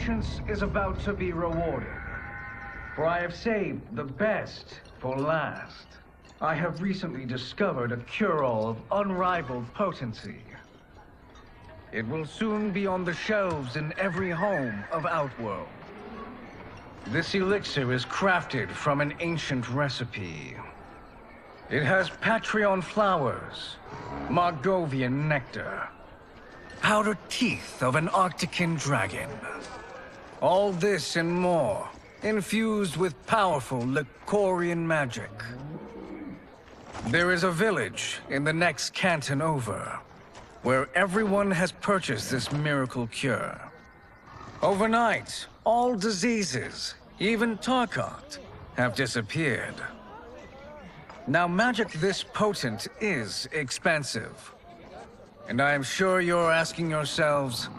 patience is about to be rewarded. For I have saved the best for last. I have recently discovered a cure-all of unrivaled potency. It will soon be on the shelves in every home of Outworld. This elixir is crafted from an ancient recipe. It has Patreon flowers, Margovian nectar, outer teeth of an Arctican dragon. All this and more, infused with powerful Lycorian magic. There is a village in the next canton over, where everyone has purchased this miracle cure. Overnight, all diseases, even Tarkat, have disappeared. Now, magic this potent is expensive. And I am sure you're asking yourselves,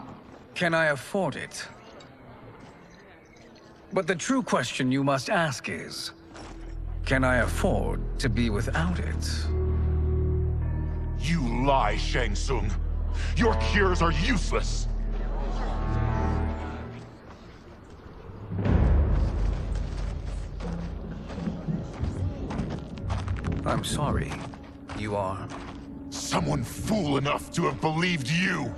can I afford it? But the true question you must ask is, can I afford to be without it? You lie, Shang Tsung. Your cures are useless. I'm sorry. You are? Someone fool enough to have believed you.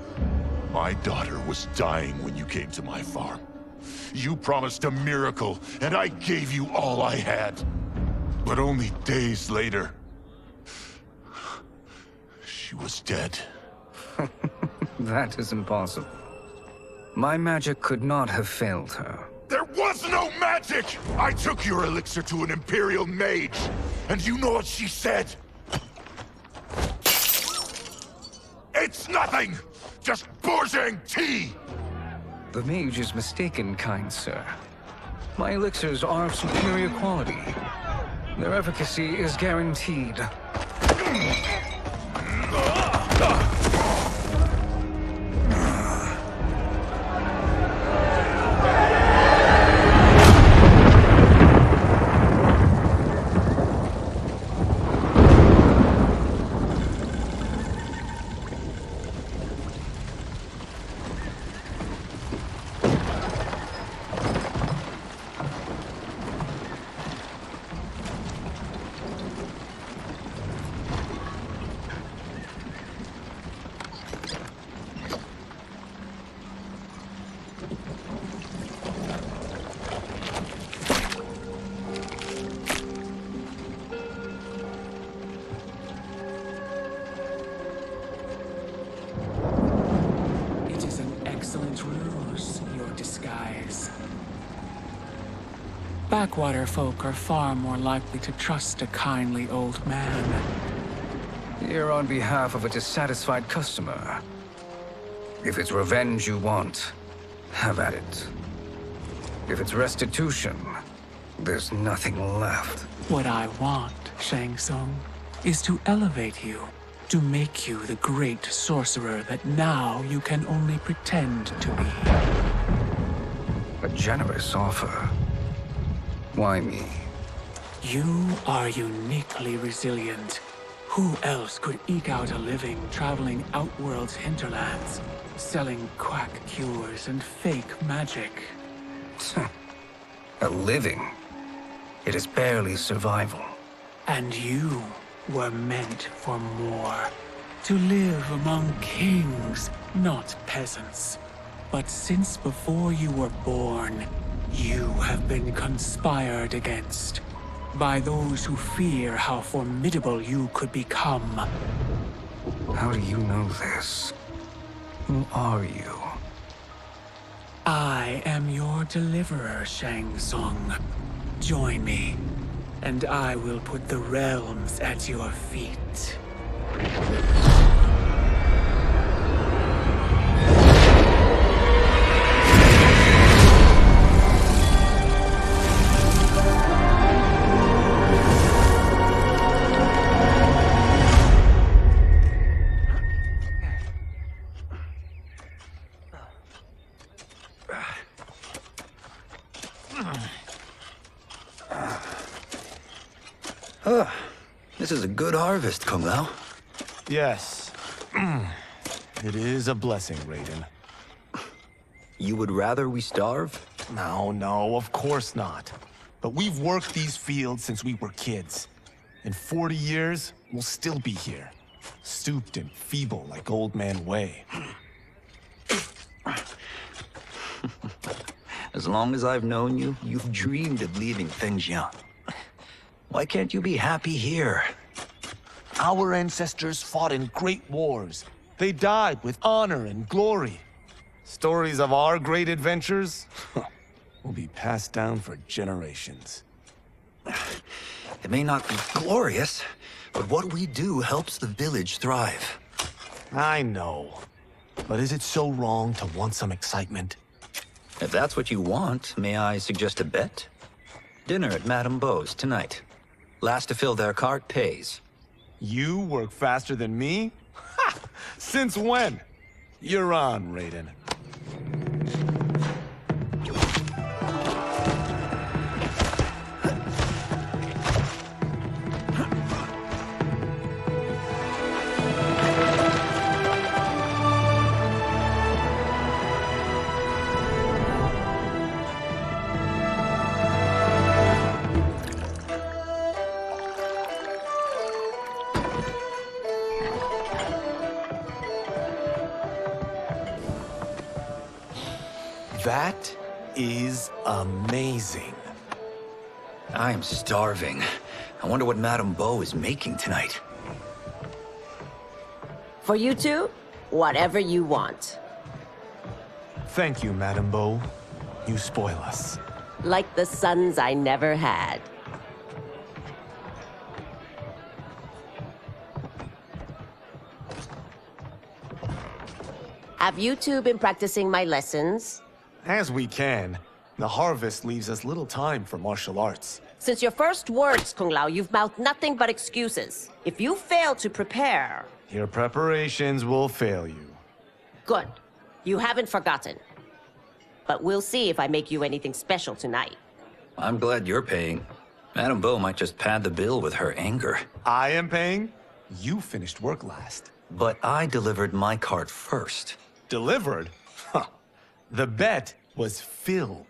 My daughter was dying when you came to my farm. You promised a miracle, and I gave you all I had. But only days later, she was dead. That is impossible. My magic could not have failed her. There was no magic! I took your elixir to an Imperial mage, and you know what she said? It's nothing! Just Bourgeois tea! The mage is mistaken, kind sir. My elixirs are of superior quality. Their efficacy is guaranteed. Backwater folk are far more likely to trust a kindly old man. Here on behalf of a dissatisfied customer. If it's revenge you want, have at it. If it's restitution, there's nothing left. What I want, Shang Tsung, is to elevate you, to make you the great sorcerer that now you can only pretend to be. A generous offer. Why me? You are uniquely resilient. Who else could eke out a living traveling Outworld's hinterlands, selling quack cures and fake magic? A living? It is barely survival. And you were meant for more. To live among kings, not peasants. But since before you were born, you have been conspired against by those who fear how formidable you could become. How do you know this? Who are you? I am your deliverer, Shang Tsung. Join me, and I will put the realms at your feet. This is a good harvest, Kung Lao. Yes. It is a blessing, Raiden. You would rather we starve? No, of course not. But we've worked these fields since we were kids. In 40 years, we'll still be here. Stooped and feeble like Old Man Wei. As long as I've known you, you've dreamed of leaving Fengjian. Why can't you be happy here? Our ancestors fought in great wars. They died with honor and glory. Stories of our great adventures will be passed down for generations. It may not be glorious, but what we do helps the village thrive. I know. But is it so wrong to want some excitement? If that's what you want, may I suggest a bet? Dinner at Madame Beau's tonight. Last to fill their cart pays. You work faster than me? Ha! Since when? You're on, Raiden. That is amazing. I am starving. I wonder what Madame Beau is making tonight. For you two, whatever you want. Thank you, Madame Beau. You spoil us. Like the sons I never had. Have you two been practicing my lessons? As we can. The harvest leaves us little time for martial arts. Since your first words, Kung Lao, you've mouthed nothing but excuses. If you fail to prepare... Your preparations will fail you. Good. You haven't forgotten. But we'll see if I make you anything special tonight. I'm glad you're paying. Madame Beau might just pad the bill with her anger. I am paying? You finished work last. But I delivered my cart first. Delivered? Huh. The bet was filled.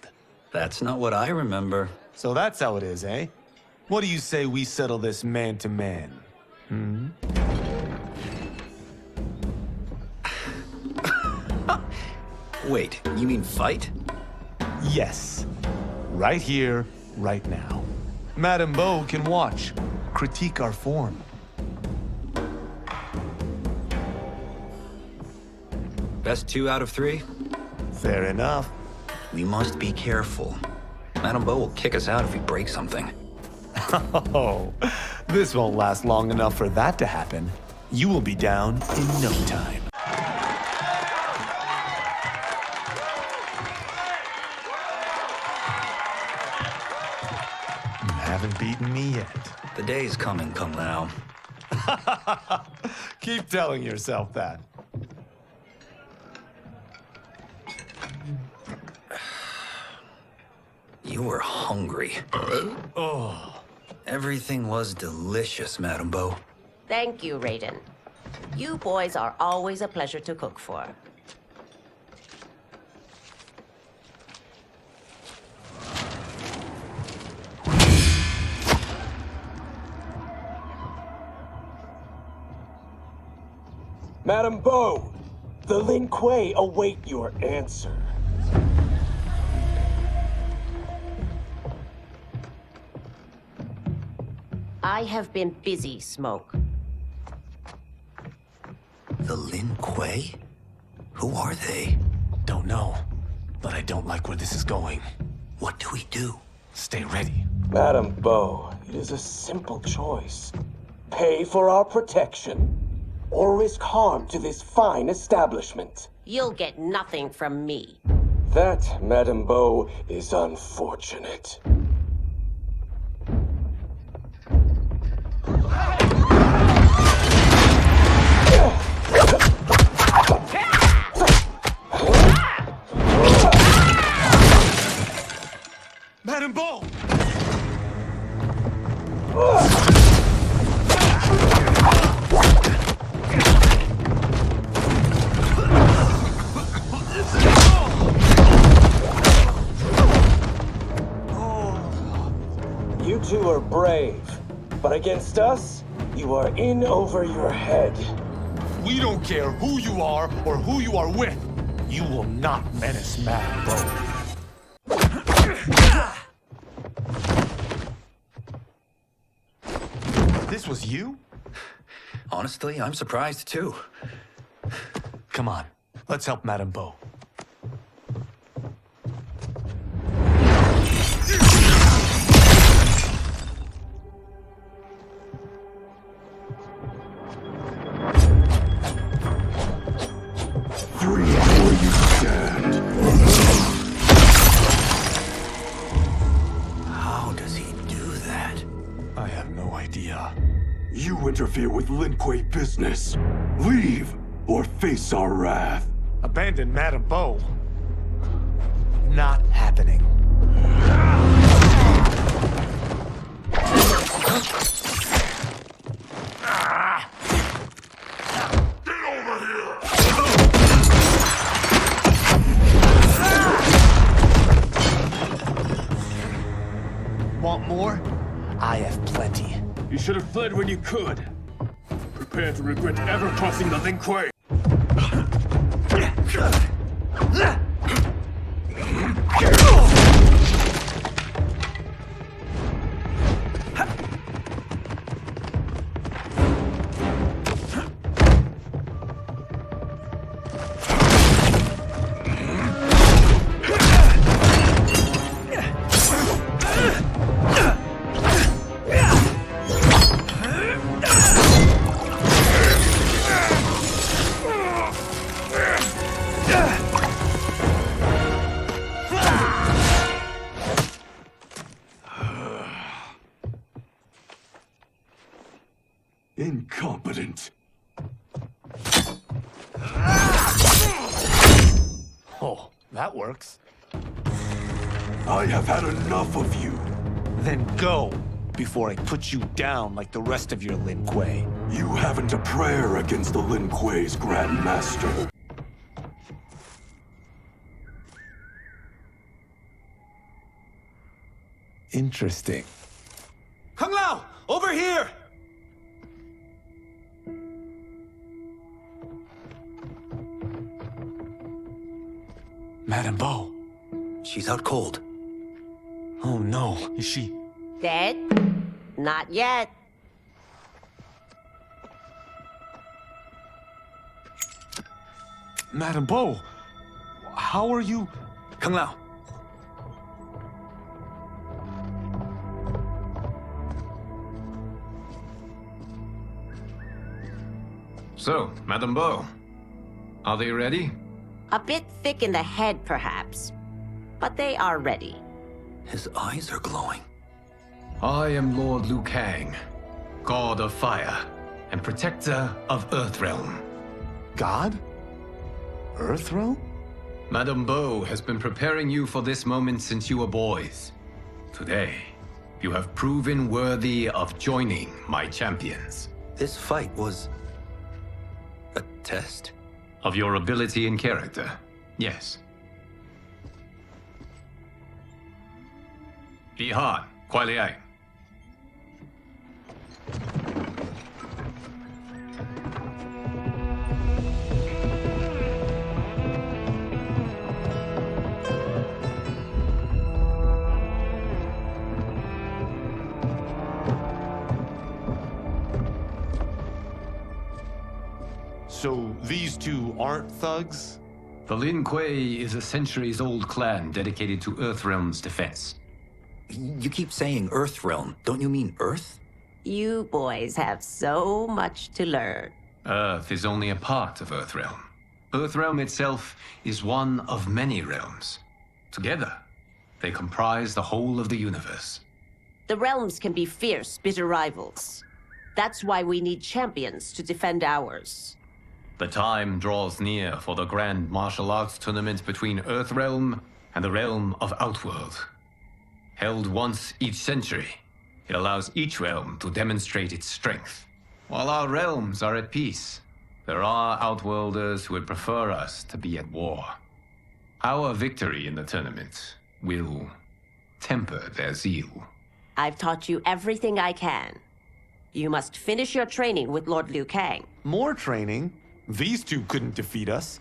That's not what I remember. So that's how it is, eh? What do you say we settle this man to man? Hmm? Wait, you mean fight? Yes. Right here, right now. Madame Beau can watch, critique our form. Best 2 out of 3? Fair enough. We must be careful. Madame Beau will kick us out if we break something. Oh, this won't last long enough for that to happen. You will be down in no time. You haven't beaten me yet. The day's coming, Kung Lao. Keep telling yourself that. You were hungry. Oh. Everything was delicious, Madame Beau. Thank you, Raiden. You boys are always a pleasure to cook for. Madame Beau, the Lin Kuei await your answer. I have been busy, Smoke. The Lin Kuei? Who are they? Don't know, but I don't like where this is going. What do we do? Stay ready. Madame Beau, it is a simple choice. Pay for our protection, or risk harm to this fine establishment. You'll get nothing from me. That, Madame Beau, is unfortunate. Madame Beau! were brave. But against us, you are in over your head. We don't care who you are or who you are with. You will not menace Madame Bo. This was you? Honestly, I'm surprised too. Come on, let's help Madame Bo. How does he do that? I have no idea. You interfere with Lin Kuei business. Leave, or face our wrath. Abandon Madame Bo? Not happening. Want more? I have plenty. You should have fled when you could. Prepare to regret ever crossing the Lin Kuei. Incompetent. Oh, that works. I have had enough of you. Then go, before I put you down like the rest of your Lin Kuei. You haven't a prayer against the Lin Kuei's Grand Master. Interesting. Kung Lao, over here! Madame Bo. She's out cold. Oh no, is she? Dead? Not yet. Madame Bo, how are you? Kung Lao. So, Madame Bo, are they ready? A bit thick in the head, perhaps. But they are ready. His eyes are glowing. I am Lord Liu Kang, God of Fire and Protector of Earthrealm. God? Earthrealm? Madame Bo has been preparing you for this moment since you were boys. Today, you have proven worthy of joining my champions. This fight was a test. Of your ability and character, yes. Bihan, Kuai Liang. So these two aren't thugs? The Lin Kuei is a centuries-old clan dedicated to Earthrealm's defense. You keep saying Earthrealm. Don't you mean Earth? You boys have so much to learn. Earth is only a part of Earthrealm. Earthrealm itself is one of many realms. Together, they comprise the whole of the universe. The realms can be fierce, bitter rivals. That's why we need champions to defend ours. The time draws near for the grand martial arts tournament between Earthrealm and the realm of Outworld. Held once each century, it allows each realm to demonstrate its strength. While our realms are at peace, there are Outworlders who would prefer us to be at war. Our victory in the tournament will temper their zeal. I've taught you everything I can. You must finish your training with Lord Liu Kang. More training? These two couldn't defeat us.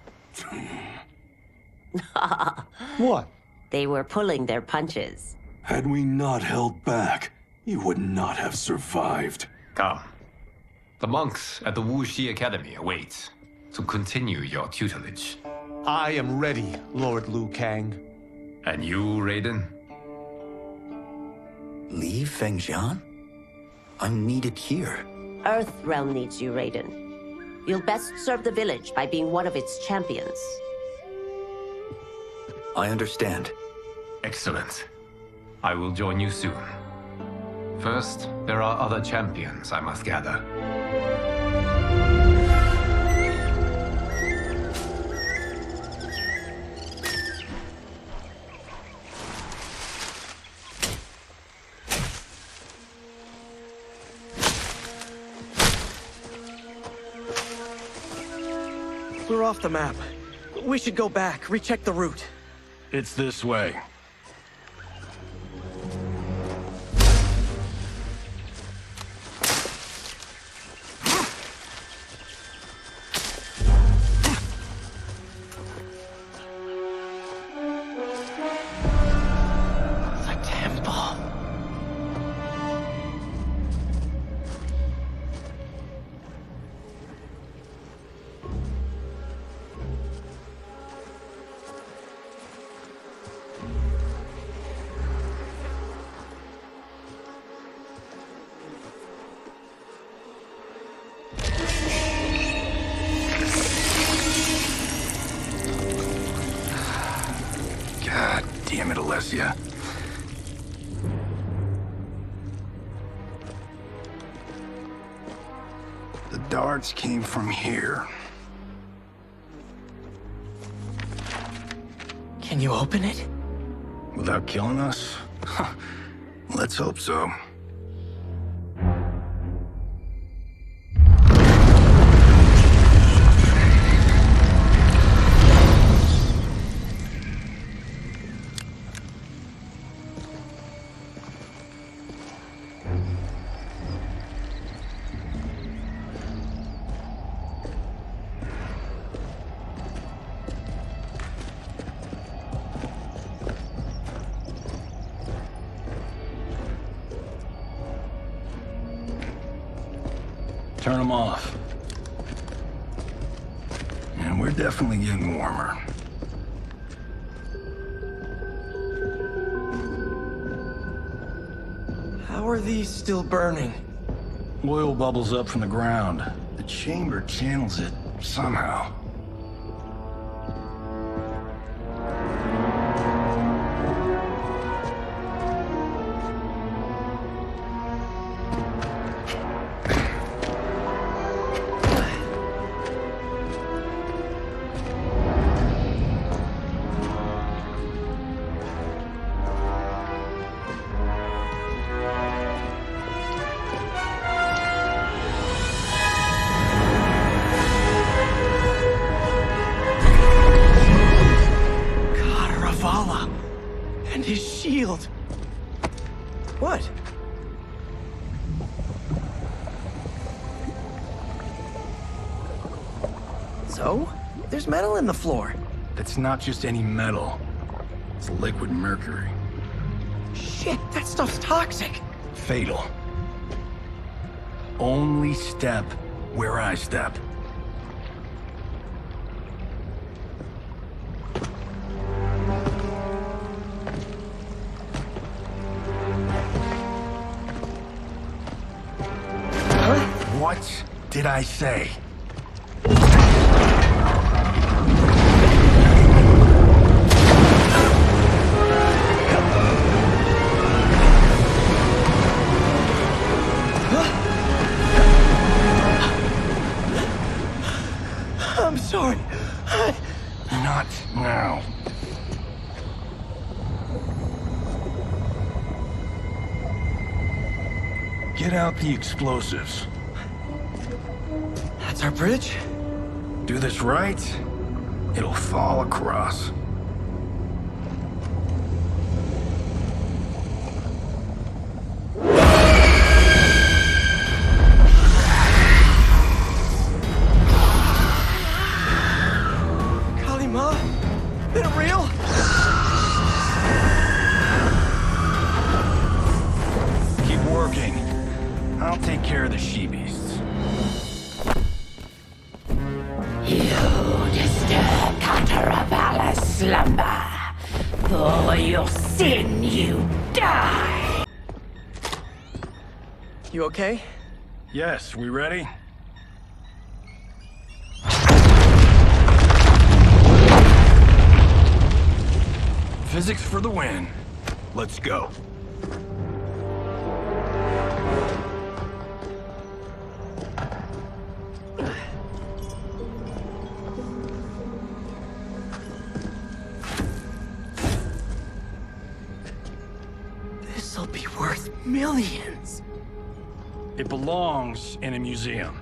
What? They were pulling their punches. Had we not held back, you would not have survived. Come. The monks at the Wuxi Academy await to continue your tutelage. I am ready, Lord Liu Kang. And you, Raiden? Leave Fengjian? I'm needed here. Earthrealm needs you, Raiden. You'll best serve the village by being one of its champions. I understand. Excellent. I will join you soon. First, there are other champions I must gather. We're off the map. We should go back, recheck the route. It's this way. Damn it, Alessia. The darts came from here. Can you open it? Without killing us? Let's hope so. Turn them off. And we're definitely getting warmer. How are these still burning? Oil bubbles up from the ground. The chamber channels it somehow. Vala. And his shield. What? So? There's metal in the floor. That's not just any metal. It's liquid mercury. Shit, that stuff's toxic. Fatal. Only step where I step. What did I say? I'm sorry. Not now. Get out the explosives. That's our bridge? Do this right, it'll fall across. I'll take care of the she-beasts. You disturb Katara Vala's slumber. For your sin, you die! You okay? Yes, we ready? Physics for the win. Let's go. This'll be worth millions. It belongs in a museum.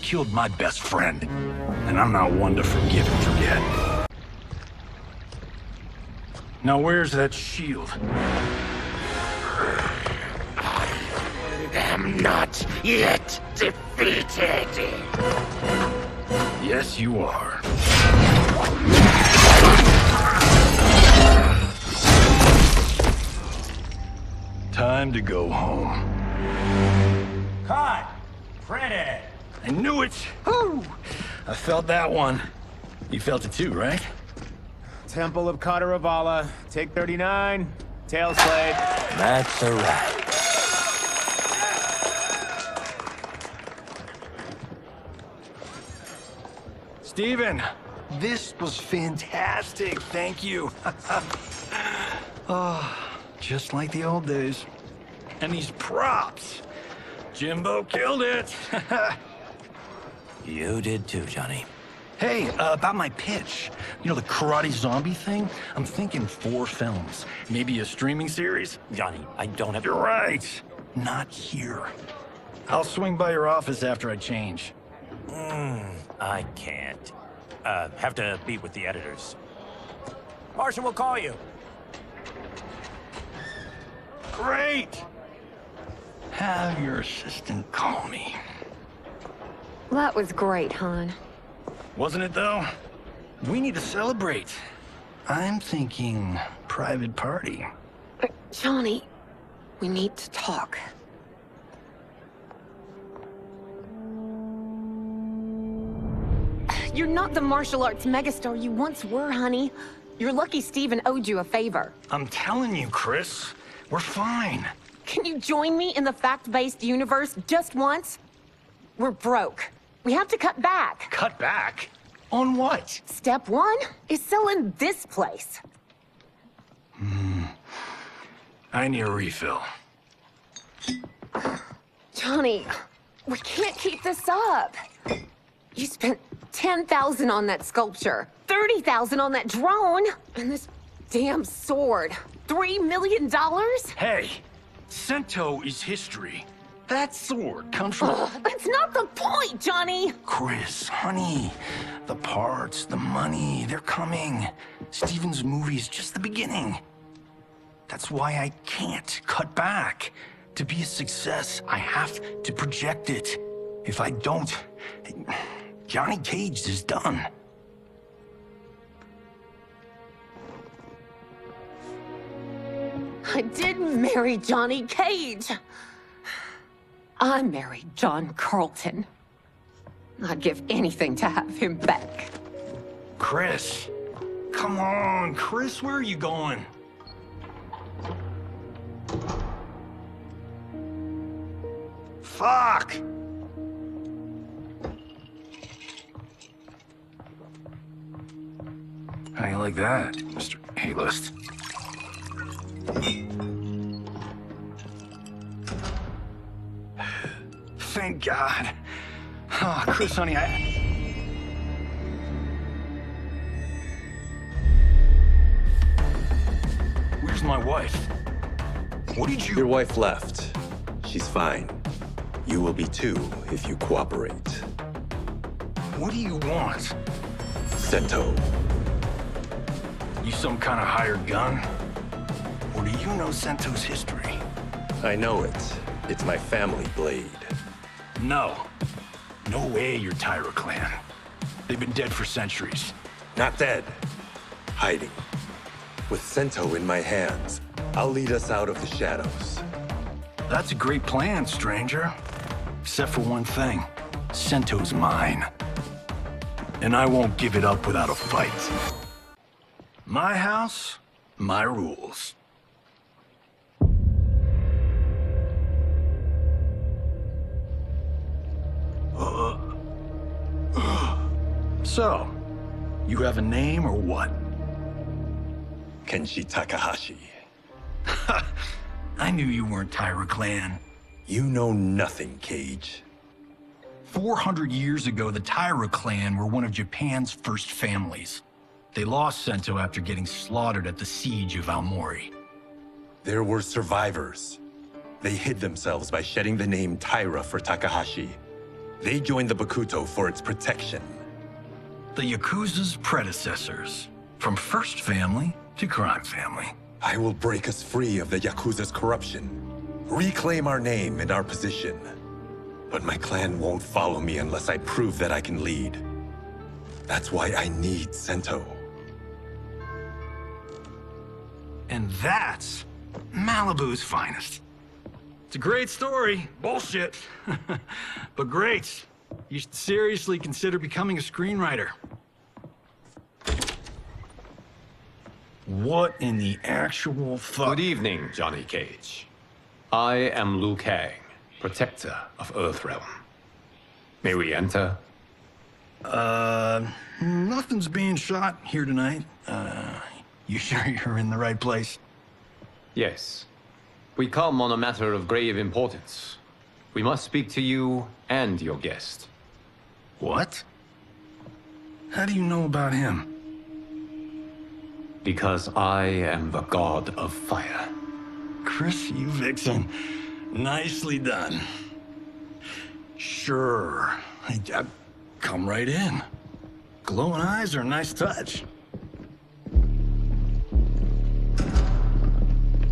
Killed my best friend, and I'm not one to forgive and forget. Now where's that shield? I'm not yet defeated. Yes, you are. Time to go home. Cut! Pretty! I knew it! Woo! I felt that one. You felt it too, right? Temple of Katara Vala, take 39, tail slate. That's a wrap. Steven, this was fantastic. Thank you. Oh, just like the old days. And these props. Jimbo killed it. You did too, Johnny. Hey, about my pitch. You know, the karate zombie thing? I'm thinking 4 films. Maybe a streaming series? Johnny, I don't have... You're right. Not here. I'll swing by your office after I change. I can't. Have to meet with the editors. Marshall will call you. Great! Have your assistant call me. That was great, hon. Wasn't it, though? We need to celebrate. I'm thinking private party. Johnny, we need to talk. You're not the martial arts megastar you once were, honey. You're lucky Steven owed you a favor. I'm telling you, Chris. We're fine. Can you join me in the fact-based universe just once? We're broke. We have to cut back. Cut back? On what? Step 1 is selling this place. I need a refill. Johnny, we can't keep this up. You spent $10,000 on that sculpture, $30,000 on that drone, and this damn sword. $3 million? Hey, Sento is history. That sword comes from... That's not the point, Johnny! Chris, honey, the parts, the money, they're coming. Steven's movie is just the beginning. That's why I can't cut back. To be a success, I have to project it. If I don't, Johnny Cage is done. I didn't marry Johnny Cage. I married John Carlton. I'd give anything to have him back. Chris, come on, Chris, where are you going? Fuck! How you like that, Mr. A-list? Thank God. Oh, Chris, honey, Where's my wife? What did you... Your wife left. She's fine. You will be too if you cooperate. What do you want? Sento. You some kind of hired gun? Or do you know Sento's history? I know it. It's my family blade. No. No way you're Tyra clan. They've been dead for centuries. Not dead. Hiding. With Sento in my hands, I'll lead us out of the shadows. That's a great plan, stranger. Except for one thing. Sento's mine. And I won't give it up without a fight. My house, my rules. So, you have a name or what? Kenshi Takahashi. I knew you weren't Tyra clan. You know nothing, Cage. 400 years ago, the Tyra clan were one of Japan's first families. They lost Sento after getting slaughtered at the siege of Aomori. There were survivors. They hid themselves by shedding the name Tyra for Takahashi. They joined the Bakuto for its protection. The Yakuza's predecessors. From first family to crime family. I will break us free of the Yakuza's corruption. Reclaim our name and our position. But my clan won't follow me unless I prove that I can lead. That's why I need Sento. And that's Malibu's finest. It's a great story. Bullshit. But great. You should seriously consider becoming a screenwriter. What in the actual fuck? Good evening, Johnny Cage. I am Liu Kang, protector of Earthrealm. May we enter? Nothing's being shot here tonight. You sure you're in the right place? Yes. We come on a matter of grave importance. We must speak to you and your guest. What? How do you know about him? Because I am the god of fire. Chris, you vixen. Nicely done. Sure. I come right in. Glowing eyes are a nice touch.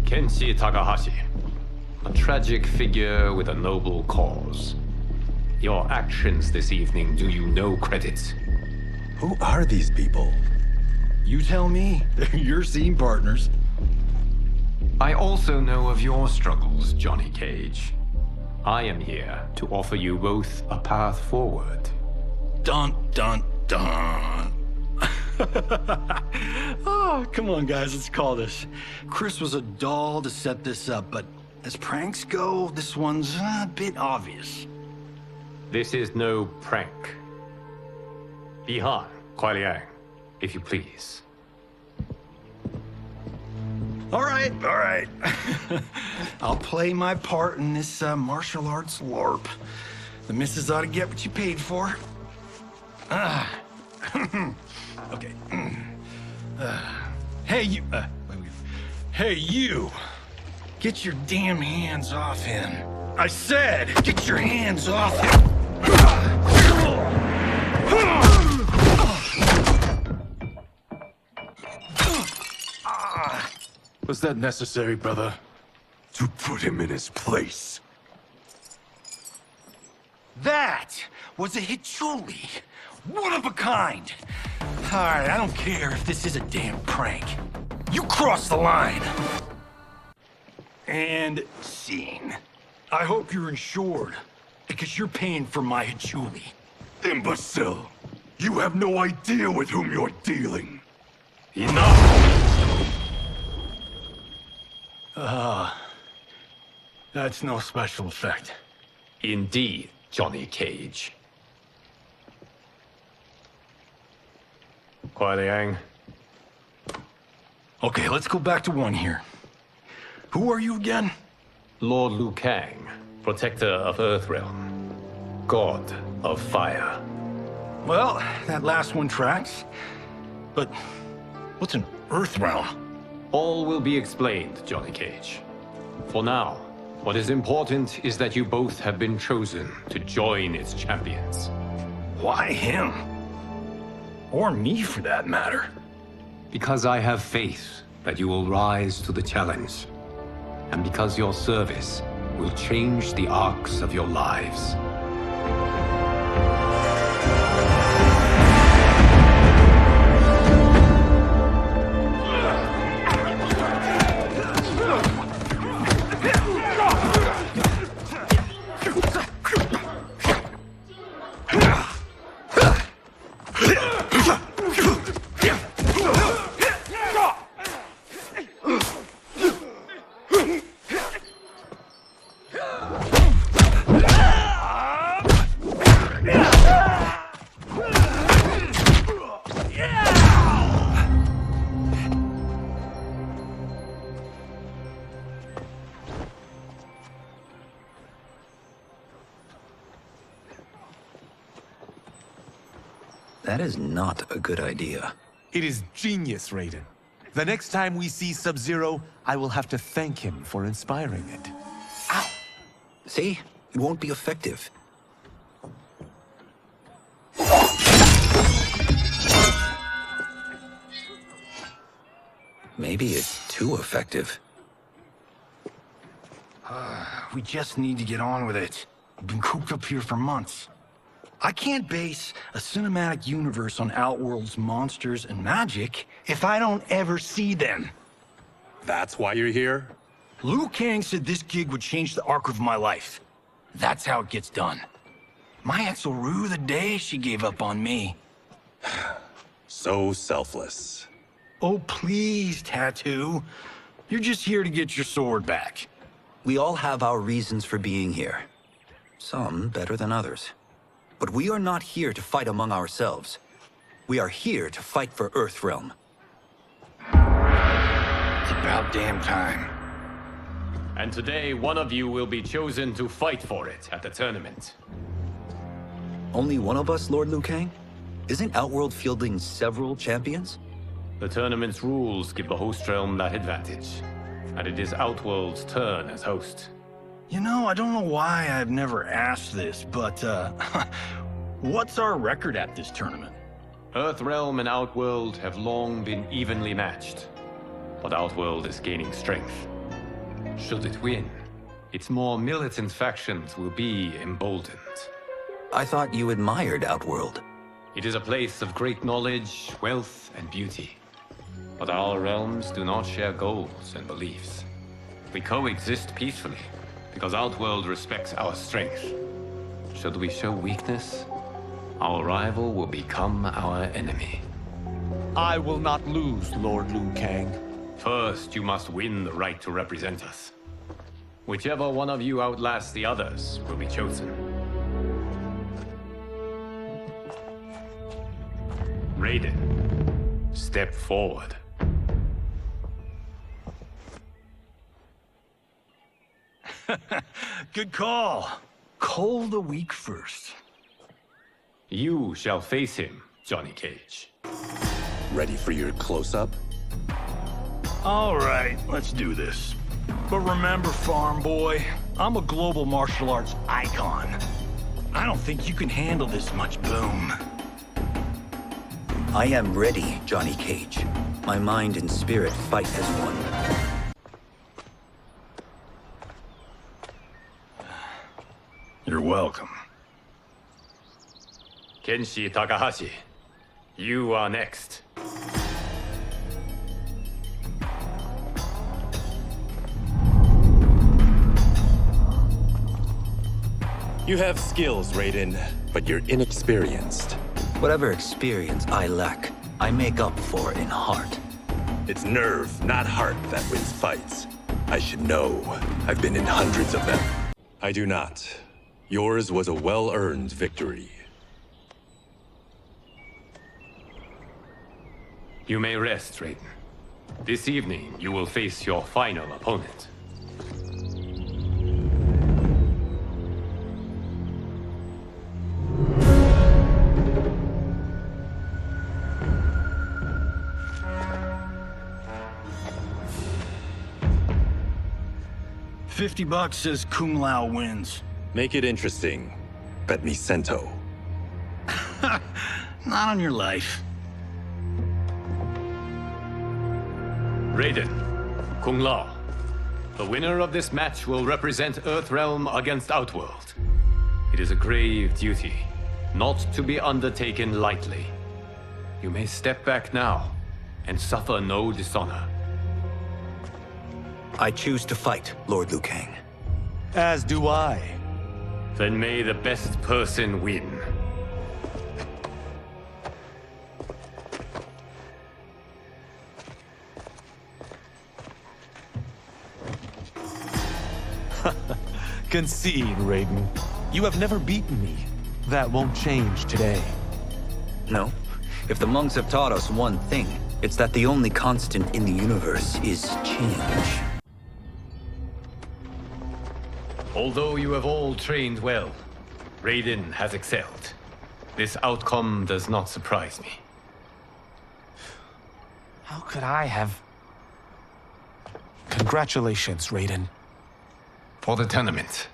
Kenshi Takahashi. A tragic figure with a noble cause. Your actions this evening do you no credit. Who are these people? You tell me. They're your scene partners. I also know of your struggles, Johnny Cage. I am here to offer you both a path forward. Dun, dun, dun. Oh, come on, guys, let's call this. Chris was a doll to set this up, but as pranks go, this one's a bit obvious. This is no prank. Bihan, Kuai Liang, if you please. All right. I'll play my part in this martial arts LARP. The missus ought to get what you paid for. Okay. Hey, you... Hey, you! Get your damn hands off him. I said, get your hands off him! Was that necessary, brother? To put him in his place. That was a Hichuli. One of a kind. All right, I don't care if this is a damn prank. You crossed the line. And scene. I hope you're insured, because you're paying for my Hichuli. Imbecile! You have no idea with whom you're dealing. Enough! That's no special effect. Indeed, Johnny Cage. Kuai Liang. Okay, let's go back to one here. Who are you again? Lord Liu Kang, protector of Earthrealm, god of fire. Well, that last one tracks. But what's an Earthrealm? All will be explained, Johnny Cage. For now, what is important is that you both have been chosen to join its champions. Why him? Or me, for that matter. Because I have faith that you will rise to the challenge. And because your service will change the arcs of your lives. That is not a good idea. It is genius, Raiden. The next time we see Sub-Zero, I will have to thank him for inspiring it. Ow! See? It won't be effective. Maybe it's too effective. We just need to get on with it. We've been cooped up here for months. I can't base a cinematic universe on Outworld's monsters and magic if I don't ever see them. That's why you're here? Liu Kang said this gig would change the arc of my life. That's how it gets done. My ex will rue the day she gave up on me. So selfless. Oh, please, Tattoo. You're just here to get your sword back. We all have our reasons for being here. Some better than others. But we are not here to fight among ourselves. We are here to fight for Earthrealm. It's about damn time. And today, one of you will be chosen to fight for it at the tournament. Only one of us, Lord Liu Kang? Isn't Outworld fielding several champions? The tournament's rules give the host realm that advantage. And it is Outworld's turn as host. You know, I don't know why I've never asked this, but, what's our record at this tournament? Earthrealm and Outworld have long been evenly matched. But Outworld is gaining strength. Should it win, its more militant factions will be emboldened. I thought you admired Outworld. It is a place of great knowledge, wealth, and beauty. But our realms do not share goals and beliefs. We coexist peacefully, because Outworld respects our strength. Should we show weakness, our rival will become our enemy. I will not lose, Lord Liu Kang. First, you must win the right to represent us. Whichever one of you outlasts the others will be chosen. Raiden, step forward. Good call. Cull the weak first. You shall face him, Johnny Cage. Ready for your close-up? All right, let's do this. But remember, farm boy, I'm a global martial arts icon. I don't think you can handle this much boom. I am ready, Johnny Cage. My mind and spirit fight as one. You're welcome. Kenshi Takahashi, you are next. You have skills, Raiden, but you're inexperienced. Whatever experience I lack, I make up for in heart. It's nerve, not heart, that wins fights. I should know. I've been in hundreds of them. I do not. Yours was a well-earned victory. You may rest, Raiden. This evening, you will face your final opponent. $50 says Kung Lao wins. Make it interesting. Bet me cento. Not on your life. Raiden, Kung Lao. The winner of this match will represent Earthrealm against Outworld. It is a grave duty, not to be undertaken lightly. You may step back now and suffer no dishonor. I choose to fight, Lord Liu Kang. As do I. Then may the best person win. Concede, Raiden. You have never beaten me. That won't change today. No. If the monks have taught us one thing, it's that the only constant in the universe is change. Although you have all trained well, Raiden has excelled. This outcome does not surprise me. How could I have... Congratulations, Raiden. For the tournament,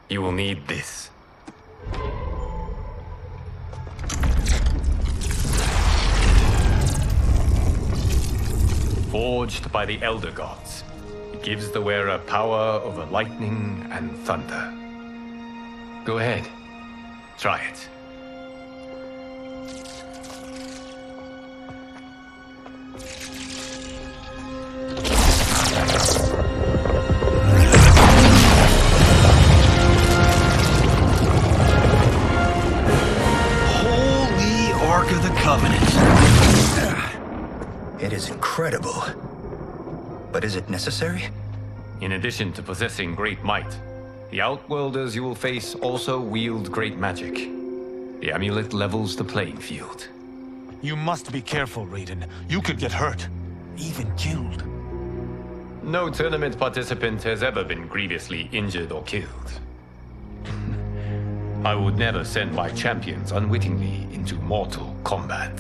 you will need this. Forged by the Elder Gods, it gives the wearer power over lightning and thunder. Go ahead, try it. It is incredible. But is it necessary? In addition to possessing great might, the Outworlders you will face also wield great magic. The amulet levels the playing field. You must be careful, Raiden. You could get hurt. Even killed. No tournament participant has ever been grievously injured or killed. I would never send my champions unwittingly into mortal combat.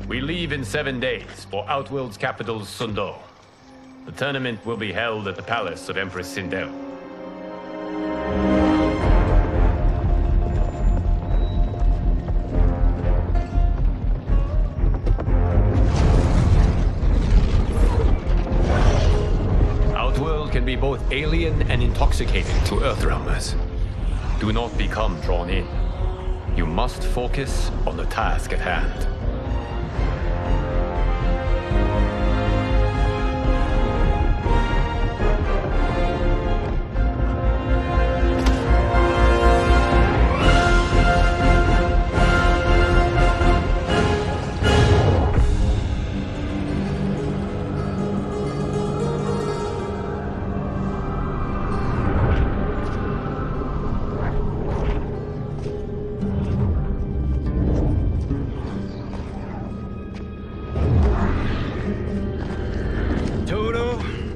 We leave in 7 days for Outworld's capital, Sindel. The tournament will be held at the palace of Empress Sindel. Outworld can be both alien and intoxicating to Earthrealmers. Do not become drawn in. You must focus on the task at hand.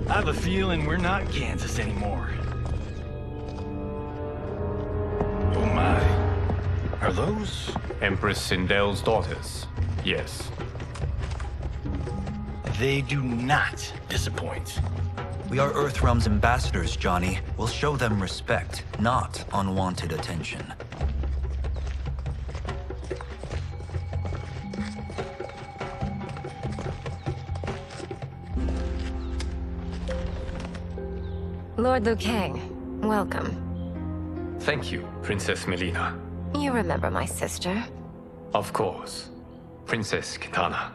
I have a feeling we're not Kansas anymore. Oh my. Are those? Empress Sindel's daughters, yes. They do not disappoint. We are Earthrealm's ambassadors, Johnny. We'll show them respect, not unwanted attention. Lord Liu Kang, welcome. Thank you, Princess Mileena. You remember my sister? Of course. Princess Katana.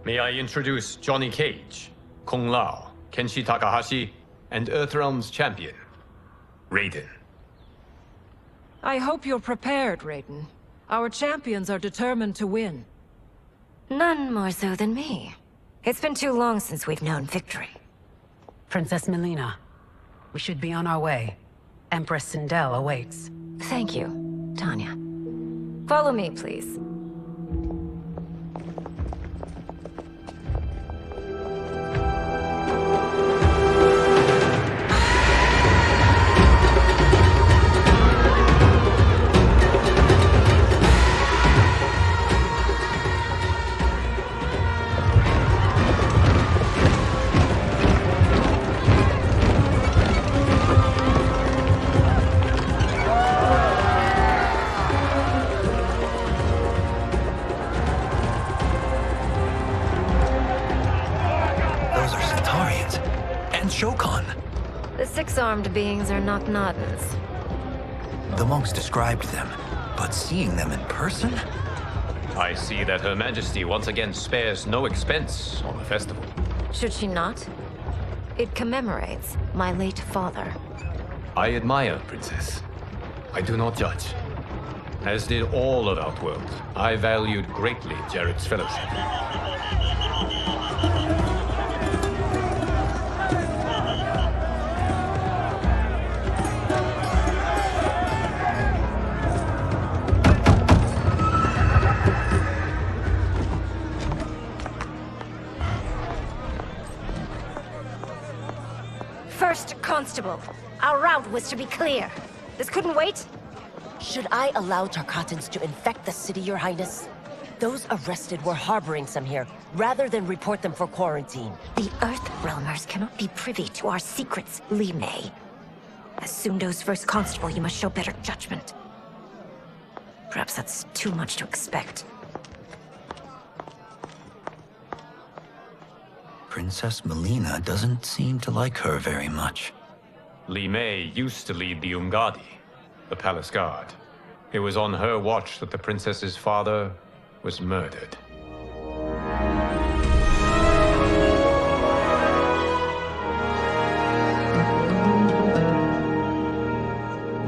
May I introduce Johnny Cage, Kung Lao, Kenshi Takahashi, and Earthrealm's champion, Raiden. I hope you're prepared, Raiden. Our champions are determined to win. None more so than me. It's been too long since we've known victory. Princess Mileena, we should be on our way. Empress Sindel awaits. Thank you, Tanya. Follow me, please. Shokan. The six-armed beings are not Nadans. The monks described them, but seeing them in person? I see that Her Majesty once again spares no expense on the festival. Should she not? It commemorates my late father. I admire, Princess. I do not judge. As did all of Outworld, I valued greatly Jared's fellowship. First Constable, our route was to be clear. This couldn't wait? Should I allow Tarkatans to infect the city, Your Highness? Those arrested were harboring some here, rather than report them for quarantine. The Earthrealmers cannot be privy to our secrets, Li Mei. As Sundo's first constable, you must show better judgment. Perhaps that's too much to expect. Princess Mileena doesn't seem to like her very much. Li Mei used to lead the Umgadi, the palace guard. It was on her watch that the princess's father was murdered.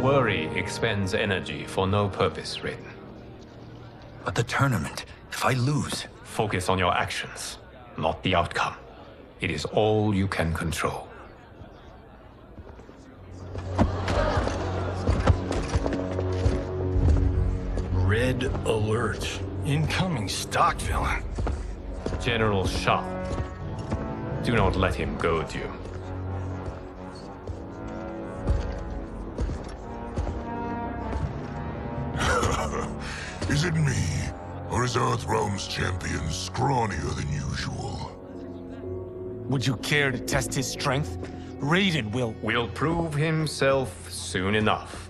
Worry expends energy for no purpose, Raiden. But the tournament, if I lose... Focus on your actions, not the outcome. It is all you can control. Red alert. Incoming stock villain. General Shang. Do not let him goad you. Is it me? Or is Earthrealm's champion scrawnier than usual? Would you care to test his strength? Raiden will prove himself soon enough.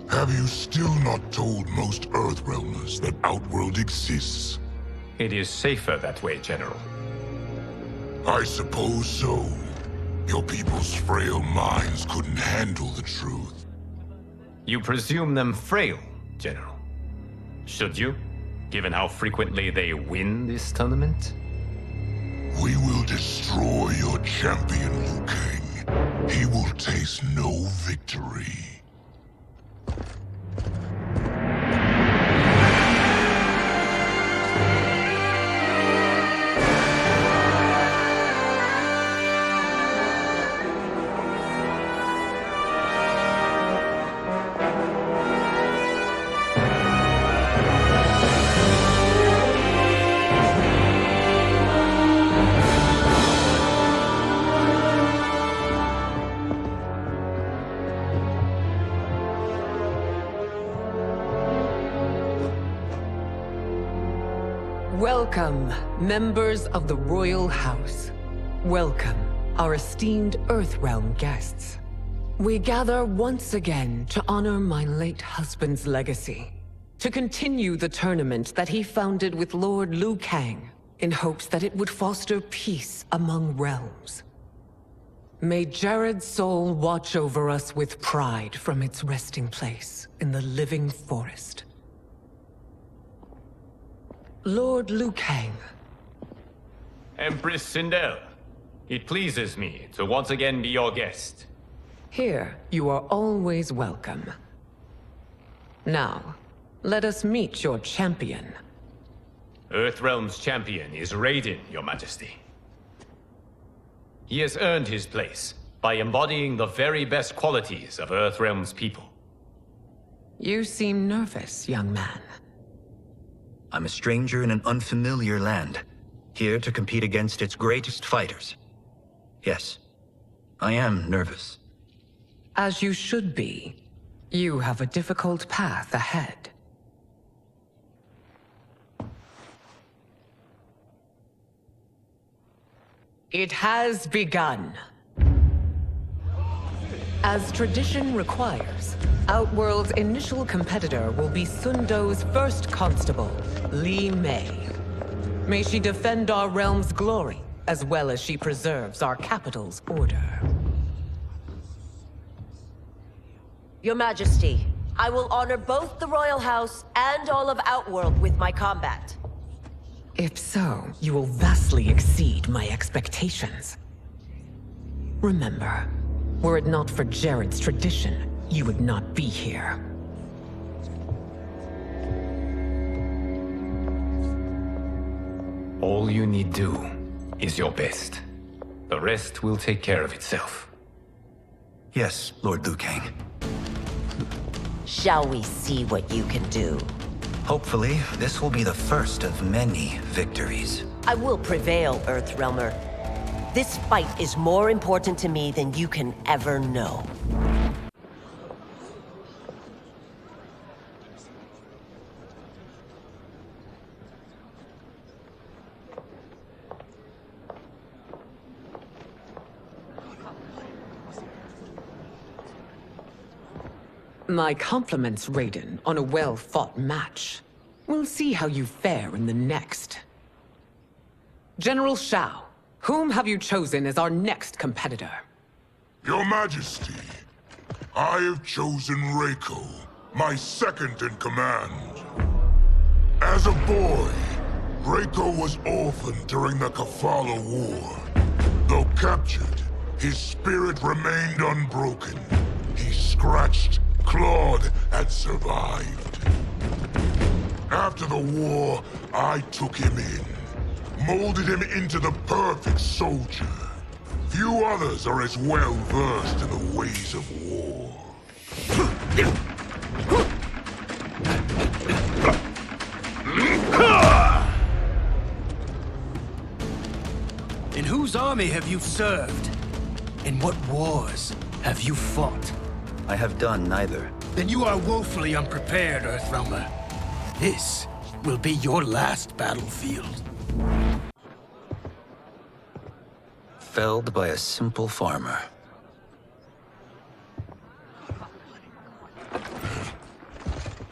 Have you still not told most Earthrealmers that Outworld exists? It is safer that way, General. I suppose so. Your people's frail minds couldn't handle the truth. You presume them frail, General. Should you, given how frequently they win this tournament? We will destroy your champion, Liu Kang. He will taste no victory. Welcome, members of the Royal House. Welcome, our esteemed Earthrealm guests. We gather once again to honor my late husband's legacy, to continue the tournament that he founded with Lord Liu Kang, in hopes that it would foster peace among realms. May Jared's soul watch over us with pride from its resting place in the living forest. Lord Liu Kang. Empress Sindel, it pleases me to once again be your guest. Here, you are always welcome. Now, let us meet your champion. Earthrealm's champion is Raiden, Your Majesty. He has earned his place by embodying the very best qualities of Earthrealm's people. You seem nervous, young man. I'm a stranger in an unfamiliar land, here to compete against its greatest fighters. Yes, I am nervous. As you should be. You have a difficult path ahead. It has begun. As tradition requires, Outworld's initial competitor will be Sundo's first constable, Li Mei. May she defend our realm's glory as well as she preserves our capital's order. Your Majesty, I will honor both the Royal House and all of Outworld with my combat. If so, you will vastly exceed my expectations. Remember, were it not for Jared's tradition, you would not be here. All you need do is your best. The rest will take care of itself. Yes, Lord Liu Kang. Shall we see what you can do? Hopefully, this will be the first of many victories. I will prevail, Earthrealmer. This fight is more important to me than you can ever know. My compliments, Raiden, on a well-fought match. We'll see how you fare in the next. General Shao, whom have you chosen as our next competitor? Your Majesty, I have chosen Reiko, my second in command. As a boy, Reiko was orphaned during the Kafala War. Though captured, his spirit remained unbroken. He scratched, clawed, and survived. After the war, I took him in, molded him into the perfect soldier. Few others are as well versed in the ways of war. In whose army have you served? In what wars have you fought? I have done neither. Then you are woefully unprepared, Earthrealmer. This will be your last battlefield. Felled by a simple farmer.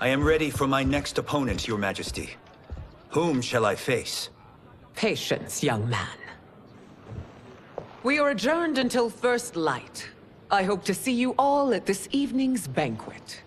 I am ready for my next opponent, Your Majesty. Whom shall I face? Patience, young man. We are adjourned until first light. I hope to see you all at this evening's banquet.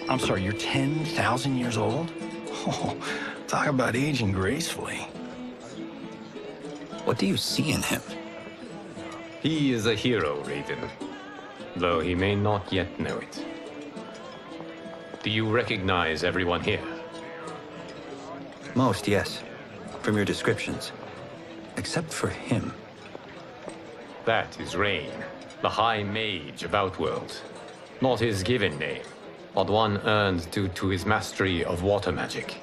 I'm sorry, you're 10,000 years old? Oh, talk about aging gracefully. What do you see in him? He is a hero, Raiden, though he may not yet know it. Do you recognize everyone here? Most, yes. From your descriptions. Except for him. That is Rain, the High Mage of Outworld. Not his given name, but one earned due to his mastery of water magic.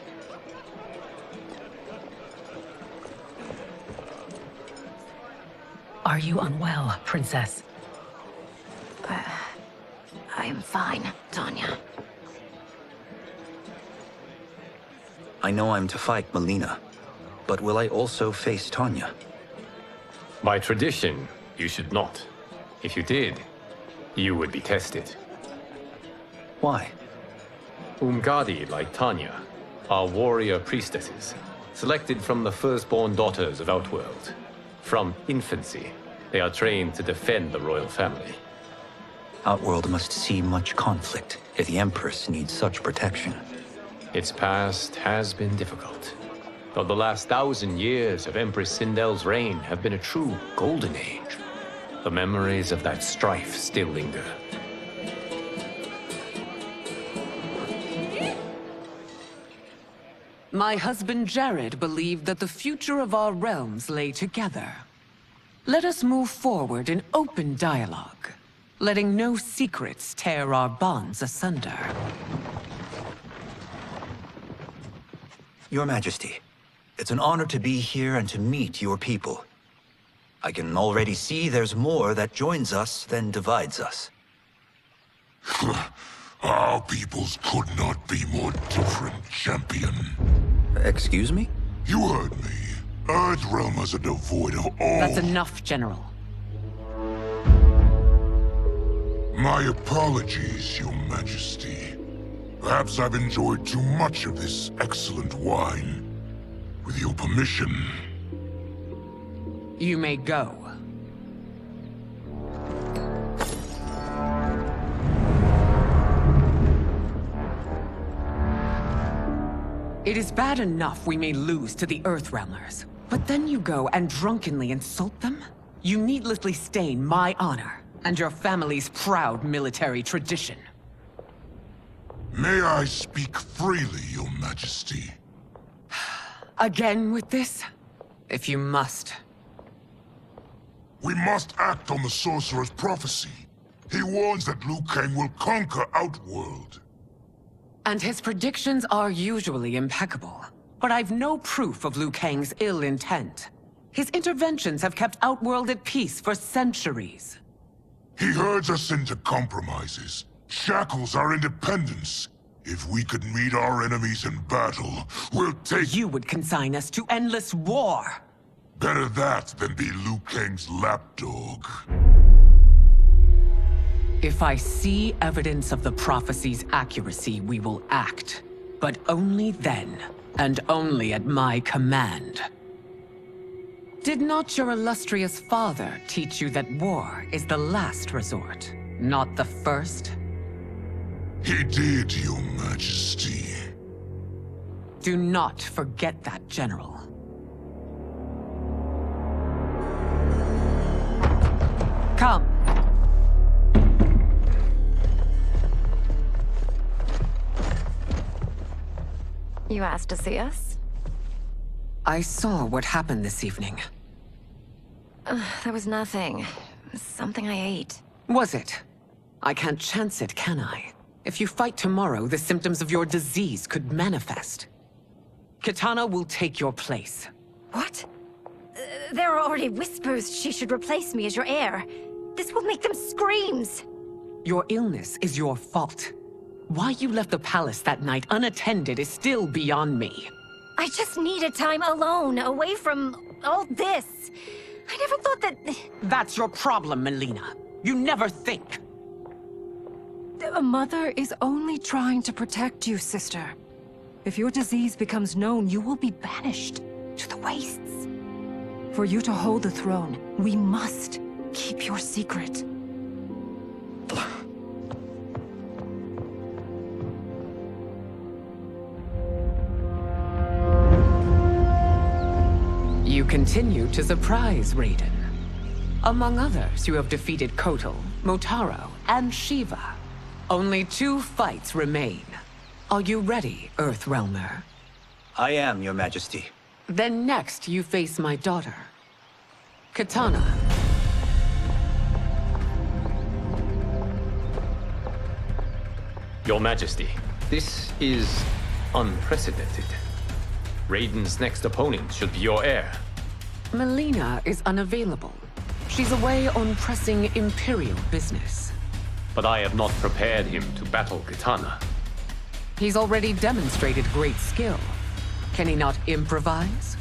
Are you unwell, Princess? I am fine, Tanya. I know I'm to fight Mileena, but will I also face Tanya? By tradition, you should not. If you did, you would be tested. Why? Umgadi, like Tanya, are warrior priestesses, selected from the firstborn daughters of Outworld. From infancy, they are trained to defend the royal family. Outworld must see much conflict if the Empress needs such protection. Its past has been difficult, though the last 1,000 years of Empress Sindel's reign have been a true golden age. The memories of that strife still linger. My husband Jared believed that the future of our realms lay together. Let us move forward in open dialogue, letting no secrets tear our bonds asunder. Your Majesty, it's an honor to be here and to meet your people. I can already see there's more that joins us than divides us. Our peoples could not be more different, champion. Excuse me? You heard me. Earthrealmers are devoid of all... That's enough, General. My apologies, Your Majesty. Perhaps I've enjoyed too much of this excellent wine. With your permission... You may go. It is bad enough we may lose to the Earthrealmers, but then you go and drunkenly insult them? You needlessly stain my honor and your family's proud military tradition. May I speak freely, Your Majesty? Again with this? If you must. We must act on the Sorcerer's prophecy. He warns that Liu Kang will conquer Outworld. And his predictions are usually impeccable. But I've no proof of Liu Kang's ill intent. His interventions have kept Outworld at peace for centuries. He herds us into compromises, shackles our independence. If we could meet our enemies in battle, we'll take... You would consign us to endless war! Better that than be Liu Kang's lapdog. If I see evidence of the prophecy's accuracy, we will act. But only then, and only at my command. Did not your illustrious father teach you that war is the last resort, not the first? He did, Your Majesty. Do not forget that, General. Come. You asked to see us? I saw what happened this evening. There was nothing. It was something I ate. Was it? I can't chance it, can I? If you fight tomorrow, the symptoms of your disease could manifest. Katana will take your place. What? There are already whispers she should replace me as your heir. This will make them screams! Your illness is your fault. Why you left the palace that night unattended is still beyond me. I just needed time alone, away from all this. I never thought that... That's your problem, Mileena. You never think. A mother is only trying to protect you, sister. If your disease becomes known, you will be banished to the wastes. For you to hold the throne, we must keep your secret. You continue to surprise Raiden. Among others, you have defeated Kotal, Motaro, and Shiva. Only 2 fights remain. Are you ready, Earthrealmer? I am, Your Majesty. Then next, you face my daughter, Katana. Your Majesty, this is unprecedented. Raiden's next opponent should be your heir. Mileena is unavailable. She's away on pressing Imperial business. But I have not prepared him to battle Katana. He's already demonstrated great skill. Can he not improvise?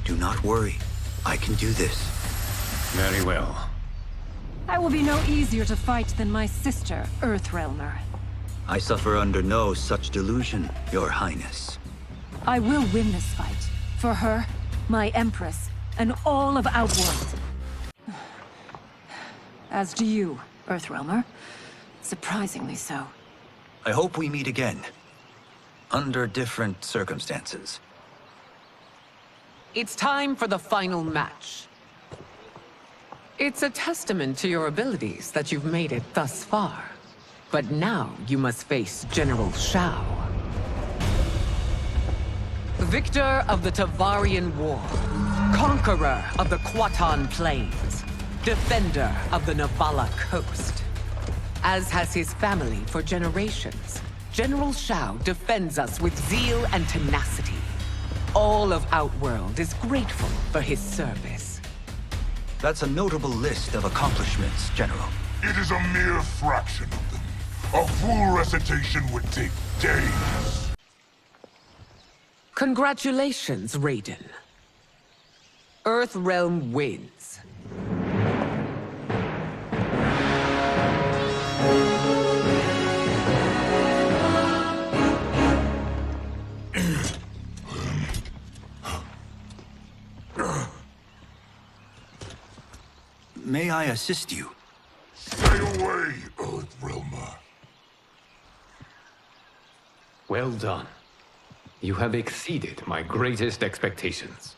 Do not worry. I can do this. Very well. I will be no easier to fight than my sister, Earthrealmer. I suffer under no such delusion, Your Highness. I will win this fight. For her, my Empress, and all of Outworld. As do you, Earthrealmer. Surprisingly so. I hope we meet again. Under different circumstances. It's time for the final match. It's a testament to your abilities that you've made it thus far. But now you must face General Shao. Victor of the Tavarian War. Conqueror of the Kwatan Plains. Defender of the Navala Coast. As has his family for generations, General Shao defends us with zeal and tenacity. All of Outworld is grateful for his service. That's a notable list of accomplishments, General. It is a mere fraction of them. A full recitation would take days. Congratulations, Raiden. Earthrealm wins. May I assist you? Stay away, Earthrealmer. Well done. You have exceeded my greatest expectations.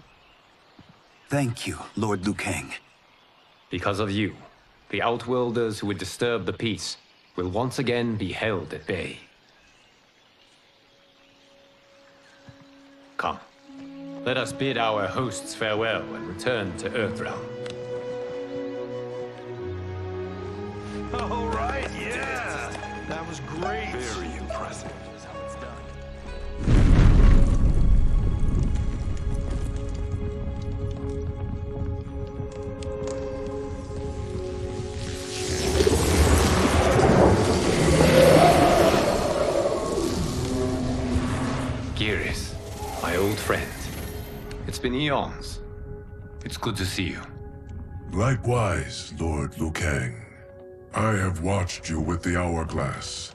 Thank you, Lord Liu Kang. Because of you, the Outworlders who would disturb the peace will once again be held at bay. Come, let us bid our hosts farewell and return to Earthrealm. All right, yeah! That was great! Very impressive. That's how it's done. Geras, my old friend. It's been eons. It's good to see you. Likewise, Lord Liu Kang. I have watched you with the Hourglass.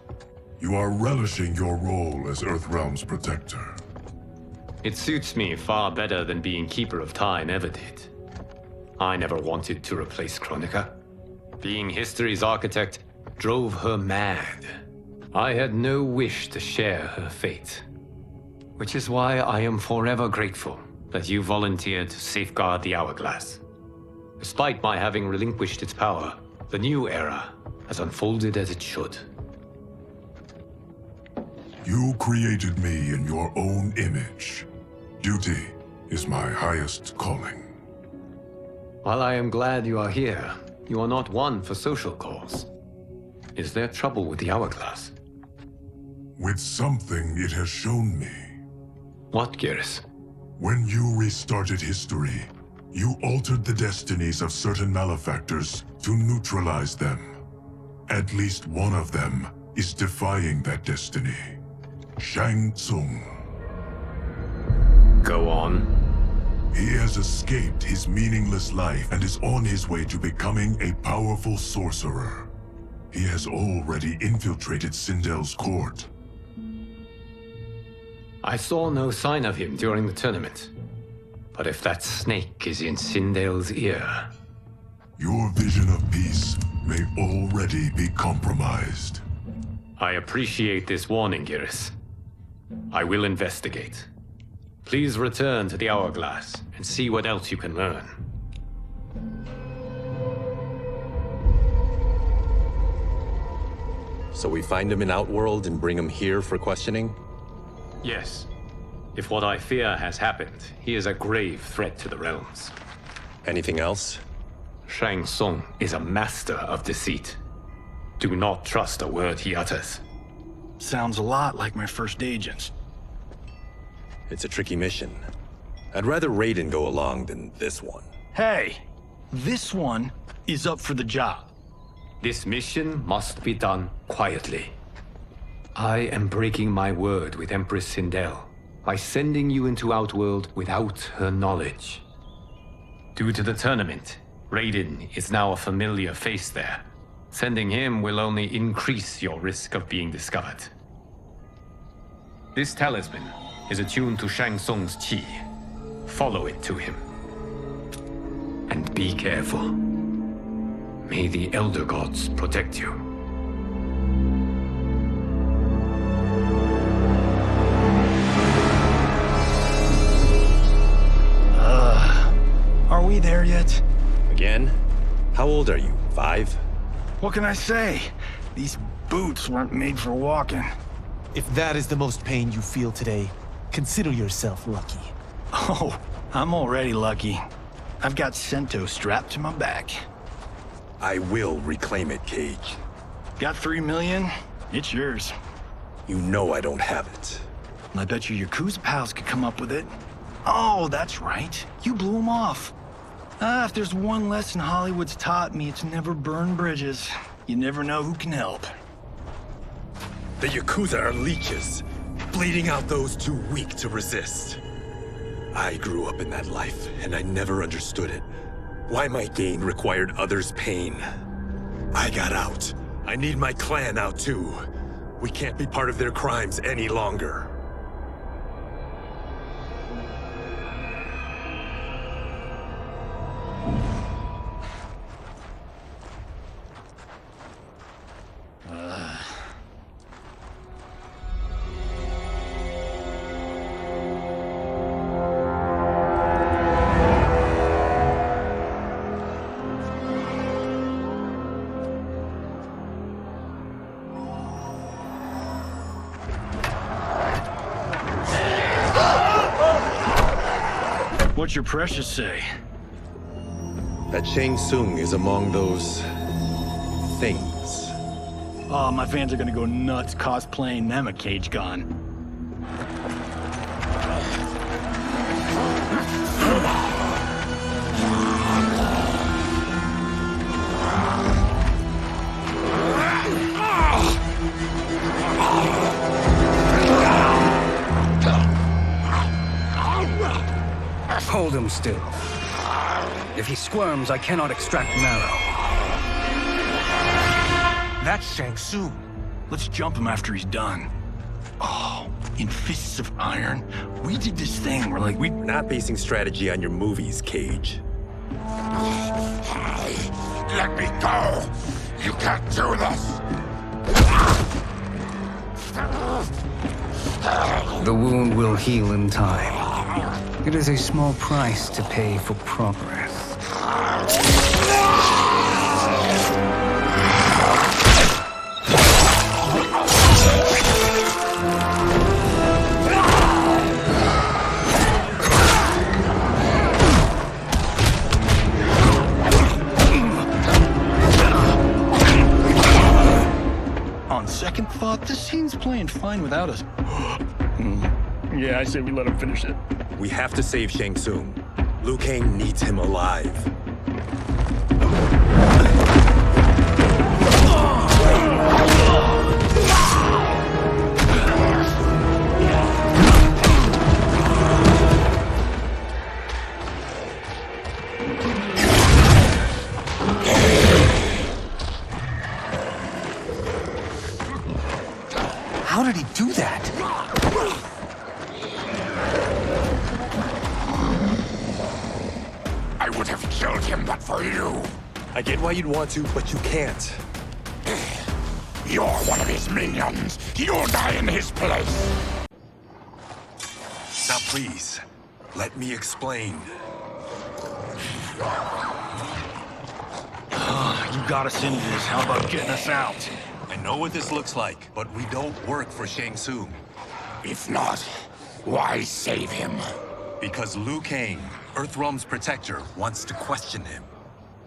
You are relishing your role as Earthrealm's protector. It suits me far better than being Keeper of Time ever did. I never wanted to replace Chronica. Being history's architect drove her mad. I had no wish to share her fate. Which is why I am forever grateful that you volunteered to safeguard the Hourglass. Despite my having relinquished its power, the new era has unfolded as it should. You created me in your own image. Duty is my highest calling. While I am glad you are here, you are not one for social cause. Is there trouble with the Hourglass? With something it has shown me. What, Geras? When you restarted history, you altered the destinies of certain malefactors to neutralize them. At least one of them is defying that destiny. Shang Tsung. Go on. He has escaped his meaningless life and is on his way to becoming a powerful sorcerer. He has already infiltrated Sindel's court. I saw no sign of him during the tournament. But if that snake is in Sindel's ear... Your vision of peace may already be compromised. I appreciate this warning, Geras. I will investigate. Please return to the Hourglass and see what else you can learn. So we find him in Outworld and bring him here for questioning? Yes. If what I fear has happened, he is a grave threat to the realms. Anything else? Shang Tsung is a master of deceit. Do not trust a word he utters. Sounds a lot like my first agents. It's a tricky mission. I'd rather Raiden go along than this one. Hey! This one is up for the job. This mission must be done quietly. I am breaking my word with Empress Sindel by sending you into Outworld without her knowledge. Due to the tournament, Raiden is now a familiar face there. Sending him will only increase your risk of being discovered. This talisman is attuned to Shang Tsung's chi. Follow it to him. And be careful. May the Elder Gods protect you. Are we there yet? Again? How old are you? 5? What can I say? These boots weren't made for walking. If that is the most pain you feel today, consider yourself lucky. Oh, I'm already lucky. I've got Sento strapped to my back. I will reclaim it, Cage. Got 3 million? It's yours. You know I don't have it. I bet your Yakuza pals could come up with it. Oh, that's right. You blew them off. If there's one lesson Hollywood's taught me, it's never burn bridges. You never know who can help. The Yakuza are leeches, bleeding out those too weak to resist. I grew up in that life, and I never understood it. Why my gain required others' pain. I got out. I need my clan out too. We can't be part of their crimes any longer. What's your precious say? That Shang Tsung is among those... things. Oh, my fans are gonna go nuts cosplaying them a cage gun. Hold him still. If he squirms, I cannot extract marrow. That's Shang Tsung. Let's jump him after he's done. Oh, in Fists of Iron, we did this thing where like We're not basing strategy on your movies, Cage. Let me go! You can't do this! The wound will heal in time. It is a small price to pay for progress. On second thought, this scene's playing fine without us. Yeah, I say we let him finish it. We have to save Shang Tsung. Liu Kang needs him alive. How did he do that? I would have killed him but for you. I get why you'd want to, but you can't. You're one of his minions. You'll die in his place. Now please, let me explain. You got us into this. How about getting us out? I know what this looks like, but we don't work for Shang Tsung. If not, why save him? Because Liu Kang, Earthrealm's protector, wants to question him.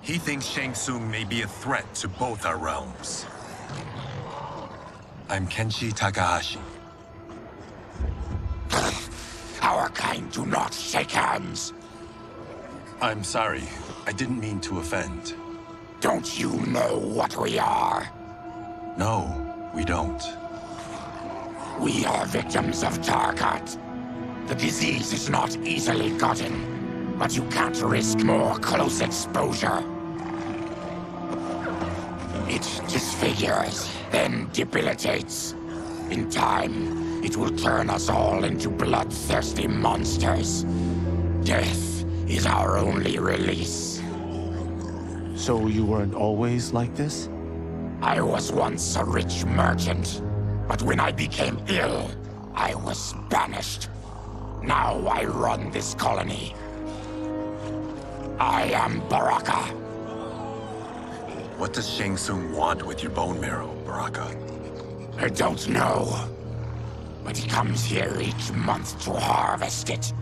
He thinks Shang Tsung may be a threat to both our realms. I'm Kenshi Takahashi. Our kind do not shake hands. I'm sorry. I didn't mean to offend. Don't you know what we are? No, we don't. We are victims of Tarkat. The disease is not easily gotten, but you can't risk more close exposure. It disfigures, then debilitates. In time, it will turn us all into bloodthirsty monsters. Death is our only release. So you weren't always like this? I was once a rich merchant, but when I became ill, I was banished. Now I run this colony. I am Baraka. What does Shang Tsung want with your bone marrow, Baraka? I don't know. But he comes here each month to harvest it.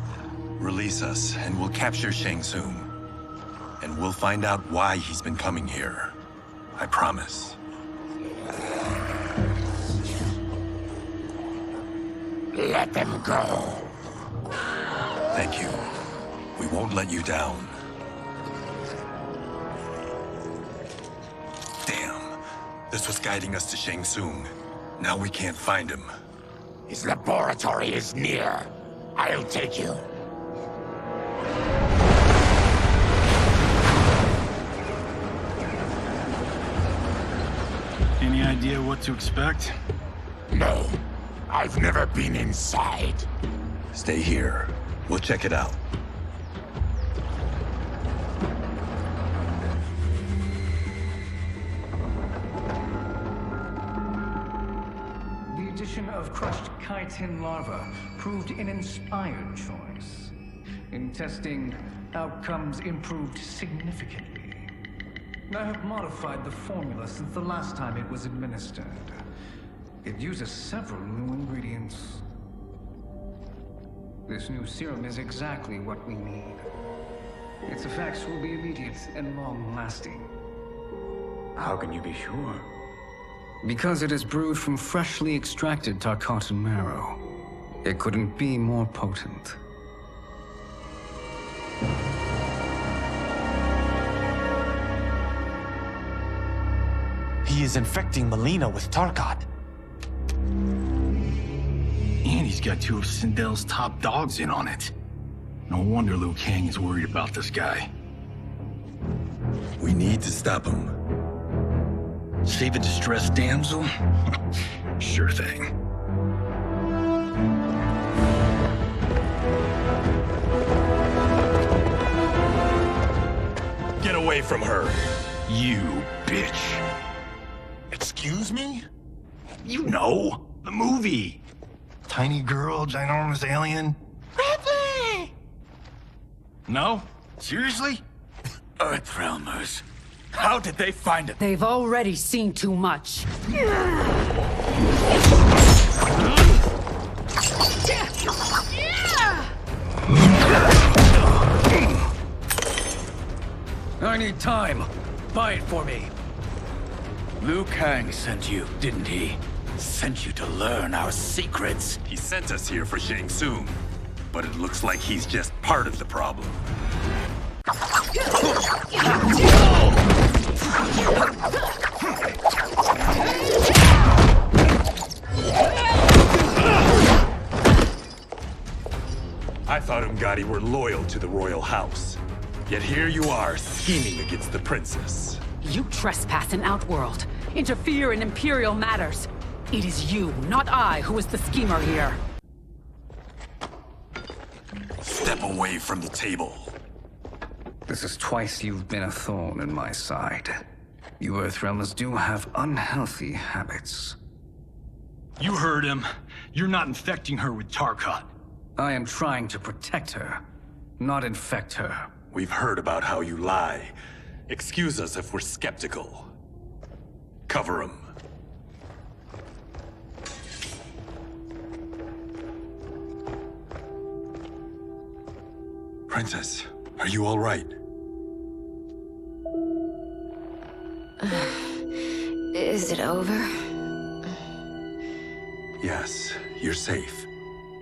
Release us, and we'll capture Shang Tsung. And we'll find out why he's been coming here. I promise. Let them go. Thank you. We won't let you down. This was guiding us to Shang Tsung. Now we can't find him. His laboratory is near. I'll take you. Any idea what to expect? No. I've never been inside. Stay here. We'll check it out. The addition of crushed chitin larva proved an inspired choice. In testing, outcomes improved significantly. I have modified the formula since the last time it was administered. It uses several new ingredients. This new serum is exactly what we need. Its effects will be immediate and long-lasting. How can you be sure? Because it is brewed from freshly extracted Tarkatan marrow. It couldn't be more potent. He is infecting Mileena with Tarkat. And he's got two of Sindel's top dogs in on it. No wonder Liu Kang is worried about this guy. We need to stop him. Save a distressed damsel? Sure thing. Get away from her! You bitch. Excuse me? You know, the movie. Tiny girl, ginormous alien. Ripley! No? Seriously? Earthrealmers. How did they find it? They've already seen too much. I need time. Buy it for me. Liu Kang sent you, didn't he? Sent you to learn our secrets. He sent us here for Shang Tsung, but it looks like he's just part of the problem. I thought Umgadi were loyal to the royal house. Yet here you are, scheming against the princess. You trespass in Outworld, interfere in Imperial matters. It is you, not I, who is the schemer here. Step away from the table. This is twice you've been a thorn in my side. You Earthrealmers do have unhealthy habits. You heard him. You're not infecting her with Tarkat. I am trying to protect her, not infect her. We've heard about how you lie. Excuse us if we're skeptical. Cover him. Princess, are you all right? Is it over? Yes, you're safe.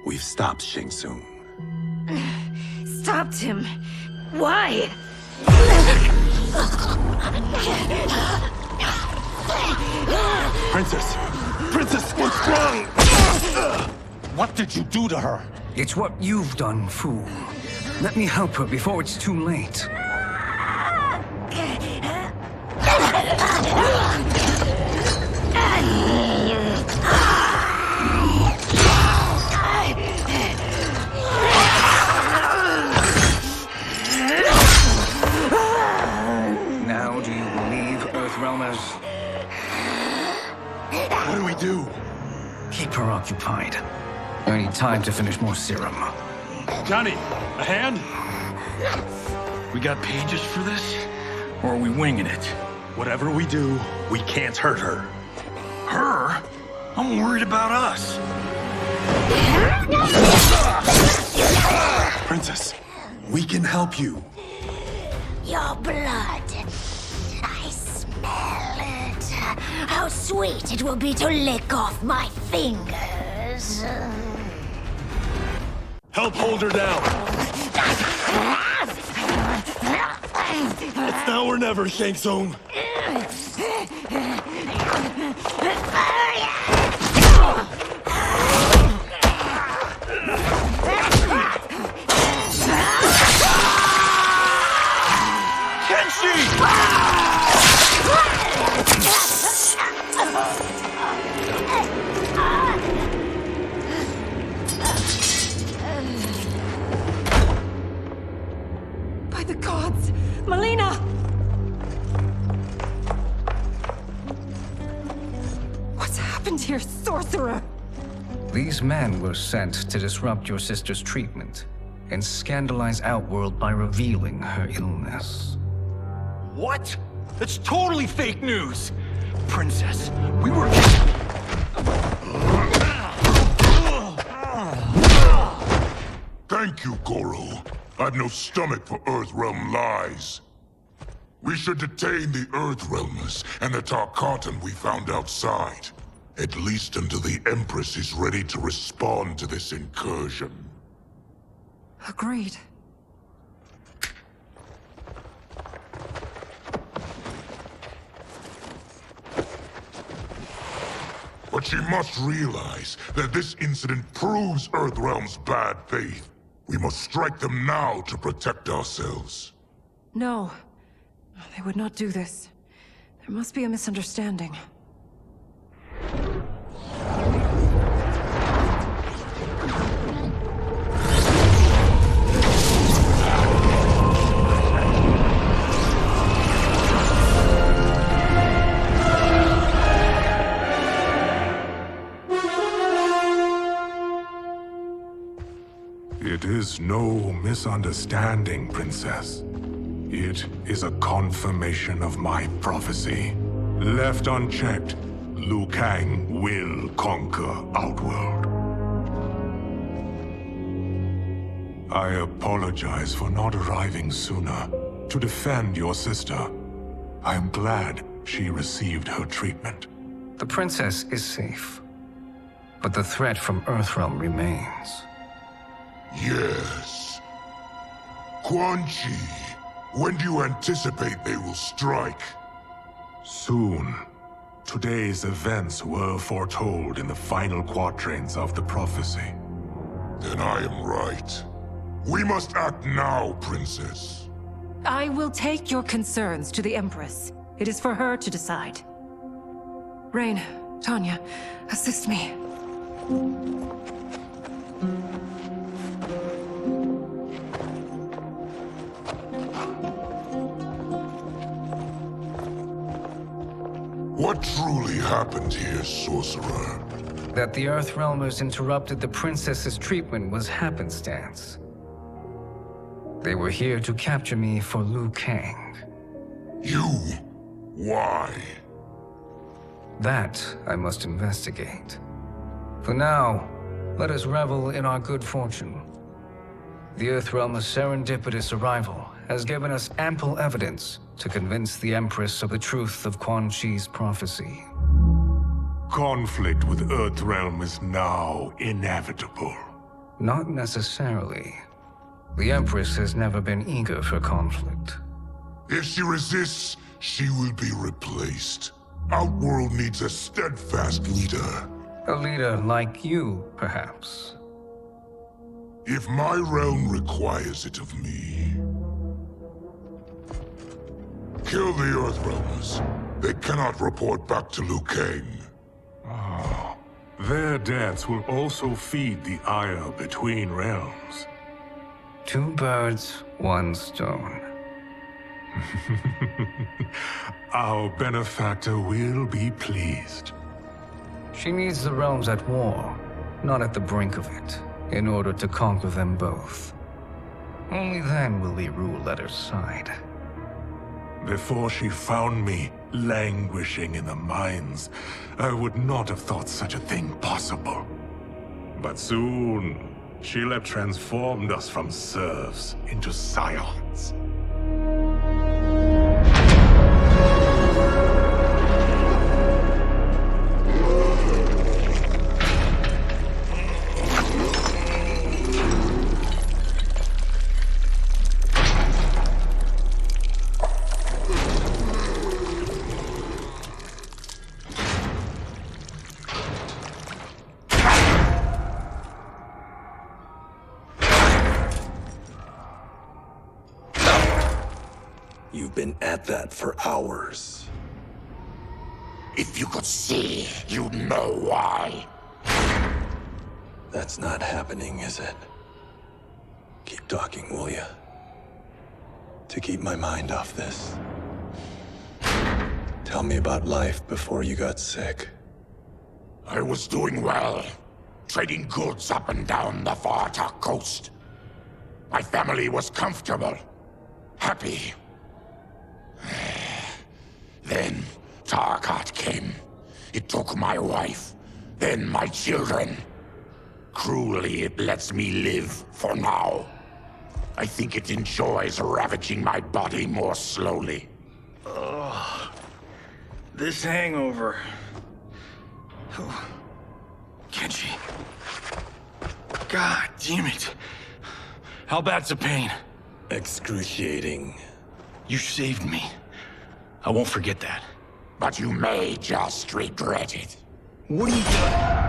We've stopped Shang Tsung. Stopped him? Why? Princess! Princess, what's wrong? What did you do to her? It's what you've done, fool. Let me help her before it's too late. Now do you believe, Earthrealmers? What do we do? Keep her occupied. I need time to finish more serum. Johnny, a hand? We got pages for this? Or are we winging it? Whatever we do, we can't hurt her. Her? I'm worried about us. Princess, we can help you. Your blood. I smell it. How sweet it will be to lick off my fingers. Help hold her down. It's now or never, Shang Tsung. By the gods! Mileena! What's happened here, sorcerer? These men were sent to disrupt your sister's treatment and scandalize Outworld by revealing her illness. What? That's totally fake news! Princess, we were... Thank you, Goro. I've no stomach for Earthrealm lies. We should detain the Earthrealmers and the Tarkatan we found outside. At least until the Empress is ready to respond to this incursion. Agreed. But she must realize that this incident proves Earthrealm's bad faith. We must strike them now to protect ourselves. No. They would not do this. There must be a misunderstanding. It is no misunderstanding, Princess. It is a confirmation of my prophecy. Left unchecked, Liu Kang will conquer Outworld. I apologize for not arriving sooner to defend your sister. I am glad she received her treatment. The princess is safe, but the threat from Earthrealm remains. Yes. Quan Chi, when do you anticipate they will strike? Soon. Today's events were foretold in the final quatrains of the prophecy. Then I am right. We must act now, Princess. I will take your concerns to the Empress. It is for her to decide. Rain, Tanya, assist me. What truly happened here, Sorcerer? That the Earthrealmers interrupted the princess's treatment was happenstance. They were here to capture me for Liu Kang. You? Why? That I must investigate. For now, let us revel in our good fortune. The Earthrealm's serendipitous arrival has given us ample evidence to convince the Empress of the truth of Quan Chi's prophecy. Conflict with Earthrealm is now inevitable. Not necessarily. The Empress has never been eager for conflict. If she resists, she will be replaced. Outworld needs a steadfast leader. A leader like you, perhaps. If my realm requires it of me. Kill the Earthrealmers. They cannot report back to Liu Kang. Oh, their deaths will also feed the ire between realms. 2 birds, 1 stone. Our benefactor will be pleased. She needs the realms at war, not at the brink of it, in order to conquer them both. Only then will we rule at her side. Before she found me languishing in the mines, I would not have thought such a thing possible. But soon, she'll have transformed us from serfs into scions. You've been at that for hours. If you could see, you'd know why. That's not happening, is it? Keep talking, will ya? To keep my mind off this. Tell me about life before you got sick. I was doing well, trading goods up and down the Varta coast. My family was comfortable, happy. Then Tarkat came. It took my wife, then my children. Cruelly, it lets me live for now. I think it enjoys ravaging my body more slowly. Ugh. This hangover. Kenshi. God damn it. How bad's the pain? Excruciating. You saved me. I won't forget that. But you may just regret it. What are you doing?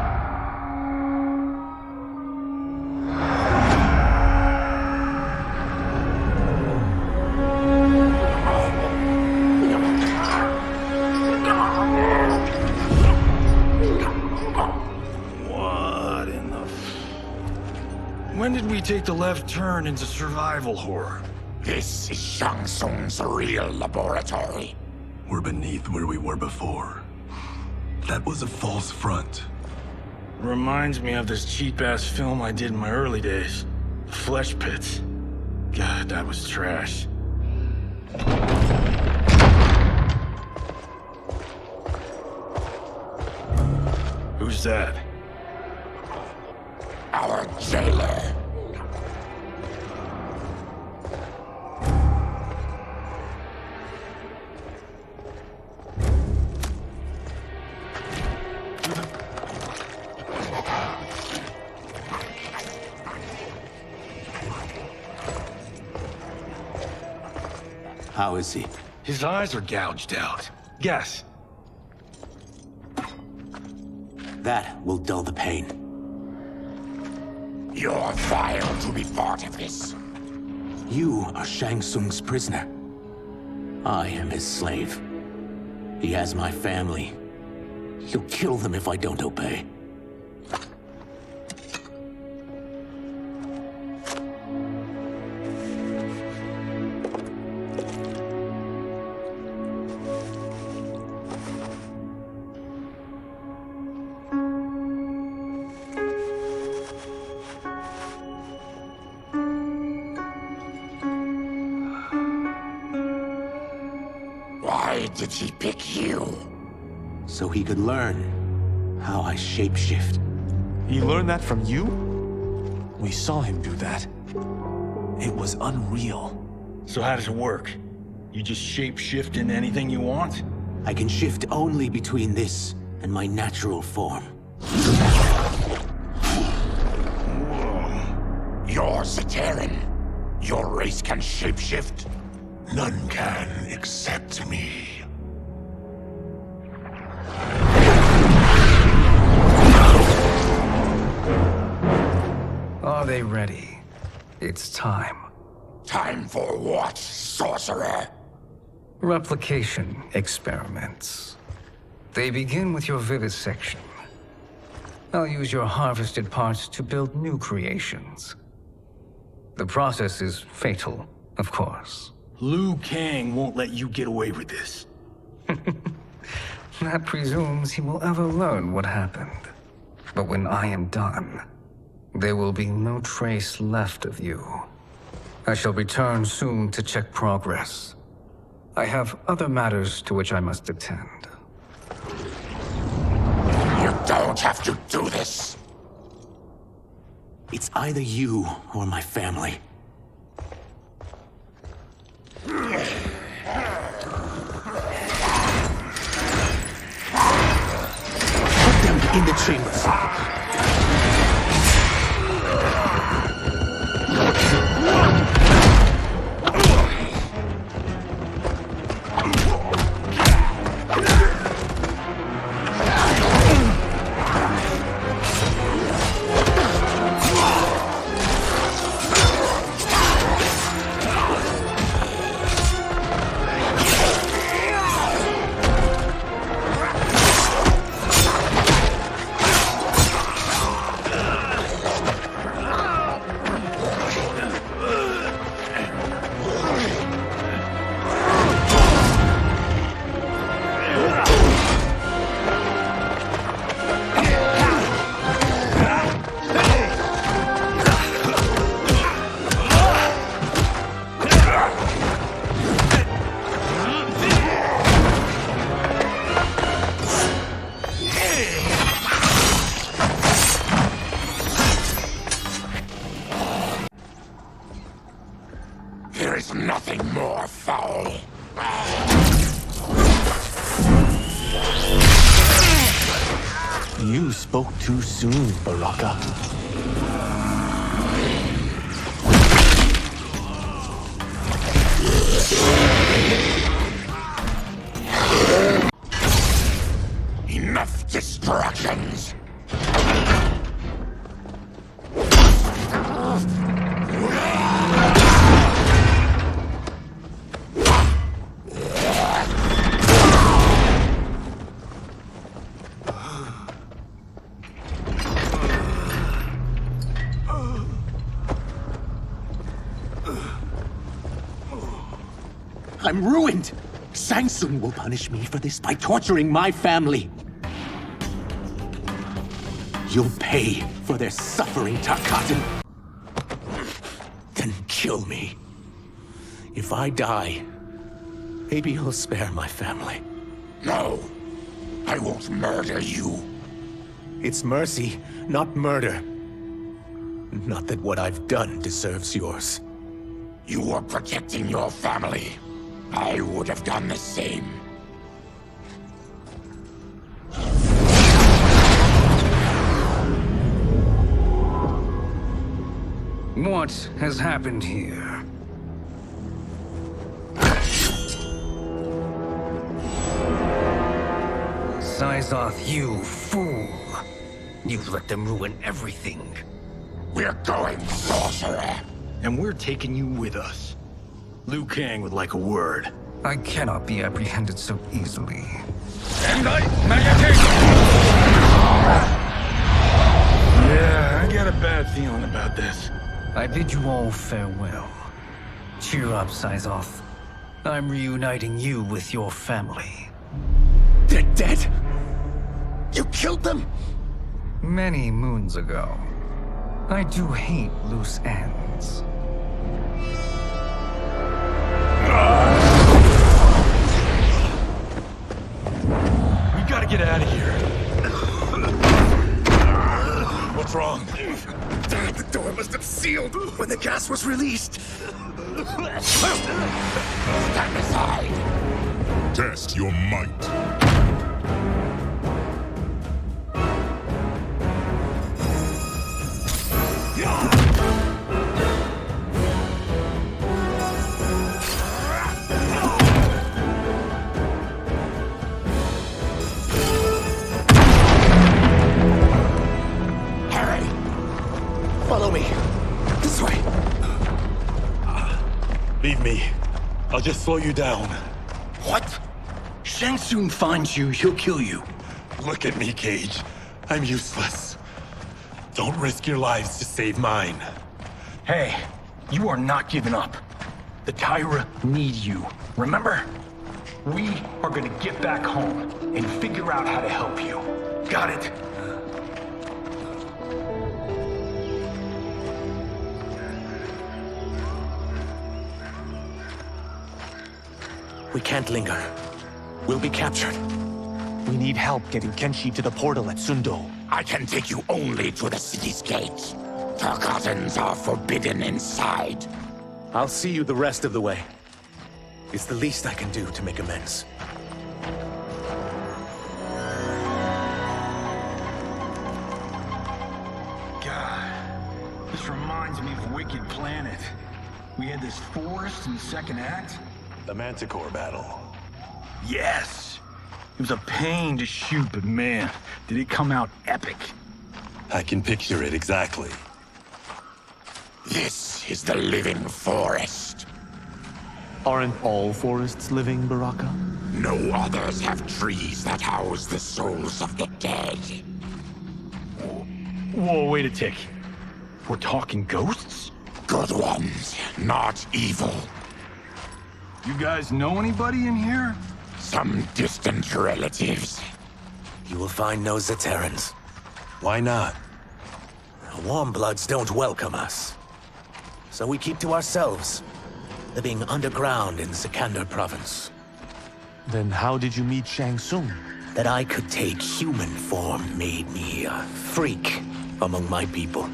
When did we take the left turn into survival horror? This is Shang Tsung's real laboratory. We're beneath where we were before. That was a false front. Reminds me of this cheap-ass film I did in my early days. Flesh Pits. God, that was trash. Who's that? Our jailer. How is he? His eyes are gouged out. Guess. That will dull the pain. You're vile to be part of this. You are Shang Tsung's prisoner. I am his slave. He has my family. He'll kill them if I don't obey. Why did he pick you? So he could learn how I shapeshift. He learned that from you? We saw him do that. It was unreal. So how does it work? You just shape-shift into anything you want? I can shift only between this and my natural form. You're Zateran. Your race can shapeshift. None can except me. Are they ready? It's time. Time for what, sorcerer? Replication experiments. They begin with your vivisection. I'll use your harvested parts to build new creations. The process is fatal, of course. Liu Kang won't let you get away with this. That presumes he will ever learn what happened. But when I am done, there will be no trace left of you. I shall return soon to check progress. I have other matters to which I must attend. You don't have to do this. It's either you or my family. Put them in the chambers. nothing more foul. You spoke too soon, Baraka. Enough distractions! I'm ruined! Shang Tsung will punish me for this by torturing my family. You'll pay for their suffering, Tarkatan. Then kill me. If I die, maybe you'll spare my family. No, I won't murder you. It's mercy, not murder. Not that what I've done deserves yours. You were protecting your family. I would have done the same. What has happened here? Sizoth, you fool! You let them ruin everything. We're going, sorcerer! And we're taking you with us. Liu Kang would like a word. I cannot be apprehended so easily. Yeah, I got a bad feeling about this. I bid you all farewell. Cheer up, Sizoth. I'm reuniting you with your family. They're dead? You killed them? Many moons ago. I do hate loose ends. We gotta get out of here. What's wrong? The door must have sealed when the gas was released. Stand aside! Test your might. Follow me. This way. Leave me. I'll just slow you down. What? Shang Tsung finds you, he'll kill you. Look at me, Cage. I'm useless. Don't risk your lives to save mine. Hey, you are not giving up. The Tyra need you, remember? We are gonna get back home and figure out how to help you. Got it? We can't linger. We'll be captured. We need help getting Kenshi to the portal at Sindel. I can take you only to the city's gate. Tarkatans are forbidden inside. I'll see you the rest of the way. It's the least I can do to make amends. God, this reminds me of Wicked Planet. We had this forest in the second act. The Manticore battle. Yes! It was a pain to shoot, but man, did it come out epic. I can picture it exactly. This is the living forest. Aren't all forests living, Baraka? No others have trees that house the souls of the dead. Whoa, wait a tick. We're talking ghosts? Good ones, not evil. You guys know anybody in here? Some distant relatives. You will find no Zaterrans. Why not? The Warmbloods don't welcome us. So we keep to ourselves, living underground in Sikander province. Then how did you meet Shang Tsung? That I could take human form made me a freak among my people.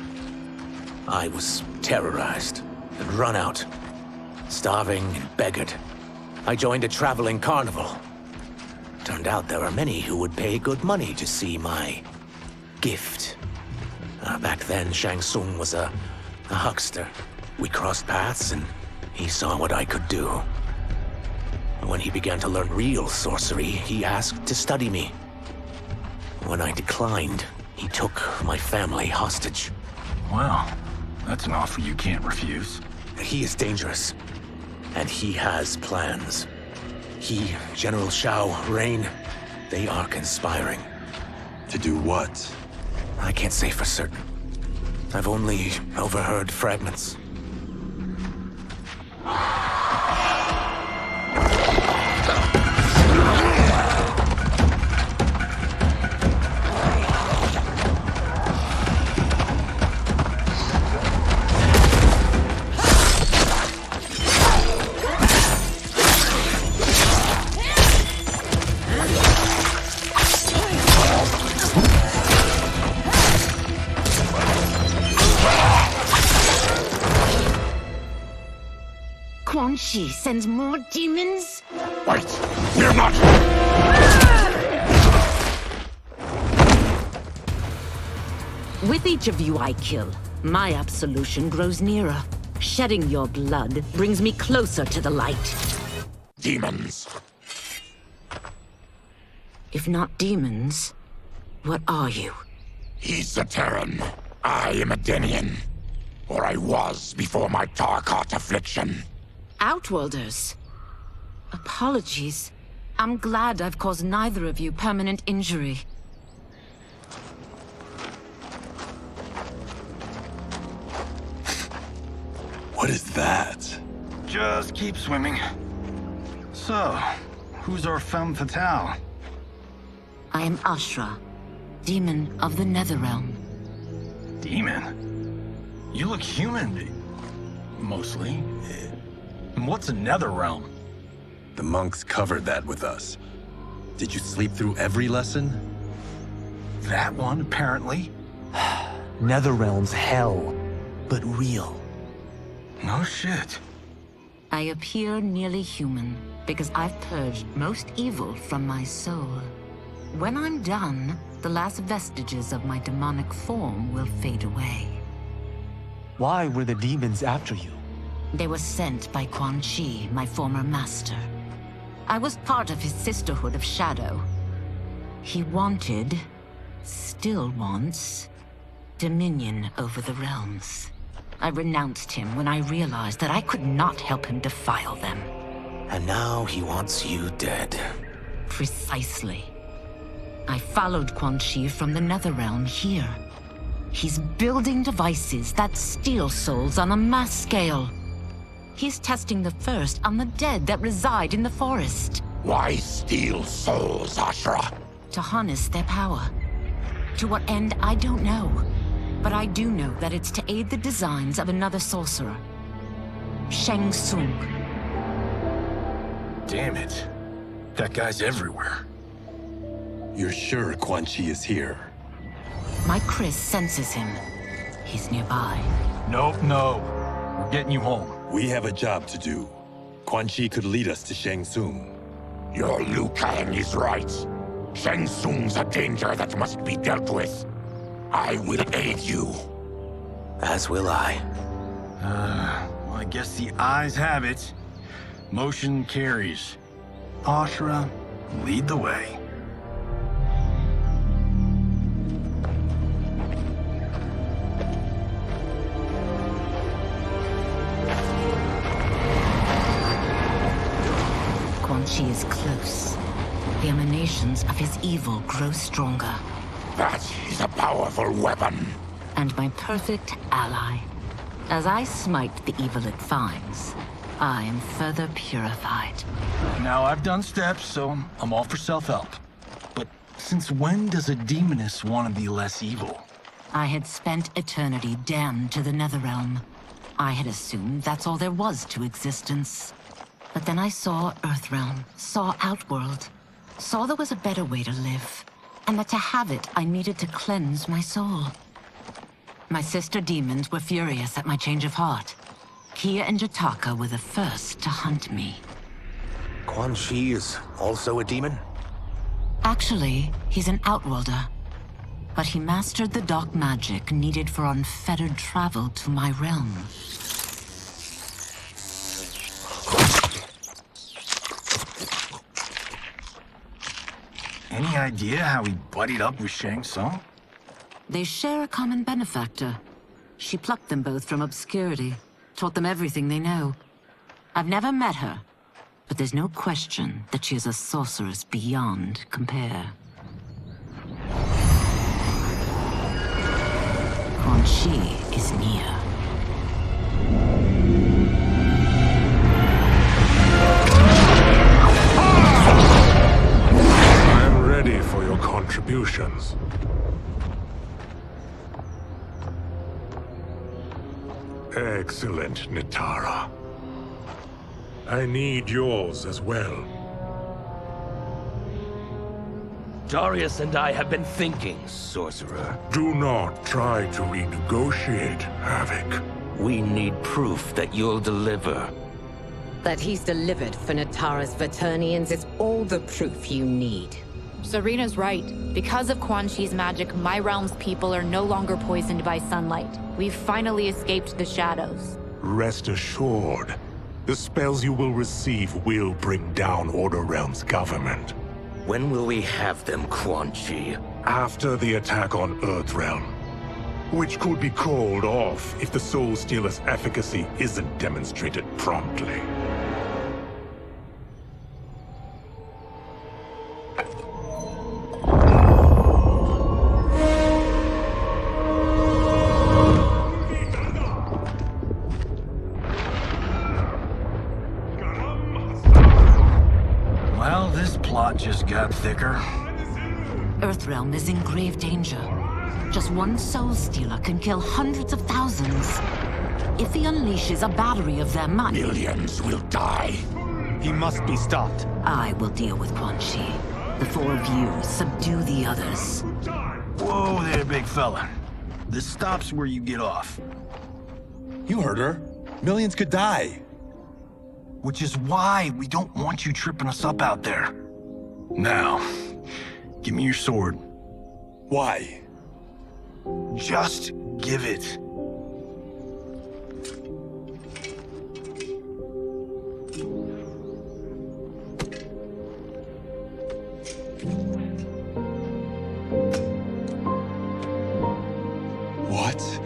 I was terrorized and run out. starving and beggared. I joined a traveling carnival. Turned out there are many who would pay good money to see my gift. Back then, Shang Tsung was a huckster. We crossed paths and he saw what I could do. When he began to learn real sorcery, he asked to study me. When I declined, he took my family hostage. Wow, that's an offer you can't refuse. He is dangerous, and he has plans. He, General Shao, Rain, they are conspiring. To do what? I can't say for certain. I've only overheard fragments. Quan Chi sends more demons? Wait! We're not... With each of you I kill, my absolution grows nearer. Shedding your blood brings me closer to the light. Demons. If not demons, what are you? He's a Terran. I am a Denian. Or I was before my Tarkat affliction. Outworlders. Apologies. I'm glad I've caused neither of you permanent injury. What is that? Just keep swimming. So, who's our femme fatale? I am Ashrah, demon of the Netherrealm. Demon? You look human. Mostly. And what's a Netherrealm? The monks covered that with us. Did you sleep through every lesson? That one, apparently. Netherrealm's hell, but real. No shit. I appear nearly human because I've purged most evil from my soul. When I'm done, the last vestiges of my demonic form will fade away. Why were the demons after you? They were sent by Quan Chi, my former master. I was part of his Sisterhood of Shadow. He wanted, still wants, dominion over the realms. I renounced him when I realized that I could not help him defile them. And now he wants you dead. Precisely. I followed Quan Chi from the Netherrealm here. He's building devices that steal souls on a mass scale. He's testing the first on the dead that reside in the forest. Why steal souls, Ashrah? To harness their power. To what end, I don't know. But I do know that it's to aid the designs of another sorcerer. Shang Tsung. Damn it. That guy's everywhere. You're sure Quan Chi is here? My Chris senses him. He's nearby. Nope, no. We're getting you home. We have a job to do. Quan Chi could lead us to Shang Tsung. Your Liu Kang is right. Shang Tsung's a danger that must be dealt with. I will aid you. As will I. Well, I guess the eyes have it. Motion carries. Ashrah, lead the way. Quan Chi is close. The emanations of his evil grow stronger. That is a powerful weapon. And my perfect ally. As I smite the evil it finds, I am further purified. Now, I've done steps, so I'm all for self-help. But since when does a demoness want to be less evil? I had spent eternity damned to the Netherrealm. I had assumed that's all there was to existence. But then I saw Earthrealm, saw Outworld, saw there was a better way to live, and that to have it, I needed to cleanse my soul. My sister demons were furious at my change of heart. He and Jataka were the first to hunt me. Quan Chi is also a demon? Actually, he's an Outworlder. But he mastered the dark magic needed for unfettered travel to my realm. Any idea how he buddied up with Shang Tsung? They share a common benefactor. She plucked them both from obscurity, taught them everything they know. I've never met her, but there's no question that she is a sorceress beyond compare. Quan Chi is near. I'm ready for your contributions. Excellent, Nitara. I need yours as well. Darius and I have been thinking, Sorcerer. Do not try to renegotiate, Havoc. We need proof that you'll deliver. That he's delivered for Natara's Vaternians is all the proof you need. Serena's right. Because of Quan Chi's magic, my realm's people are no longer poisoned by sunlight. We've finally escaped the shadows. Rest assured, the spells you will receive will bring down Order Realm's government. When will we have them, Quan Chi? After the attack on Earthrealm, which could be called off if the Soul Stealer's efficacy isn't demonstrated promptly. Well, this plot just got thicker. Earthrealm is in grave danger. Just one Soul Stealer can kill hundreds of thousands. If he unleashes a battery of them, millions will die. He must be stopped. I will deal with Quan Chi. The four of you subdue the others. Whoa there, big fella. This stops where you get off. You heard her. Millions could die. Which is why we don't want you tripping us up out there. Now, give me your sword. Why? Just give it. What?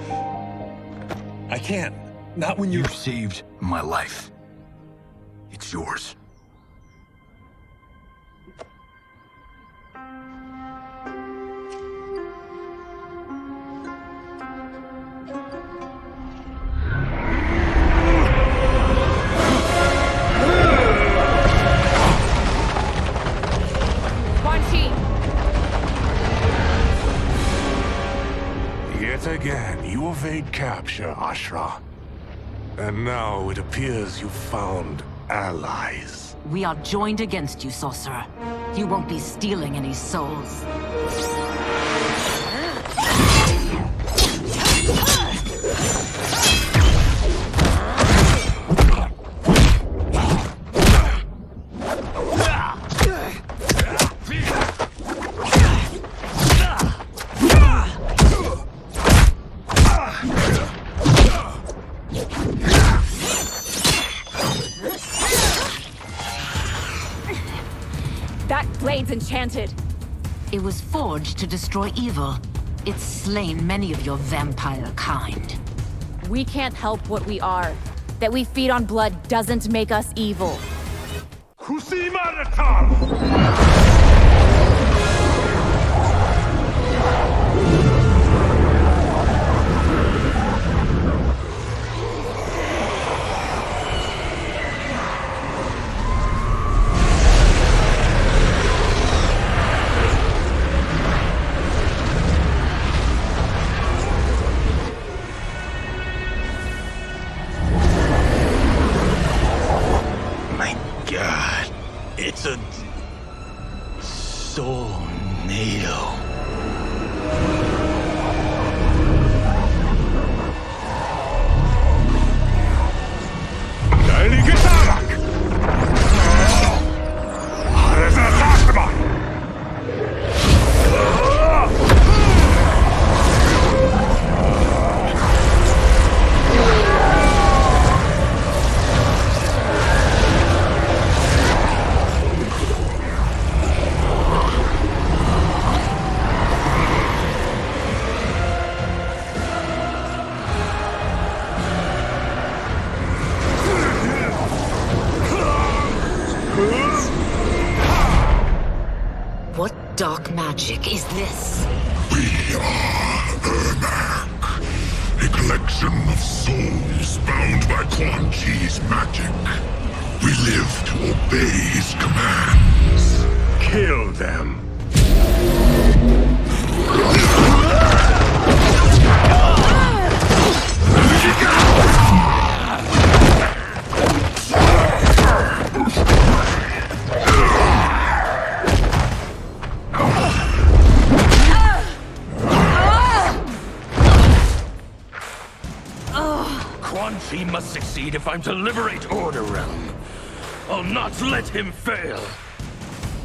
I can't. Not when You've saved my life. It's yours. Quan Chi! Yet again, you evade capture, Ashrah. And now it appears you've found allies. We are joined against you, Sorcerer. You won't be stealing any souls. Blade's enchanted. It was forged to destroy evil. It's slain many of your vampire kind. We can't help what we are. That we feed on blood doesn't make us evil. dark magic is this? We are ERMAC, a collection of souls bound by Quan Chi's magic. We live to obey his commands. Kill them. Quan Chi must succeed if I'm to liberate Order Realm. I'll not let him fail.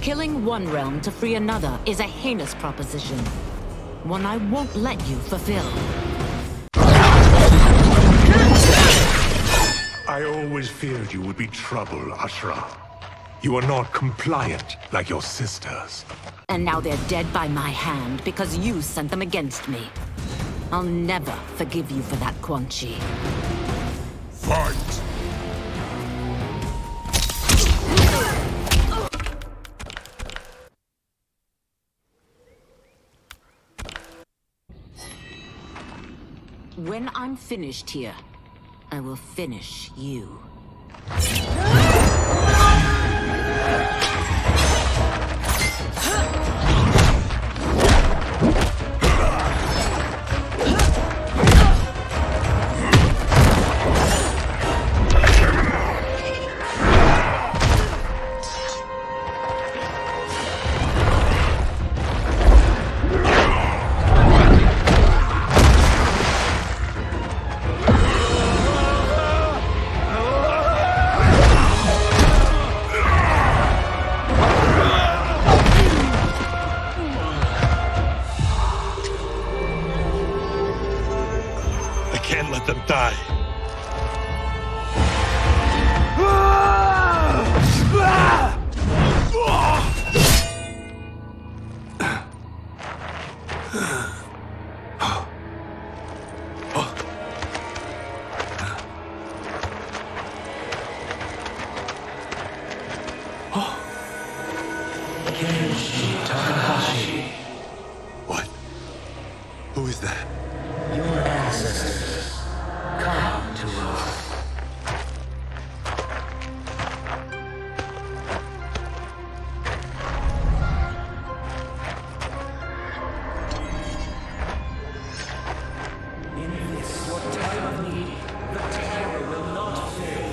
Killing one realm to free another is a heinous proposition. One I won't let you fulfill. I always feared you would be trouble, Ashrah. You are not compliant like your sisters. And now they're dead by my hand because you sent them against me. I'll never forgive you for that, Quan Chi. Fight! When I'm finished here, I will finish you. Die. What? Who is that? Your ancestors. Come to us. In this, your time of need, the terror will not fail.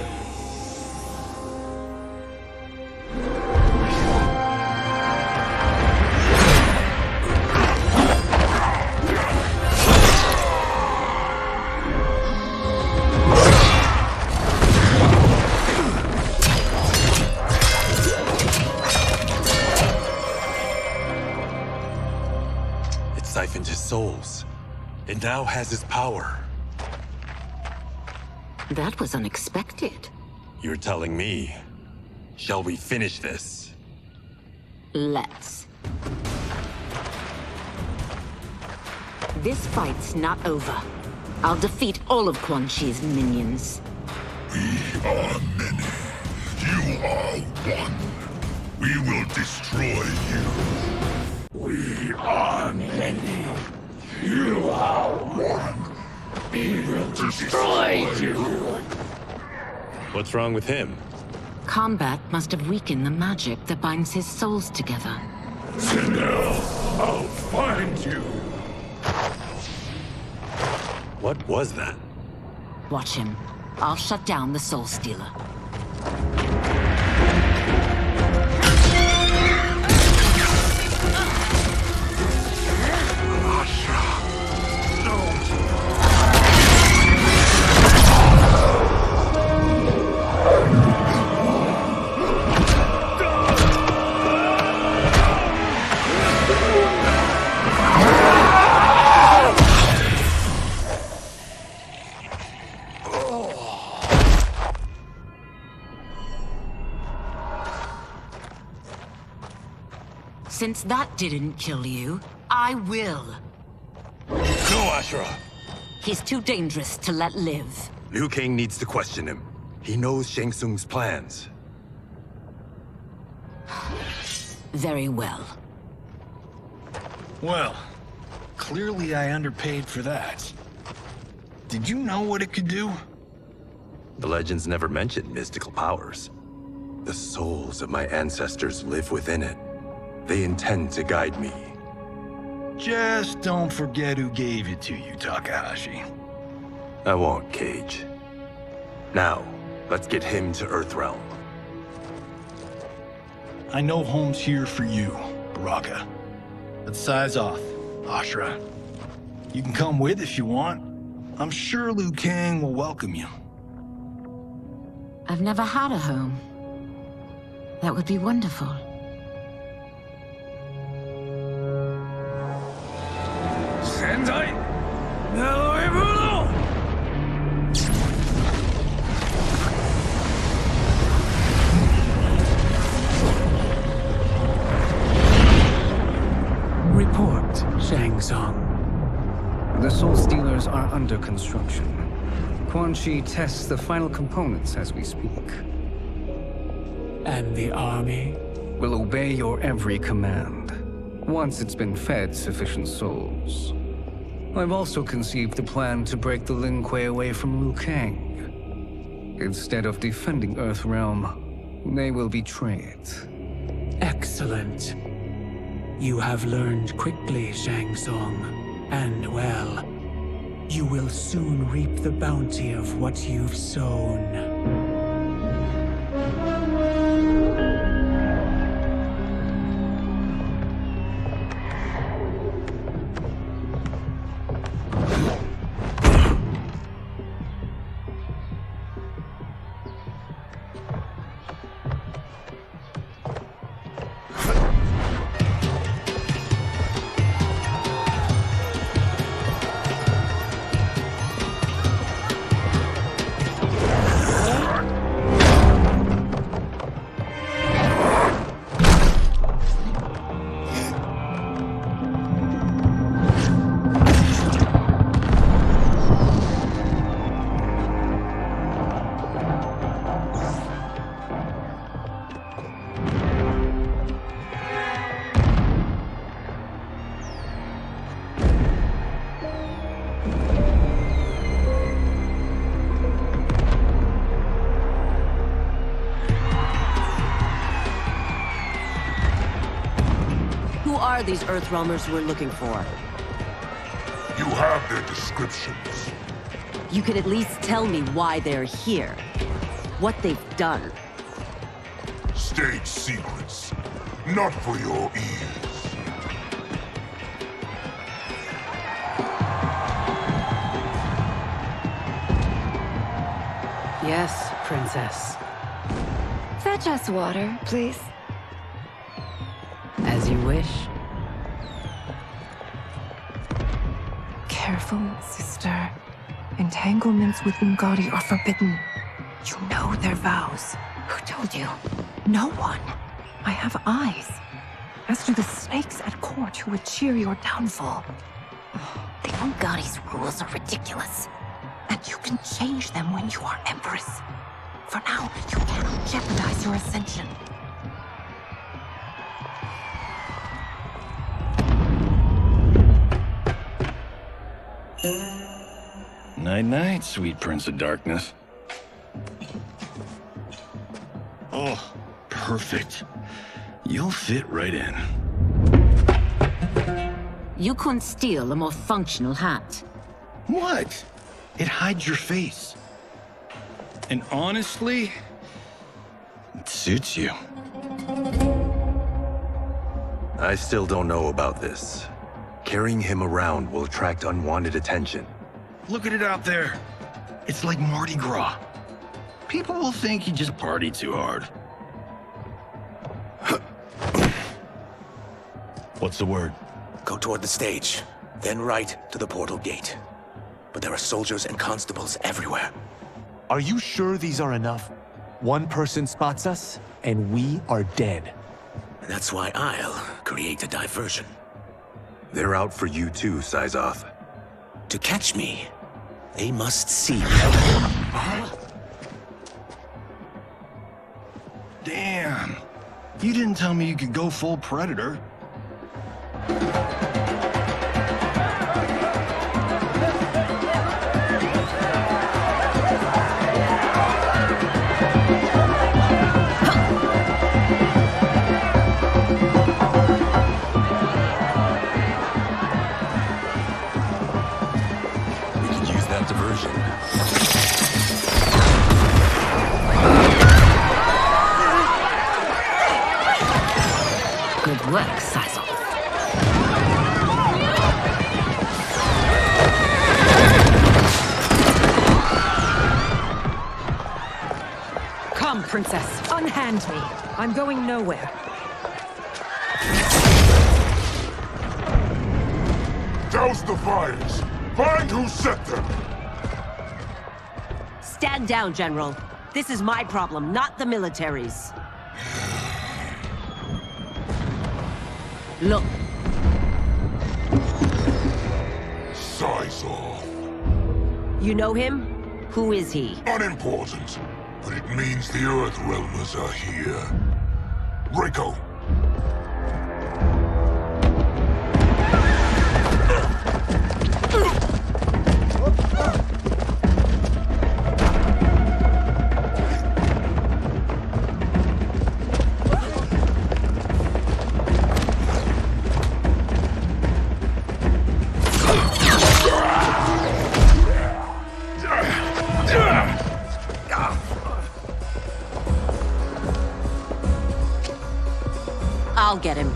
Siphoned his souls. It now has his power. That was unexpected. You're telling me. Shall we finish this? Let's. This fight's not over. I'll defeat all of Quan Chi's minions. We are many. You are one. We will destroy you. We are many. You are one. We will destroy you. What's wrong with him? Combat must have weakened the magic that binds his souls together. Sindel, I'll find you. What was that? Watch him. I'll shut down the Soul Stealer. Since that didn't kill you, I will. No, Ashrah! He's too dangerous to let live. Liu Kang needs to question him. He knows Shang Tsung's plans. Very well. Well, clearly I underpaid for that. Did you know what it could do? The legends never mentioned mystical powers. The souls of my ancestors live within it. They intend to guide me. Just don't forget who gave it to you, Takahashi. I won't, Cage. Now, let's get him to Earthrealm. I know home's here for you, Baraka. Let's size off, Ashrah. You can come with if you want. I'm sure Liu Kang will welcome you. I've never had a home. That would be wonderful. Sendai! Naoibuno! Report, Shang Tsung. The Soul Stealers are under construction. Quan Chi tests the final components as we speak. And the army? Will obey your every command, once it's been fed sufficient souls. I've also conceived a plan to break the Lin Kuei away from Liu Kang. Instead of defending Earthrealm, they will betray it. Excellent. You have learned quickly, Shang Tsung, and well, you will soon reap the bounty of what you've sown. These Earthrealmers we're looking for. You have their descriptions. You could at least tell me why they're here. What they've done. State secrets. Not for your ears. Yes, Princess. Fetch us water, please. As you wish. Careful, sister. Entanglements with Ungadi are forbidden. You know their vows. Who told you? No one. I have eyes. As do the snakes at court who would cheer your downfall. The Ungadi's rules are ridiculous. And you can change them when you are Empress. For now, you cannot jeopardize your ascension. Night-night, sweet Prince of Darkness. Oh, perfect. You'll fit right in. You couldn't steal a more functional hat. What? It hides your face. And honestly, it suits you. I still don't know about this. Carrying him around will attract unwanted attention. Look at it out there. It's like Mardi Gras. People will think you just party too hard. What's the word? Go toward the stage, then right to the portal gate. But there are soldiers and constables everywhere. Are you sure these are enough? One person spots us, and we are dead. That's why I'll create a diversion. They're out for you too, Syzoth. To catch me, they must see me. Damn. You didn't tell me you could go full Predator. that diversion. Good work, Sizel. Come, Princess. Unhand me. I'm going nowhere. Douse the fires! Find who set them! Stand down, General. This is my problem, not the military's. Look. Sizel. You know him? Who is he? Unimportant, but it means the Earthrealmers are here. Rico. I'll get him.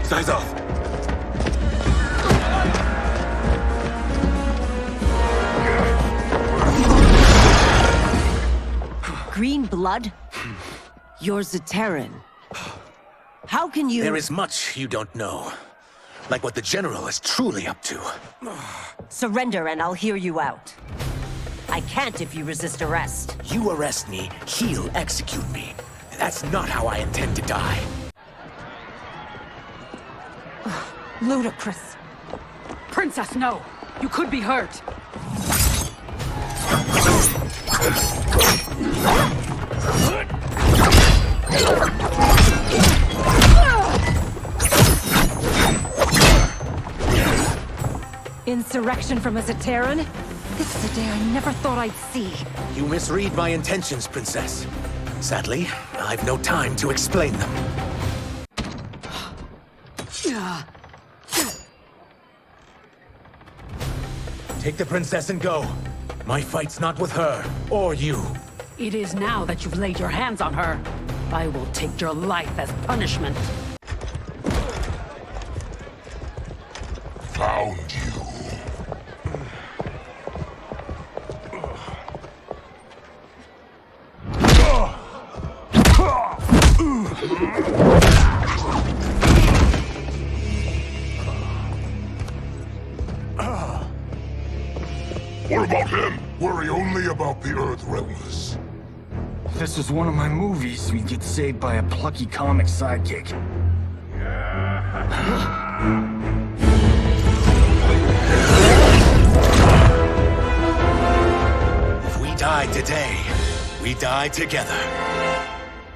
Size off! Green blood? You're Zaterran. How can you— There is much you don't know. Like what the General is truly up to. Surrender and I'll hear you out. I can't if you resist arrest. You arrest me, he'll execute me. That's not how I intend to die. Ludicrous. Princess, no! You could be hurt. Insurrection from a Zaterran? This is a day I never thought I'd see. You misread my intentions, Princess. Sadly, I've no time to explain them. Take the Princess and go. My fight's not with her, or you. It is now that you've laid your hands on her. I will take your life as punishment. Found you. What about him? Worry only about the Earthrealmers. If this was one of my movies, we'd get saved by a plucky comic sidekick. If we die today, we die together.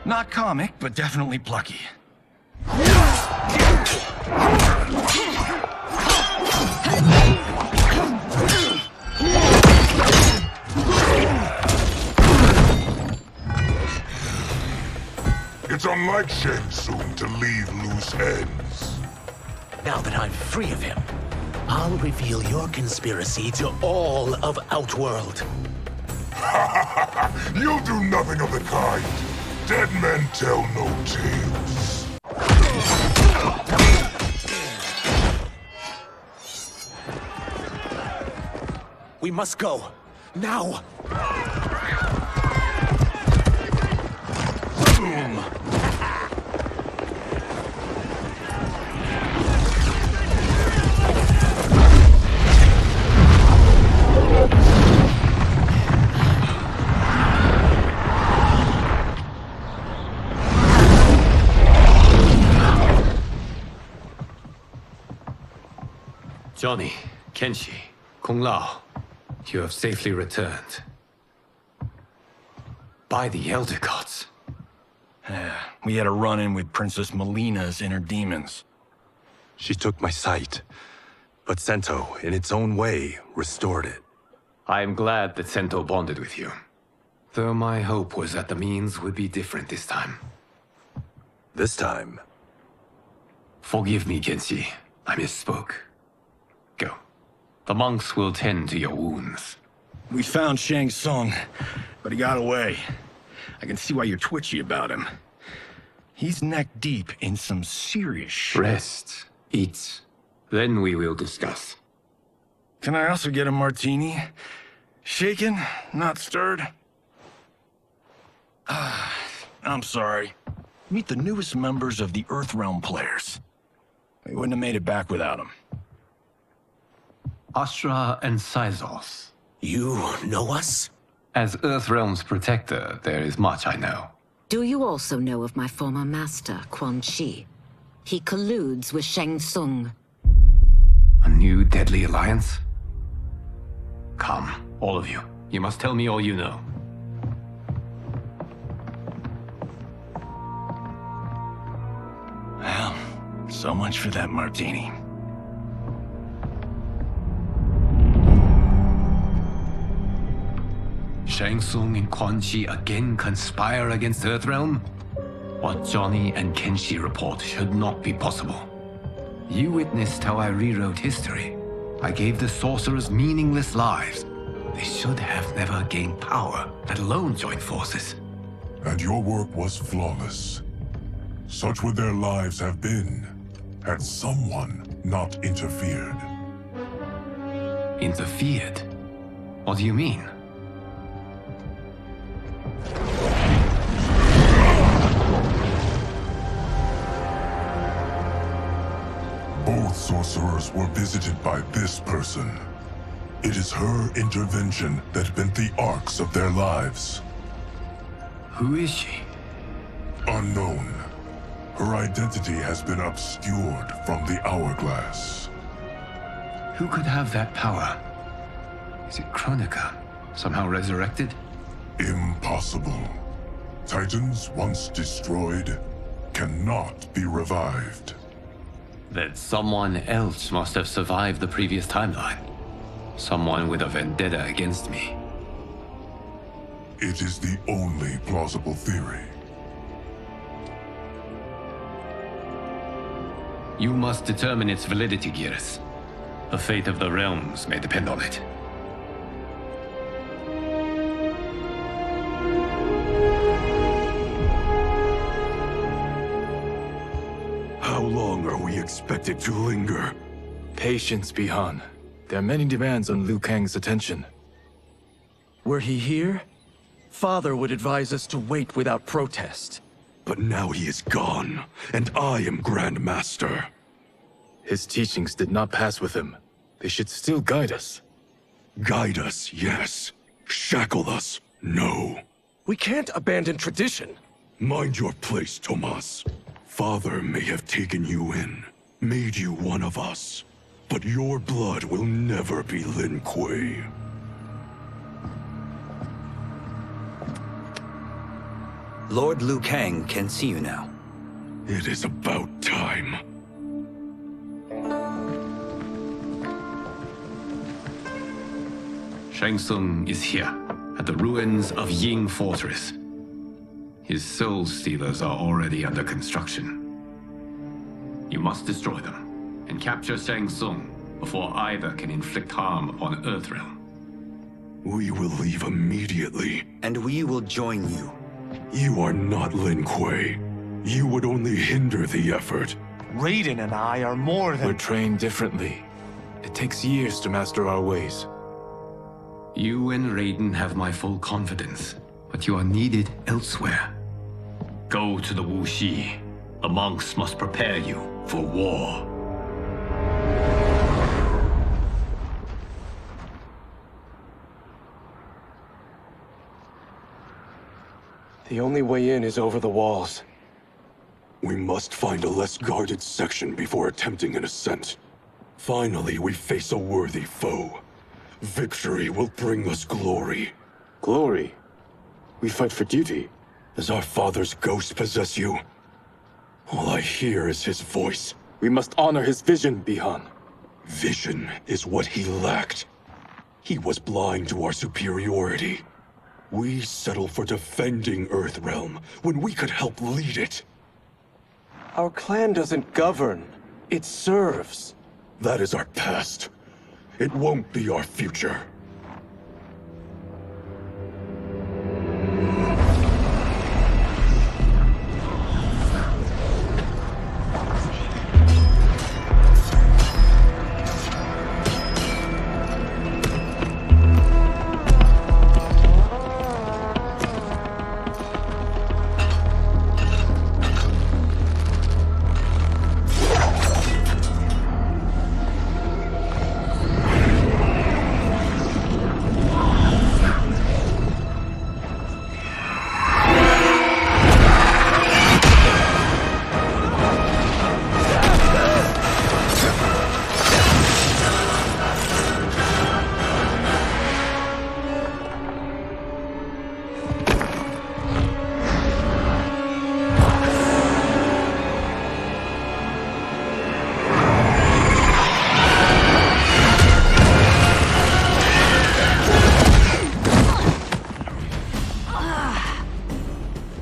Not comic, but definitely plucky. It's unlike Shang Tsung to leave loose ends. Now that I'm free of him, I'll reveal your conspiracy to all of Outworld. You'll do nothing of the kind. Dead men tell no tales. We must go. Now! Boom! Johnny, Kenshi, Kung Lao, you have safely returned. By the Elder Gods. We had a run-in with Princess Milena's inner demons. She took my sight, but Sento, in its own way, restored it. I am glad that Sento bonded with you. Though my hope was that the means would be different this time. This time? Forgive me, Kenshi. I misspoke. Go. The monks will tend to your wounds. We found Shang Tsung, but he got away. I can see why you're twitchy about him. He's neck deep in some serious shit. Rest. Eat. Then we will discuss. Can I also get a martini? Shaken, not stirred? I'm sorry. Meet the newest members of the Earthrealm players. We wouldn't have made it back without them. Ashrah and Sizos. You know us? As Earthrealm's protector, there is much I know. Do you also know of my former master, Quan Chi? He colludes with Shang Tsung. A new deadly alliance? Come, all of you. You must tell me all you know. Well, so much for that martini. Shang Tsung and Quan Chi again conspire against Earthrealm? What Johnny and Kenshi report should not be possible. You witnessed how I rewrote history. I gave the sorcerers meaningless lives. They should have never gained power, let alone joined forces. And your work was flawless. Such would their lives have been, had someone not interfered. Interfered? What do you mean? Both sorcerers were visited by this person. It is her intervention that bent the arcs of their lives. Who is she? Unknown. Her identity has been obscured from the Hourglass. Who could have that power? Is it Kronika? Somehow resurrected? Impossible. Titans once destroyed cannot be revived. Then someone else must have survived the previous timeline. Someone with a vendetta against me. It is the only plausible theory. You must determine its validity, Geras. The fate of the realms may depend on it. How long are we expected to linger? Patience, Bihan. There are many demands on Liu Kang's attention. Were he here, Father would advise us to wait without protest. But now he is gone, and I am Grand Master. His teachings did not pass with him. They should still guide us. Guide us, yes. Shackle us, no. We can't abandon tradition. Mind your place, Tomas. Father may have taken you in, made you one of us. But your blood will never be Lin Kuei. Lord Liu Kang can see you now. It is about time. Shang Tsung is here, at the ruins of Ying Fortress. His soul stealers are already under construction. You must destroy them, and capture Shang Tsung before either can inflict harm upon Earthrealm. We will leave immediately. And we will join you. You are not Lin Kuei. You would only hinder the effort. Raiden and I are more than— We're trained differently. It takes years to master our ways. You and Raiden have my full confidence, but you are needed elsewhere. Go to the Wuxi. The monks must prepare you for war. The only way in is over the walls. We must find a less guarded section before attempting an ascent. Finally, we face a worthy foe. Victory will bring us glory. Glory? We fight for duty. Does our father's ghost possess you? All I hear is his voice. We must honor his vision, Bihan. Vision is what he lacked. He was blind to our superiority. We settled for defending Earthrealm when we could help lead it. Our clan doesn't govern. It serves. That is our past. It won't be our future.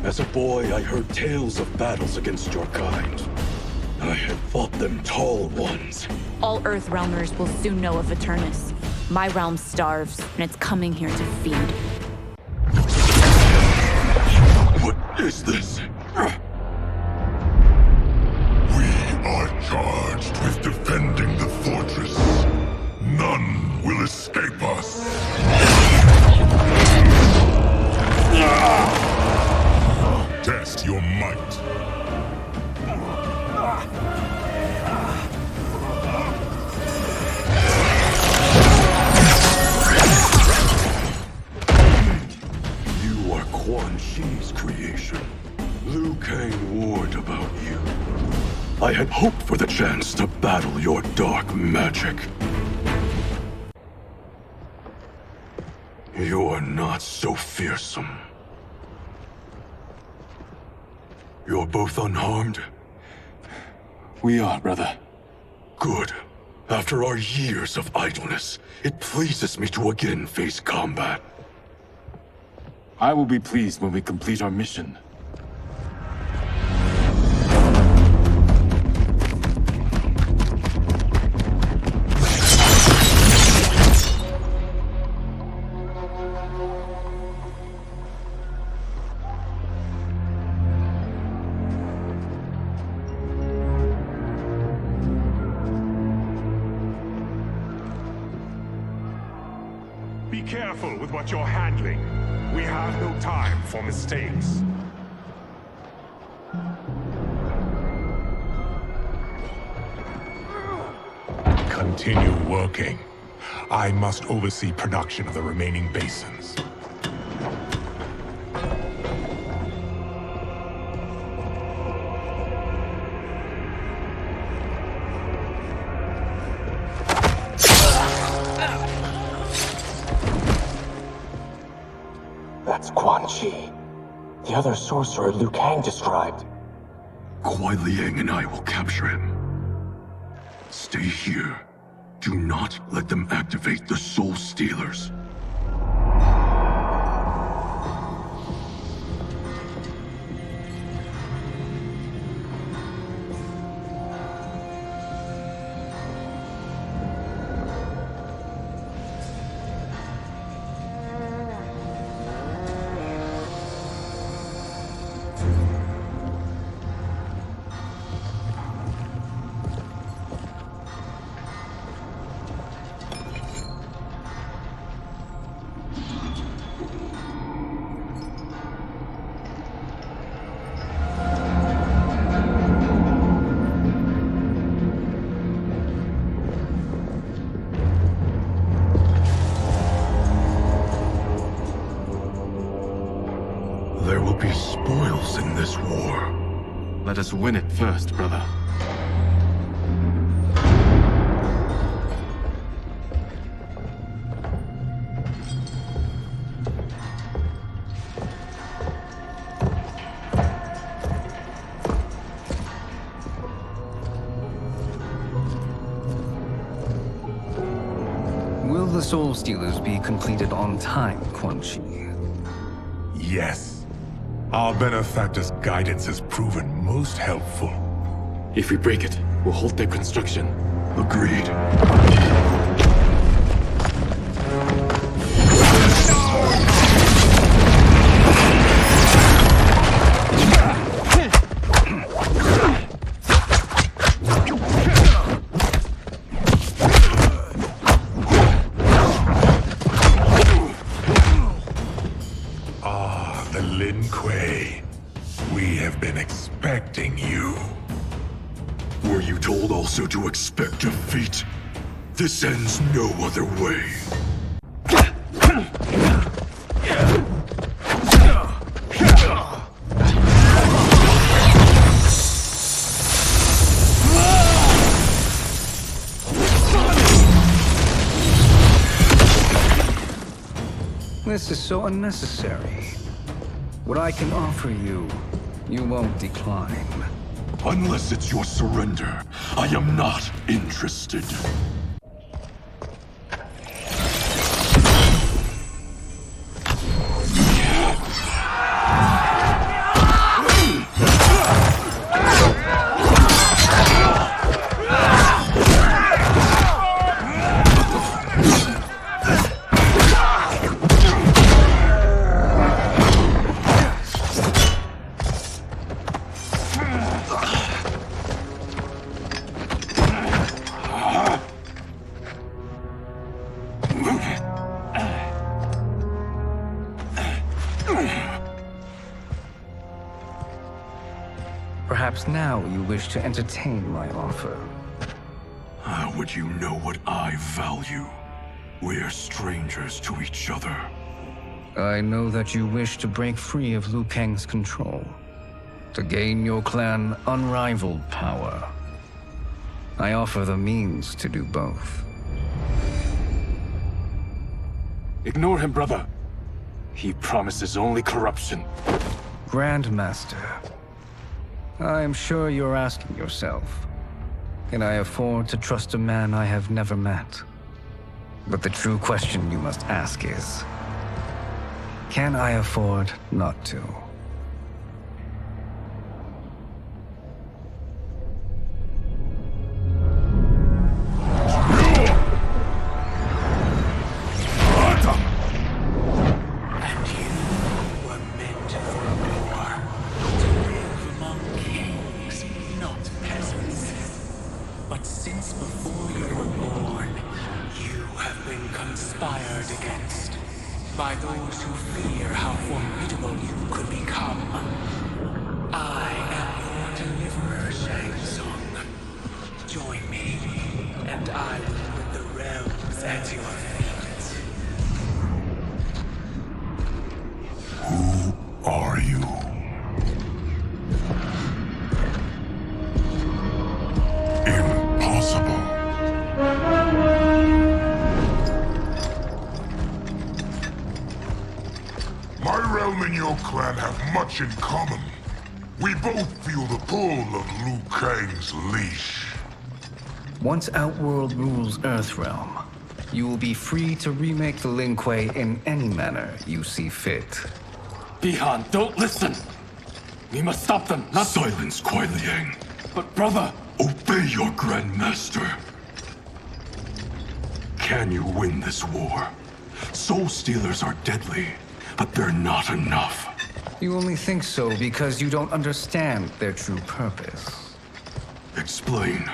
As a boy, I heard tales of battles against your kind. I had fought them tall ones. All Earthrealmers will soon know of Eternus. My realm starves, and it's coming here to feed. What is this? We are charged with defending the fortress. None will escape us. Test your might. You are Quan Chi's creation. Liu Kang warned about you. I had hoped for the chance to battle your dark magic. You're not so fearsome. You're both unharmed? We are, brother. Good. After our years of idleness, it pleases me to again face combat. I will be pleased when we complete our mission. Be careful with what you're handling. We have no time for mistakes. Continue working. I must oversee production of the remaining basins. That's Quan Chi. The other sorcerer Liu Kang described. Kuai Liang and I will capture him. Stay here. Do not let them activate the Soul Stealers. There will be spoils in this war. Let us win it first, brother. Will the Soul Stealers be completed on time, Quan Chi? Yes. Our benefactor's guidance has proven most helpful. If we break it, we'll halt their construction. Agreed. The Lin Kuei. We have been expecting you. Were you told also to expect defeat? This ends no other way. This is so unnecessary. What I can offer you, you won't decline. Unless it's your surrender, I am not interested. Perhaps now you wish to entertain my offer. How would you know what I value? We're strangers to each other. I know that you wish to break free of Liu Kang's control, to gain your clan unrivaled power. I offer the means to do both. Ignore him, brother. He promises only corruption. Grandmaster, I am sure you're asking yourself, can I afford to trust a man I have never met? But the true question you must ask is, can I afford not to? By those who fear how formidable you could become. I am your deliverer, Shang Tsung. Join me, and I will put the realms at your feet. Who are you? Impossible. My realm and your clan have much in common. We both feel the pull of Liu Kang's leash. Once Outworld rules Earthrealm, you will be free to remake the Lin Kuei in any manner you see fit. Bihan, don't listen! We must stop them, not— Silence, Kuei Liang. But brother— Obey your Grandmaster. Can you win this war? Soul Stealers are deadly, but they're not enough. You only think so because you don't understand their true purpose. Explain.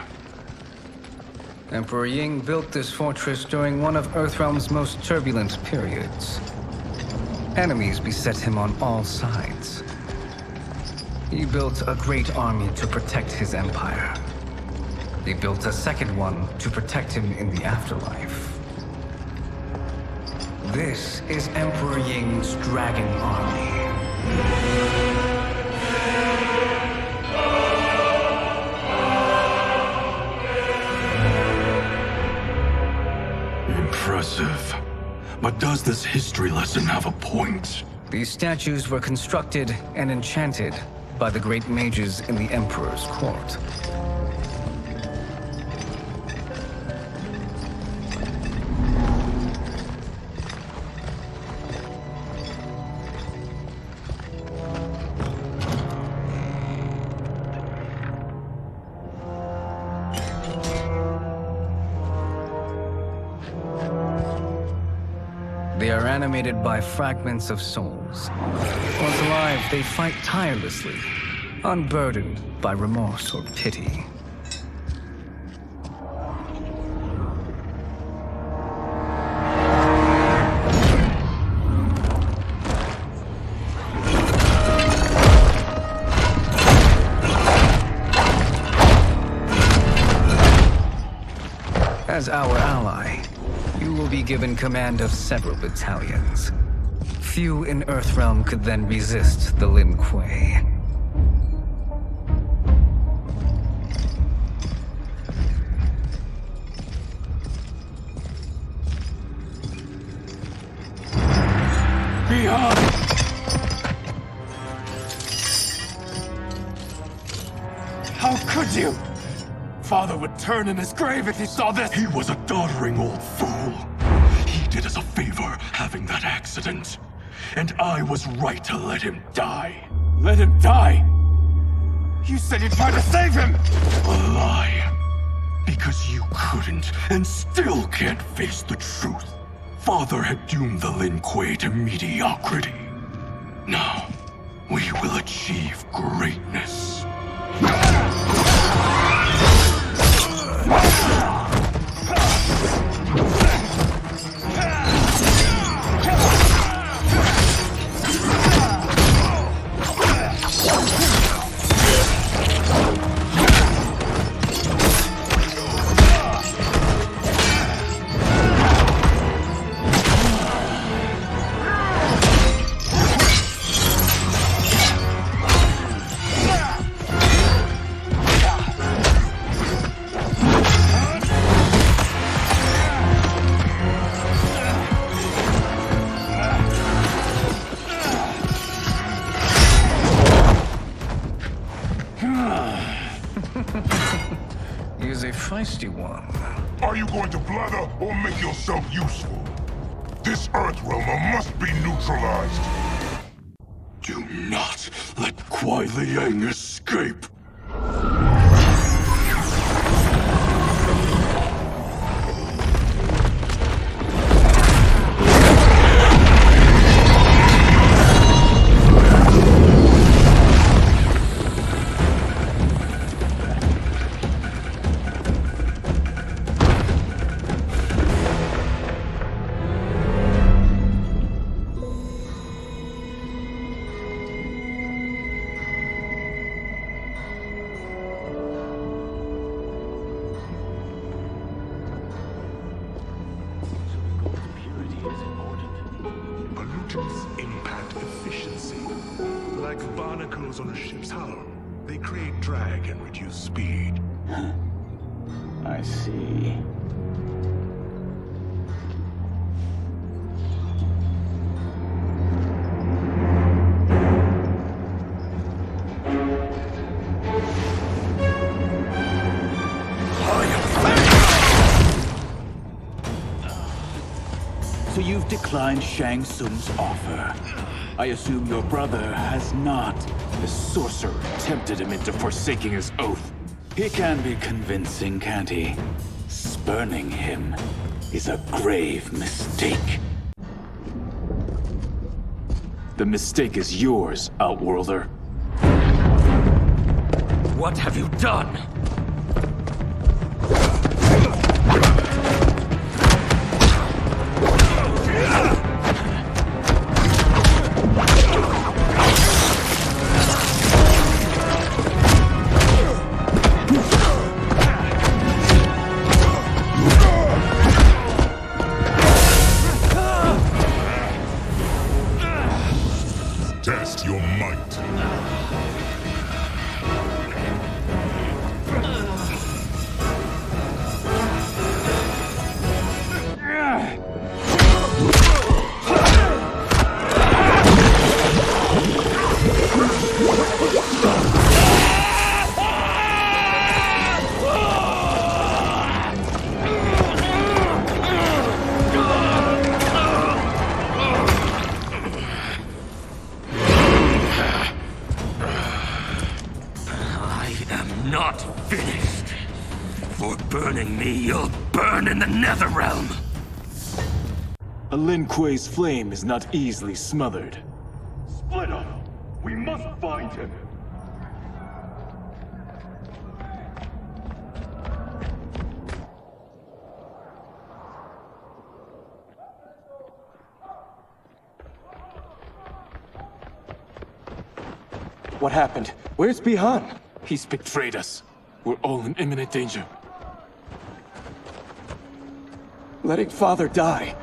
Emperor Ying built this fortress during one of Earthrealm's most turbulent periods. Enemies beset him on all sides. He built a great army to protect his empire. He built a second one to protect him in the afterlife. This is Emperor Ying's Dragon Army. Impressive. But does this history lesson have a point? These statues were constructed and enchanted by the great mages in the Emperor's court. They are animated by fragments of souls. Once alive, they fight tirelessly, unburdened by remorse or pity. As our ally, you will be given command of several battalions. Few in Earthrealm could then resist the Lin Kuei. Behind! How could you? Father would turn in his grave if he saw this! He was a doddering old fool. He did us a favor having that accident. And I was right to let him die. Let him die? You said you tried to save him! A lie. Because you couldn't, and still can't face the truth. Father had doomed the Lin Kuei to mediocrity. Now, we will achieve greatness. He's a feisty one. Are you going to blather or make yourself useful? This Earthrealmer must be neutralized. Do not let Kuai Liang escape. Pollutants impact efficiency. Like barnacles on a ship's hull. They create drag and reduce speed. I see. So you've declined Shang Tsung's offer. I assume your brother has not. The sorcerer tempted him into forsaking his oath. He can be convincing, can't he? Spurning him is a grave mistake. The mistake is yours, Outworlder. What have you done? Test your might. Not finished. For burning me, you'll burn in the Netherrealm. A Lin Kuei's flame is not easily smothered. Split up! We must find him! What happened? Where's Bihan? He's betrayed us. We're all in imminent danger. Letting Father die.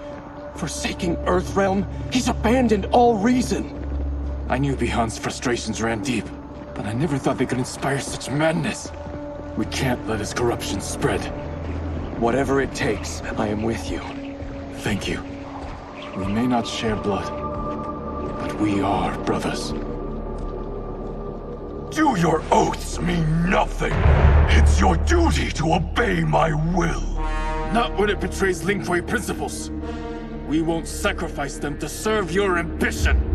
Forsaking Earthrealm, he's abandoned all reason. I knew Bihan's frustrations ran deep, but I never thought they could inspire such madness. We can't let his corruption spread. Whatever it takes, I am with you. Thank you. We may not share blood, but we are brothers. Do your oaths mean nothing? It's your duty to obey my will. Not when it betrays Lin Kuei principles. We won't sacrifice them to serve your ambition.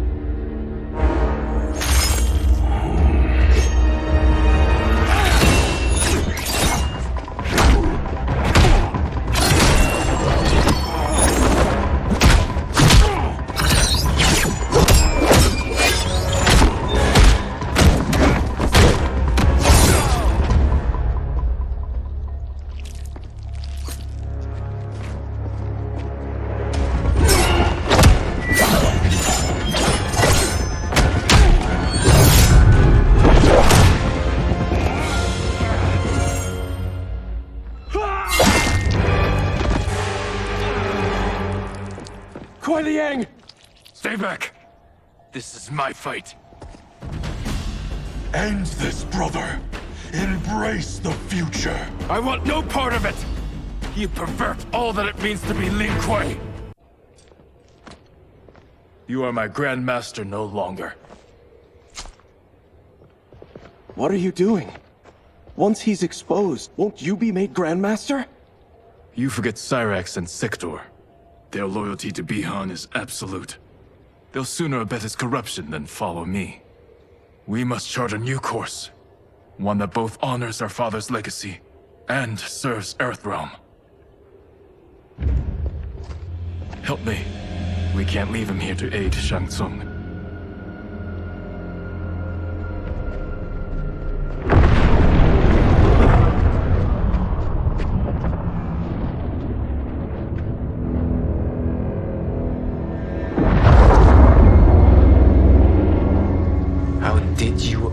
Stay back. This is my fight. End this, brother. Embrace the future. I want no part of it! You pervert all that it means to be Lin Kuei! You are my Grandmaster no longer. What are you doing? Once he's exposed, won't you be made Grandmaster? You forget Cyrax and Sector. Their loyalty to Bihan is absolute. They'll sooner abet his corruption than follow me. We must chart a new course. One that both honors our father's legacy and serves Earthrealm. Help me. We can't leave him here to aid Shang Tsung.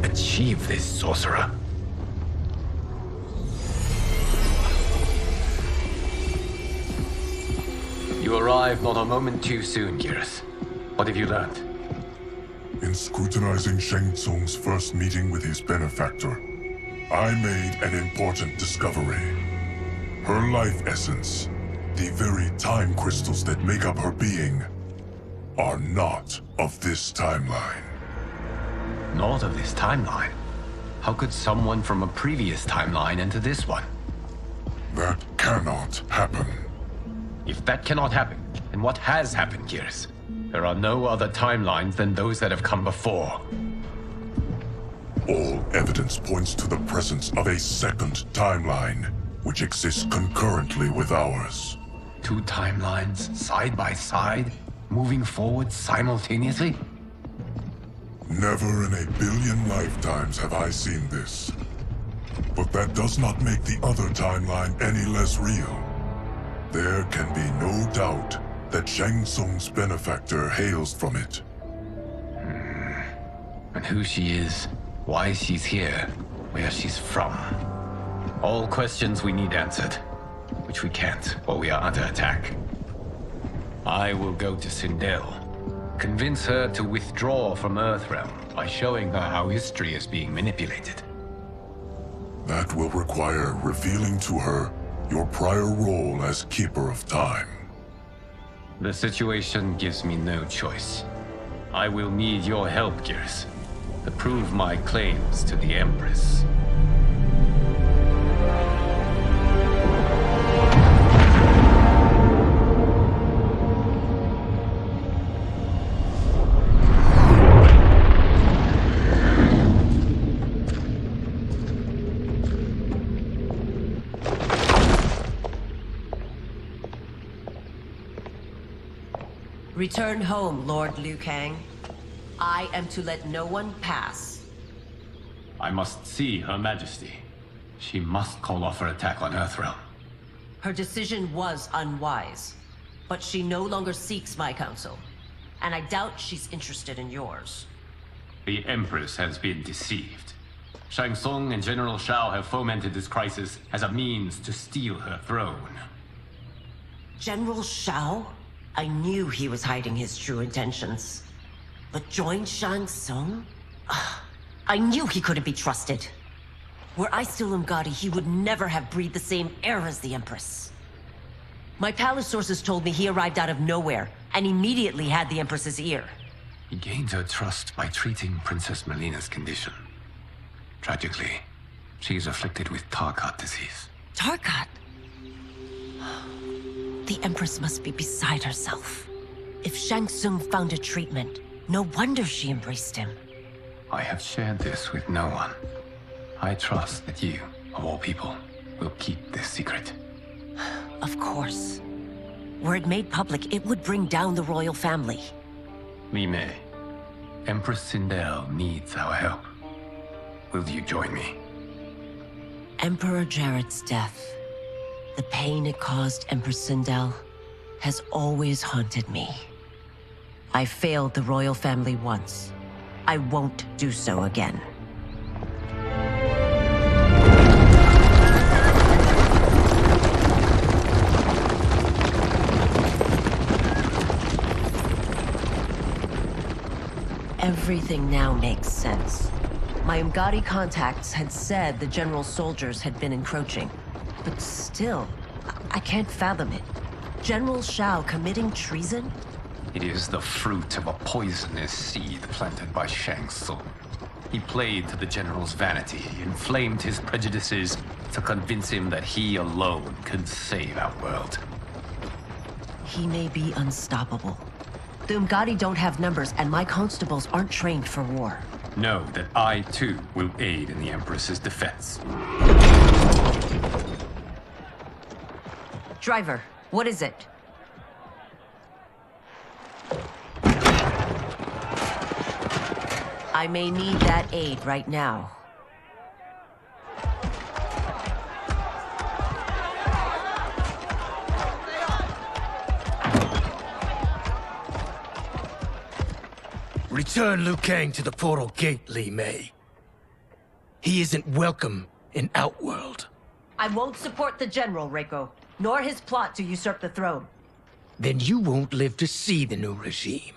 Achieve this, sorcerer. You arrived not a moment too soon, Geras. What have you learned? In scrutinizing Shang Tsung's first meeting with his benefactor, I made an important discovery. Her life essence, the very time crystals that make up her being, are not of this timeline. Not of this timeline? How could someone from a previous timeline enter this one? That cannot happen. If that cannot happen, then what has happened, Geras? There are no other timelines than those that have come before. All evidence points to the presence of a second timeline, which exists concurrently with ours. Two timelines, side by side, moving forward simultaneously? Never in a billion lifetimes have I seen this. But that does not make the other timeline any less real. There can be no doubt that Shang Tsung's benefactor hails from it. And who she is, why she's here, where she's from. All questions we need answered, which we can't while we are under attack. I will go to Sindel. Convince her to withdraw from Earthrealm by showing her how history is being manipulated. That will require revealing to her your prior role as Keeper of Time. The situation gives me no choice. I will need your help, Geras, to prove my claims to the Empress. Return home, Lord Liu Kang. I am to let no one pass. I must see Her Majesty. She must call off her attack on Earthrealm. Her decision was unwise, but she no longer seeks my counsel, and I doubt she's interested in yours. The Empress has been deceived. Shang Tsung and General Shao have fomented this crisis as a means to steal her throne. General Shao? I knew he was hiding his true intentions. But join Shang Tsung? I knew he couldn't be trusted. Were I still Umgadi, he would never have breathed the same air as the Empress. My palace sources told me he arrived out of nowhere, and immediately had the Empress's ear. He gained her trust by treating Princess Mileena's condition. Tragically, she is afflicted with Tarkat disease. Tarkat? The Empress must be beside herself. If Shang Tsung found a treatment, no wonder she embraced him. I have shared this with no one. I trust that you, of all people, will keep this secret. Of course. Were it made public, it would bring down the royal family. Li Mei, Empress Sindel needs our help. Will you join me? Emperor Jarrett's death, the pain it caused Empress Sindel, has always haunted me. I failed the royal family once. I won't do so again. Everything now makes sense. My Umgadi contacts had said the general's soldiers had been encroaching. But still, I can't fathom it. General Shao committing treason? It is the fruit of a poisonous seed planted by Shang Tsung. He played to the general's vanity, inflamed his prejudices to convince him that he alone could save Outworld. He may be unstoppable. The Umgadi don't have numbers, and my constables aren't trained for war. Know that I, too, will aid in the Empress's defense. Driver, what is it? I may need that aid right now. Return Liu Kang to the portal gate, Li Mei. He isn't welcome in Outworld. I won't support the general, Reiko, nor his plot to usurp the throne. Then you won't live to see the new regime.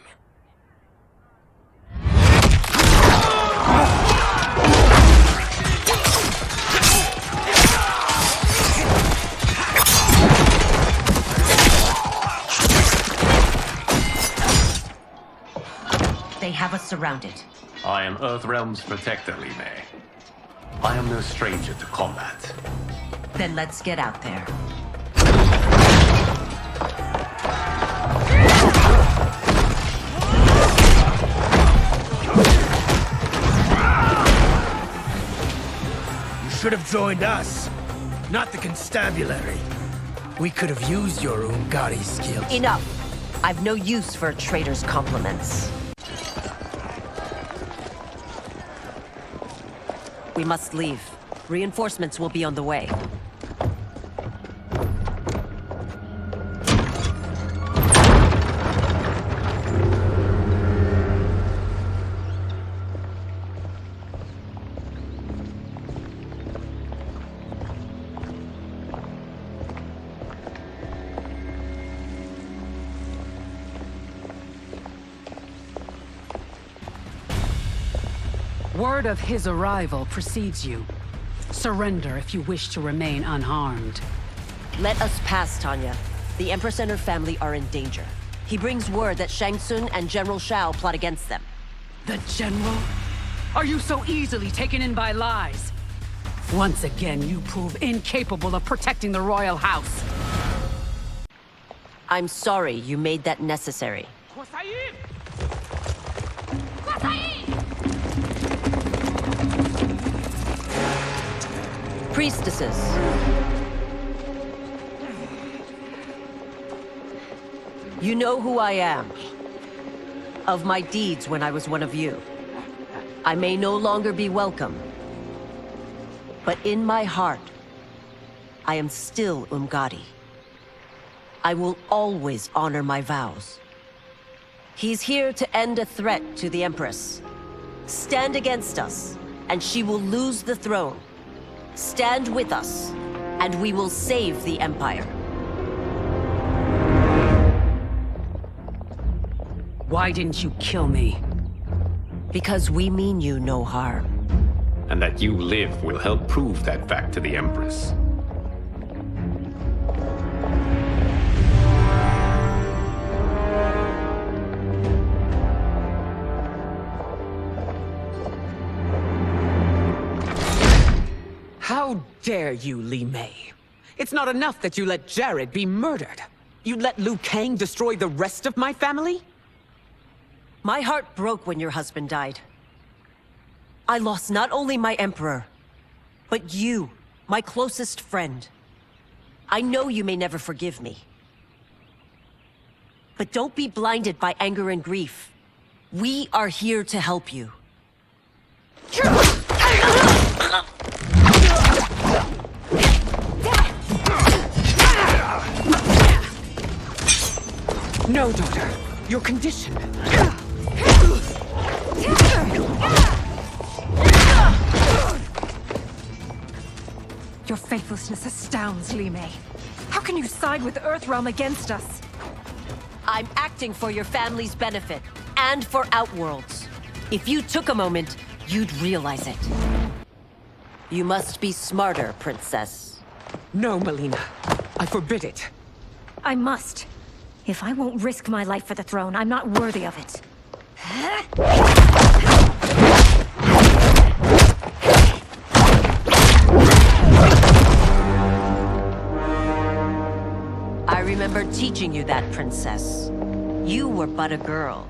They have us surrounded. I am Earthrealm's protector, Li Mei. I am no stranger to combat. Then let's get out there. You should have joined us, not the constabulary. We could have used your Umgadi skills. Enough! I've no use for a traitor's compliments. We must leave. Reinforcements will be on the way. Word of his arrival precedes you. Surrender if you wish to remain unharmed. Let us pass, Tanya. The Empress and her family are in danger. He brings word that Shang Tsung and General Shao plot against them. The General? Are you so easily taken in by lies? Once again, you prove incapable of protecting the royal house. I'm sorry you made that necessary. Priestesses. You know who I am. Of my deeds when I was one of you. I may no longer be welcome. But in my heart, I am still Umgadi. I will always honor my vows. He's here to end a threat to the Empress. Stand against us, and she will lose the throne. Stand with us, and we will save the Empire. Why didn't you kill me? Because we mean you no harm. And that you live will help prove that fact to the Empress. How dare you, Li Mei? It's not enough that you let Jared be murdered. You'd let Liu Kang destroy the rest of my family? My heart broke when your husband died. I lost not only my emperor, but you, my closest friend. I know you may never forgive me. But don't be blinded by anger and grief. We are here to help you. No, daughter. Your condition. Your faithlessness astounds, Li Mei. How can you side with Earthrealm against us? I'm acting for your family's benefit, and for Outworld's. If you took a moment, you'd realize it. You must be smarter, Princess. No, Mileena. I forbid it. I must. If I won't risk my life for the throne, I'm not worthy of it. I remember teaching you that, Princess. You were but a girl.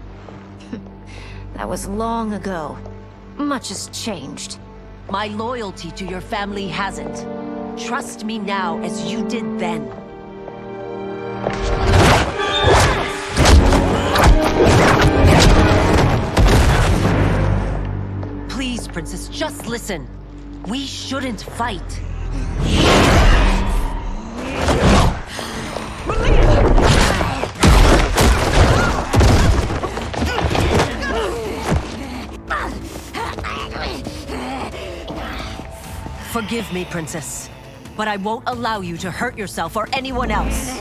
That was long ago. Much has changed. My loyalty to your family hasn't. Trust me now as you did then. Please, Princess, just listen. We shouldn't fight. Forgive me, Princess, but I won't allow you to hurt yourself or anyone else.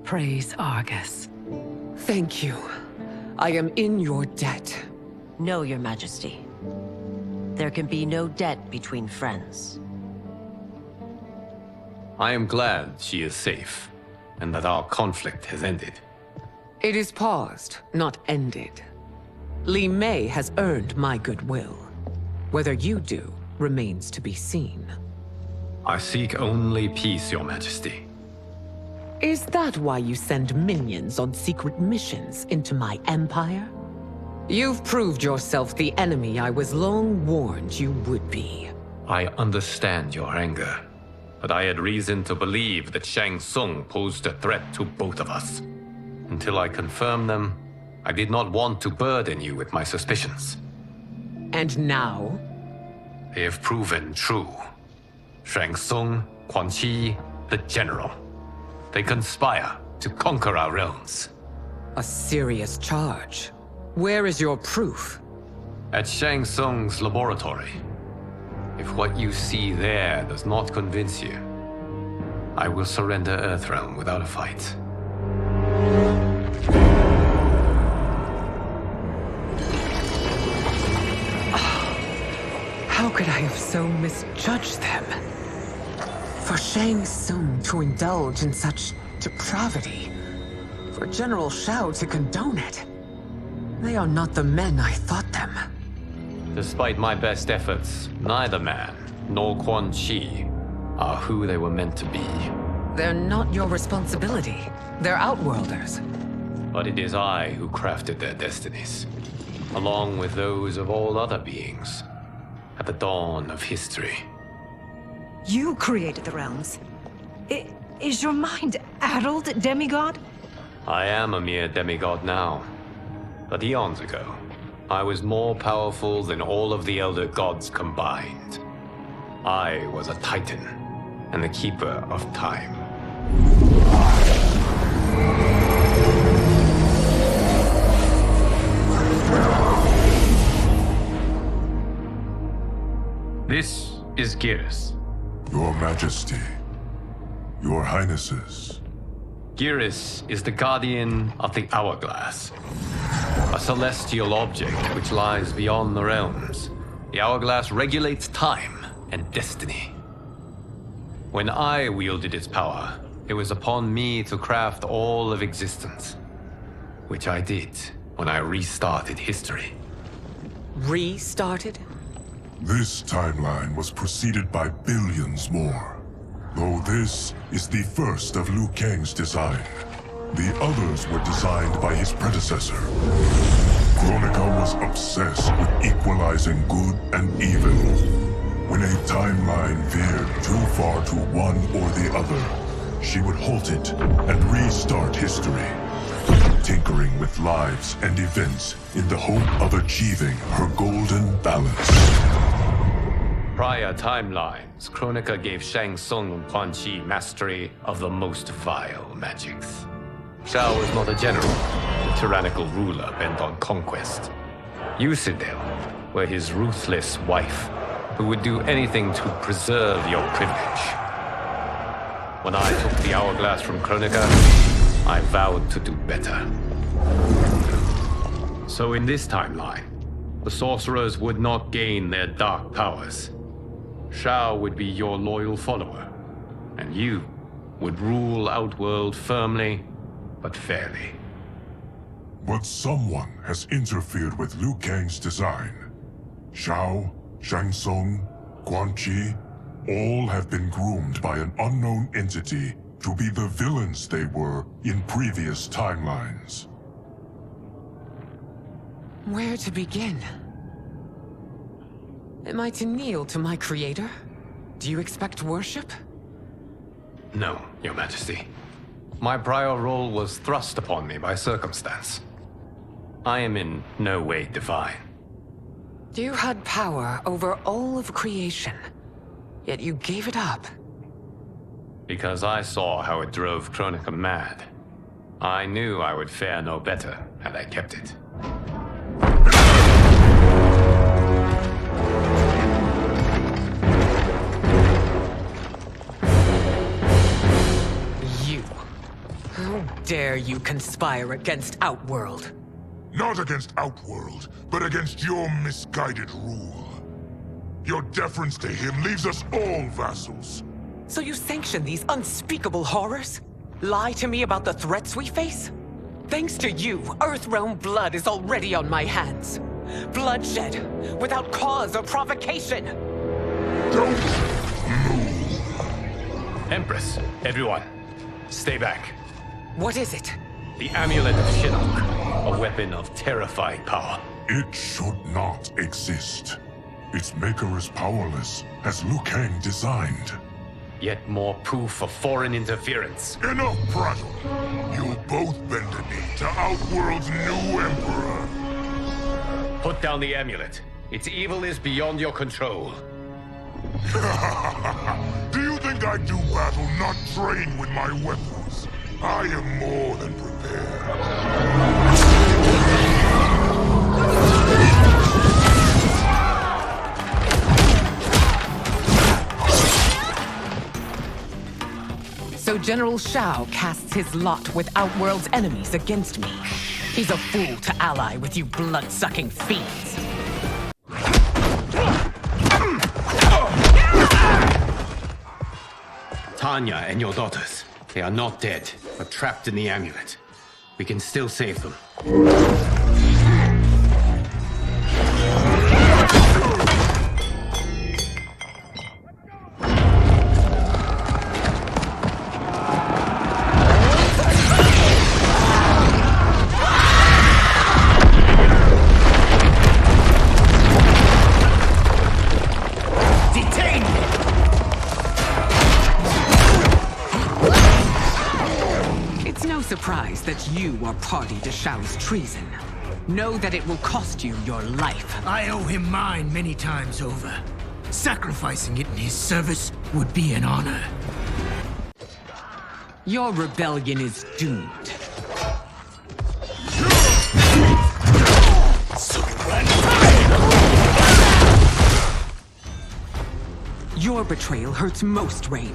Praise Argus. Thank you. I am in your debt. No, Your Majesty. There can be no debt between friends. I am glad she is safe, and that our conflict has ended. It is paused, not ended. Li Mei has earned my goodwill. Whether you do remains to be seen. I seek only peace, Your Majesty. Is that why you send minions on secret missions into my empire? You've proved yourself the enemy I was long warned you would be. I understand your anger, but I had reason to believe that Shang Tsung posed a threat to both of us. Until I confirmed them, I did not want to burden you with my suspicions. And now? They have proven true. Shang Tsung, Quan Chi, the General. They conspire to conquer our realms. A serious charge. Where is your proof? At Shang Tsung's laboratory. If what you see there does not convince you, I will surrender Earthrealm without a fight. How could I have so misjudged them? For Shang Tsung to indulge in such depravity, for General Shao to condone it, they are not the men I thought them. Despite my best efforts, neither man nor Quan Chi are who they were meant to be. They're not your responsibility. They're Outworlders. But it is I who crafted their destinies, along with those of all other beings, at the dawn of history. You created the realms. Is your mind addled, demigod? I am a mere demigod now, but eons ago, I was more powerful than all of the Elder Gods combined. I was a Titan, and the Keeper of Time. This is Geras. Your Majesty. Your Highnesses. Geras is the guardian of the Hourglass, a celestial object which lies beyond the realms. The Hourglass regulates time and destiny. When I wielded its power, it was upon me to craft all of existence, which I did when I restarted history. Restarted? This timeline was preceded by billions more. Though this is the first of Liu Kang's design. The others were designed by his predecessor. Kronika was obsessed with equalizing good and evil. When a timeline veered too far to one or the other, she would halt it and restart history, tinkering with lives and events in the hope of achieving her golden balance. Prior timelines, Kronika gave Shang Tsung and Quan Chi mastery of the most vile magics. Shao was not a general, a tyrannical ruler bent on conquest. You, Sindel, were his ruthless wife, who would do anything to preserve your privilege. When I took the Hourglass from Kronika, I vowed to do better. So in this timeline, the sorcerers would not gain their dark powers. Shao would be your loyal follower, and you would rule Outworld firmly, but fairly. But someone has interfered with Liu Kang's design. Shao, Shang Tsung, Quan Chi, all have been groomed by an unknown entity to be the villains they were in previous timelines. Where to begin? Am I to kneel to my creator? Do you expect worship? No, Your Majesty. My prior role was thrust upon me by circumstance. I am in no way divine. You had power over all of creation, yet you gave it up. Because I saw how it drove Kronika mad. I knew I would fare no better had I kept it. How dare you conspire against Outworld? Not against Outworld, but against your misguided rule. Your deference to him leaves us all vassals. So you sanction these unspeakable horrors? Lie to me about the threats we face? Thanks to you, Earthrealm blood is already on my hands. Bloodshed, without cause or provocation. Don't move. Empress, everyone, stay back. What is it? The Amulet of Shinnok, a weapon of terrifying power. It should not exist. Its maker is powerless, as Liu Kang designed. Yet more proof of foreign interference. Enough prattle. You'll both bend a knee to Outworld's new emperor. Put down the amulet. Its evil is beyond your control. Do you think I do battle not trained with my weapons? I am more than prepared. So General Shao casts his lot with Outworld's enemies against me. He's a fool to ally with you blood-sucking fiends. Tanya and your daughters. They are not dead, but trapped in the amulet. We can still save them. that you are party to Shao's treason. Know that it will cost you your life. I owe him mine many times over. Sacrificing it in his service would be an honor. Your rebellion is doomed. Your betrayal hurts most, Rain.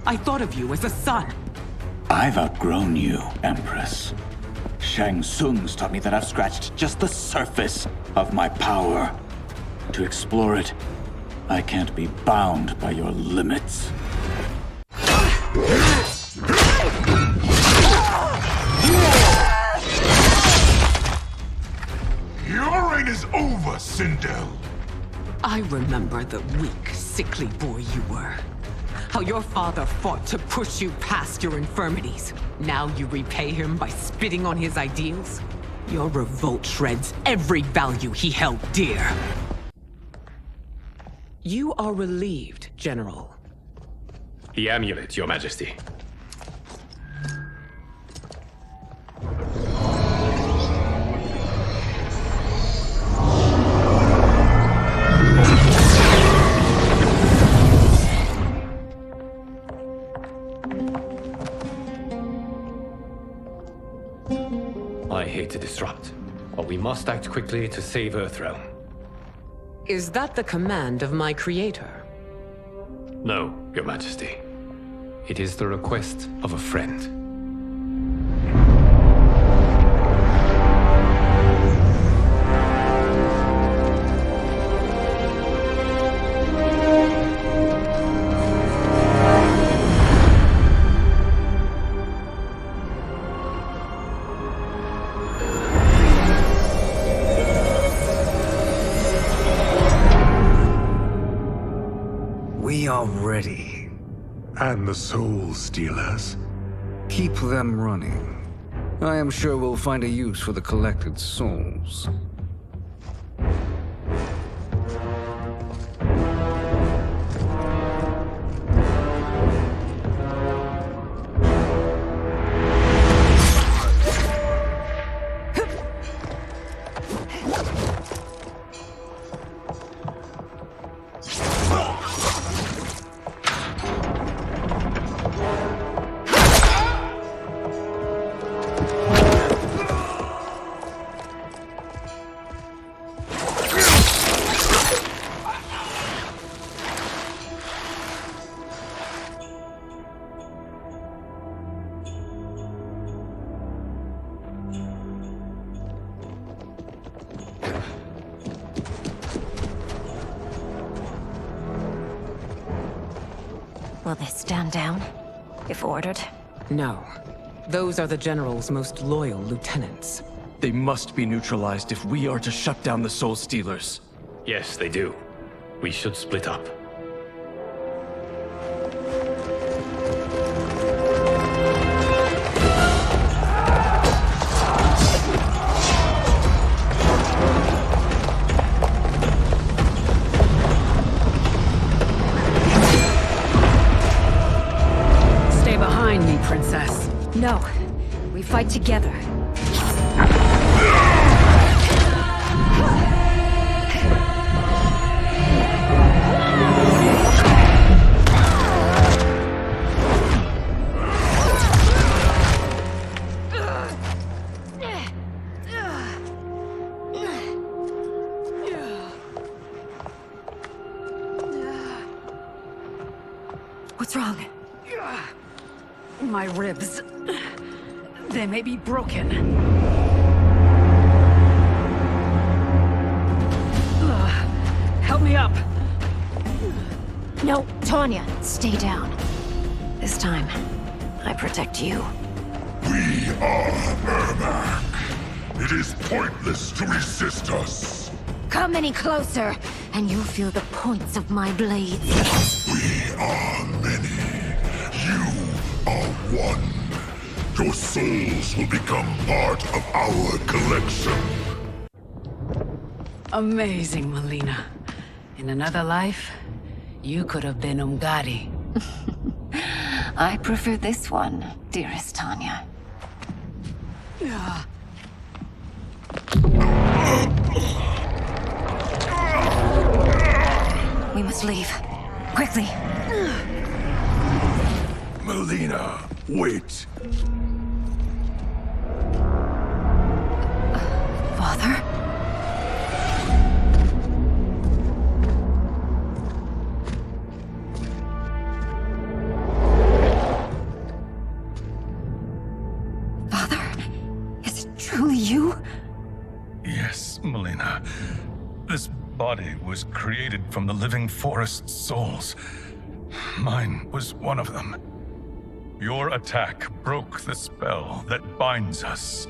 I thought of you as a son. I've outgrown you, Empress. Shang Tsung's taught me that I've scratched just the surface of my power. To explore it, I can't be bound by your limits. Your reign is over, Sindel. I remember the weak, sickly boy you were. How your father fought to push you past your infirmities. Now you repay him by spitting on his ideals? Your revolt shreds every value he held dear. You are relieved, General. The amulet, Your Majesty. I hate to disrupt, but we must act quickly to save Earthrealm. Is that the command of my creator? No, Your Majesty. It is the request of a friend. We are ready. And the Soul Stealers? Keep them running. I am sure we'll find a use for the collected souls. Will they stand down, if ordered? No. Those are the General's most loyal lieutenants. They must be neutralized if we are to shut down the Soul Stealers. Yes, they do. We should split up. Princess. No. We fight together. What's wrong? My ribs. They may be broken. Help me up. No, Tanya, stay down. This time, I protect you. We are ERMAC. It is pointless to resist us. Come any closer, and you'll feel the points of my blades. We are many. You are one. Your souls will become part of our collection. Amazing, Mileena. In another life, you could have been Umgadi. I prefer this one, dearest Tanya. We must leave. Quickly. Mileena, wait. Father? Father? Is it truly you? Yes, Mileena. This body was created from the living forest's souls. Mine was one of them. Your attack broke the spell that binds us.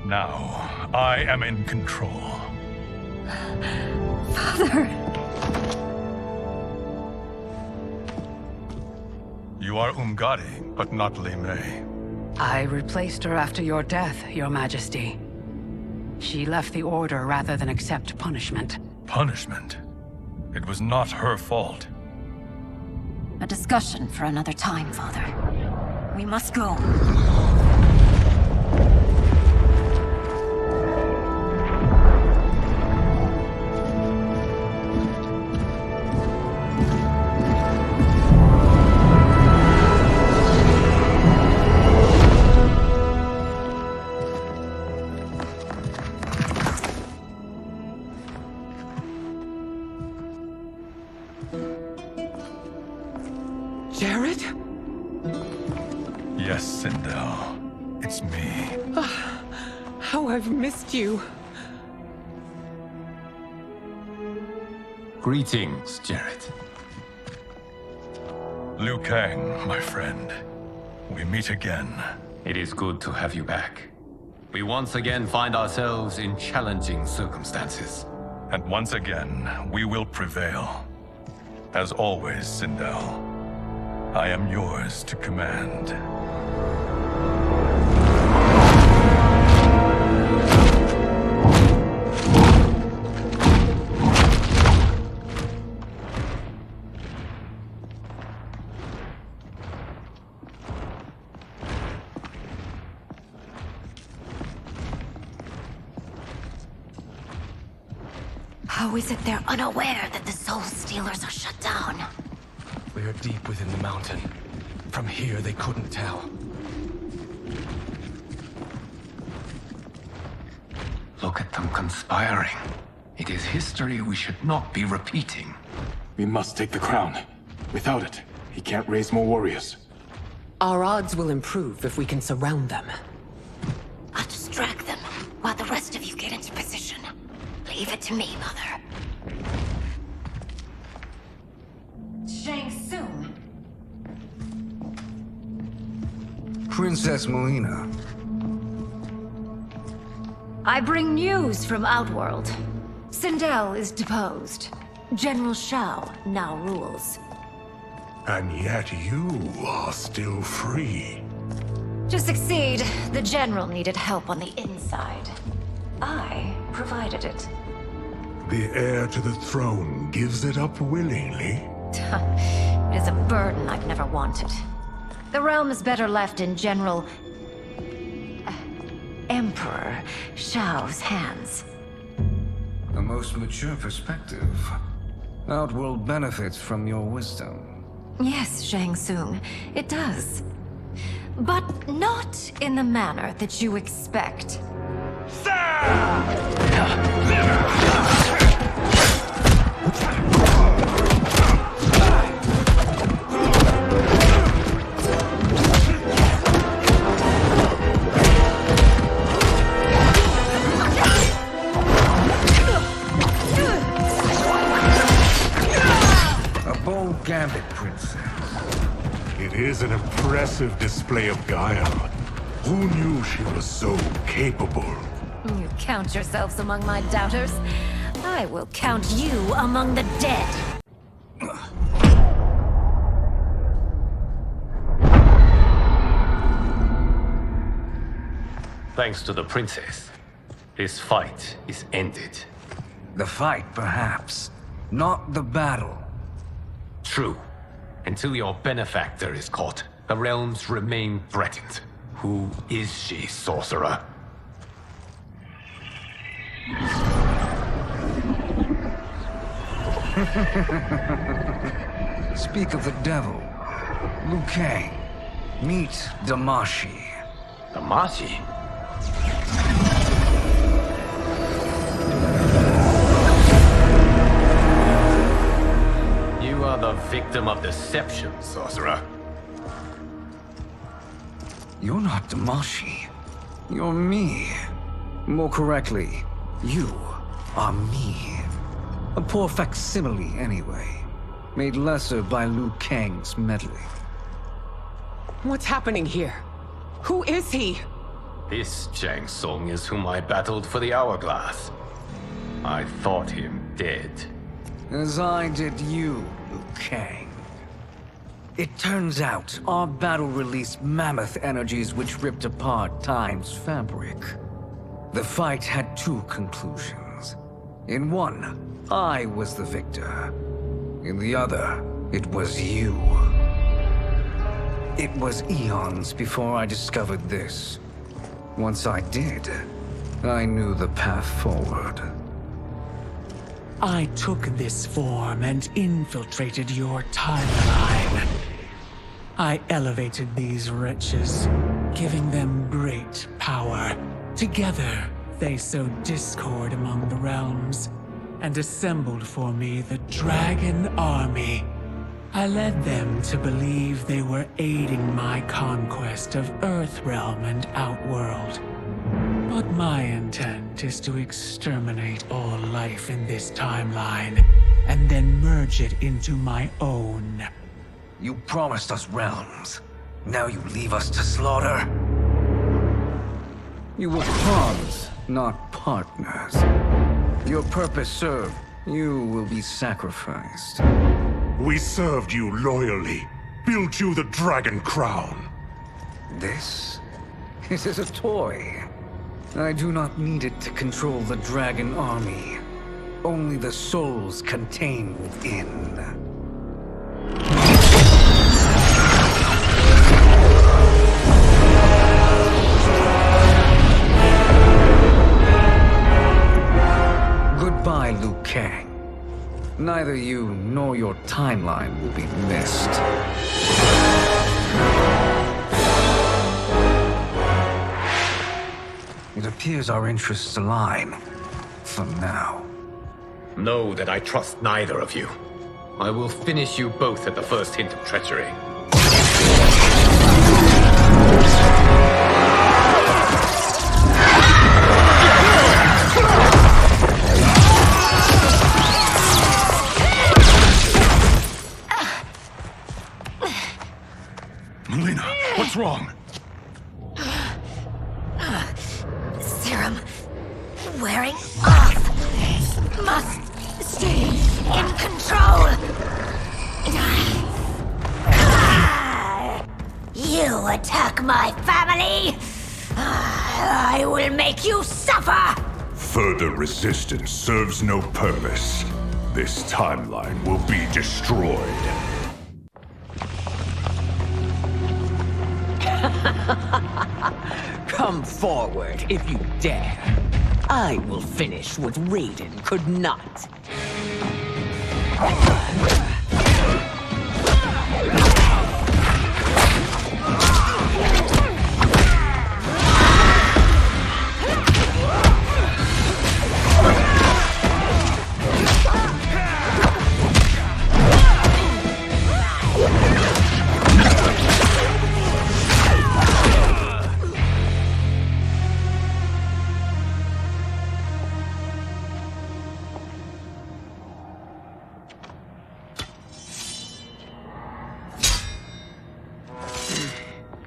Now, I am in control. Father! You are Umgadi, but not Li Mei. I replaced her after your death, Your Majesty. She left the Order rather than accept punishment. Punishment? It was not her fault. A discussion for another time, Father. We must go. Jared? Yes, Sindel. It's me. How I've missed you. Greetings, Jared. Liu Kang, my friend. We meet again. It is good to have you back. We once again find ourselves in challenging circumstances. And once again, we will prevail. As always, Sindel, I am yours to command. How is it they're unaware that the Soul Stealers are shut down? We are deep within the mountain. From here, they couldn't tell. Look at them conspiring. It is history we should not be repeating. We must take the crown. Without it, he can't raise more warriors. Our odds will improve if we can surround them. I'll distract them while the rest of you get into position. Leave it to me, Mother. Shang Tsung. Princess Mileena. I bring news from Outworld. Sindel is deposed. General Shao now rules. And yet you are still free. To succeed, the General needed help on the inside. I provided it. The heir to the throne gives it up willingly. It is a burden I've never wanted. The realm is better left in General... Emperor Shao's hands. A most mature perspective. Outworld benefits from your wisdom. Yes, Shang Tsung, it does. But not in the manner that you expect. A bold Gambit, Princess. It is an impressive display of guile. Who knew she was so capable? You count yourselves among my doubters. I will count you among the dead. Thanks to the princess, this fight is ended. The fight, perhaps. Not the battle. True. Until your benefactor is caught, the realms remain threatened. Who is she, sorcerer? Speak of the devil. Liu Kang. Meet Damashi. Damashi? You are the victim of deception, sorcerer. You're not Damashi. You're me. More correctly, you are me. A poor facsimile, anyway. Made lesser by Liu Kang's meddling. What's happening here? Who is he? This Shang Tsung is whom I battled for the Hourglass. I thought him dead. As I did you, Liu Kang. It turns out our battle released mammoth energies which ripped apart time's fabric. The fight had two conclusions. In one, I was the victor. In the other, it was you. It was eons before I discovered this. Once I did, I knew the path forward. I took this form and infiltrated your timeline. I elevated these wretches, giving them great power. Together, they sowed discord among the realms, and assembled for me the Dragon Army. I led them to believe they were aiding my conquest of Earthrealm and Outworld. But my intent is to exterminate all life in this timeline, and then merge it into my own. You promised us realms. Now you leave us to slaughter? You were pawns, not partners. Your purpose served, you will be sacrificed. We served you loyally, built you the Dragon Crown. This? It is a toy. I do not need it to control the Dragon Army. Only the souls contained within. Goodbye, Liu Kang. Neither you nor your timeline will be missed. It appears our interests align. For now. Know that I trust neither of you. I will finish you both at the first hint of treachery. Mileena, what's wrong? Serum wearing off. Must stay in control. You attack my family. I will make you suffer. Further resistance serves no purpose. This timeline will be destroyed. Come forward if you dare. I will finish what Raiden could not.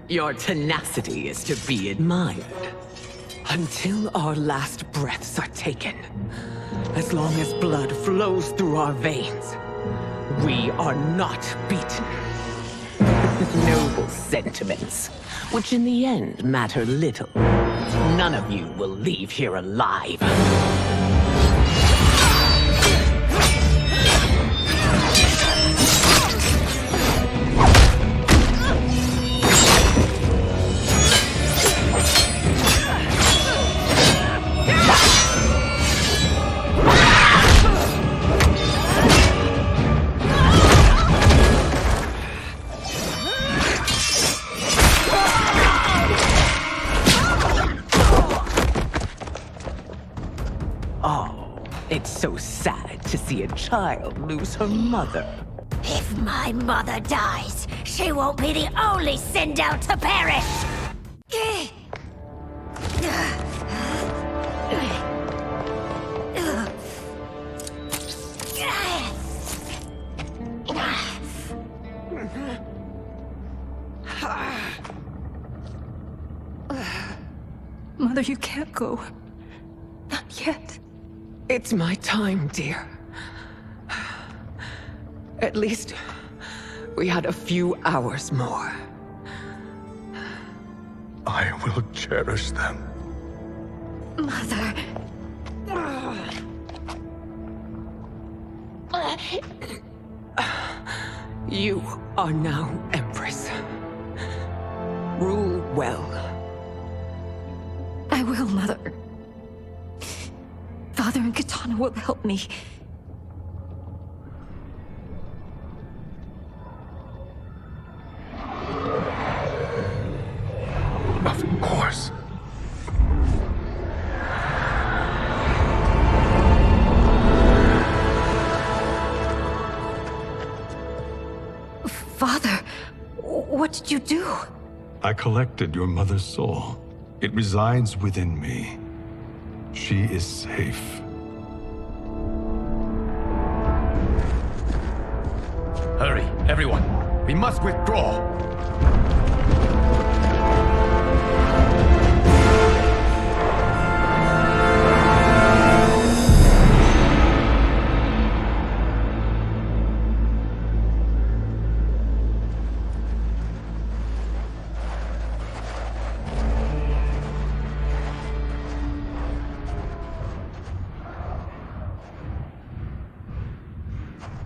Your tenacity is to be admired. Until our last breaths are taken, as long as blood flows through our veins, we are not beaten. Noble sentiments, which in the end matter little. None of you will leave here alive. Oh, it's so sad to see a child lose her mother. If my mother dies, she won't be the only Sindel to perish! Mother, you can't go. Not yet. It's my time, dear. At least, we had a few hours more. I will cherish them. Mother... You are now Empress. Rule well. I will, Mother. Father and Katana will help me. Of course. Father, what did you do? I collected your mother's soul. It resides within me. She is safe. Hurry, everyone. We must withdraw.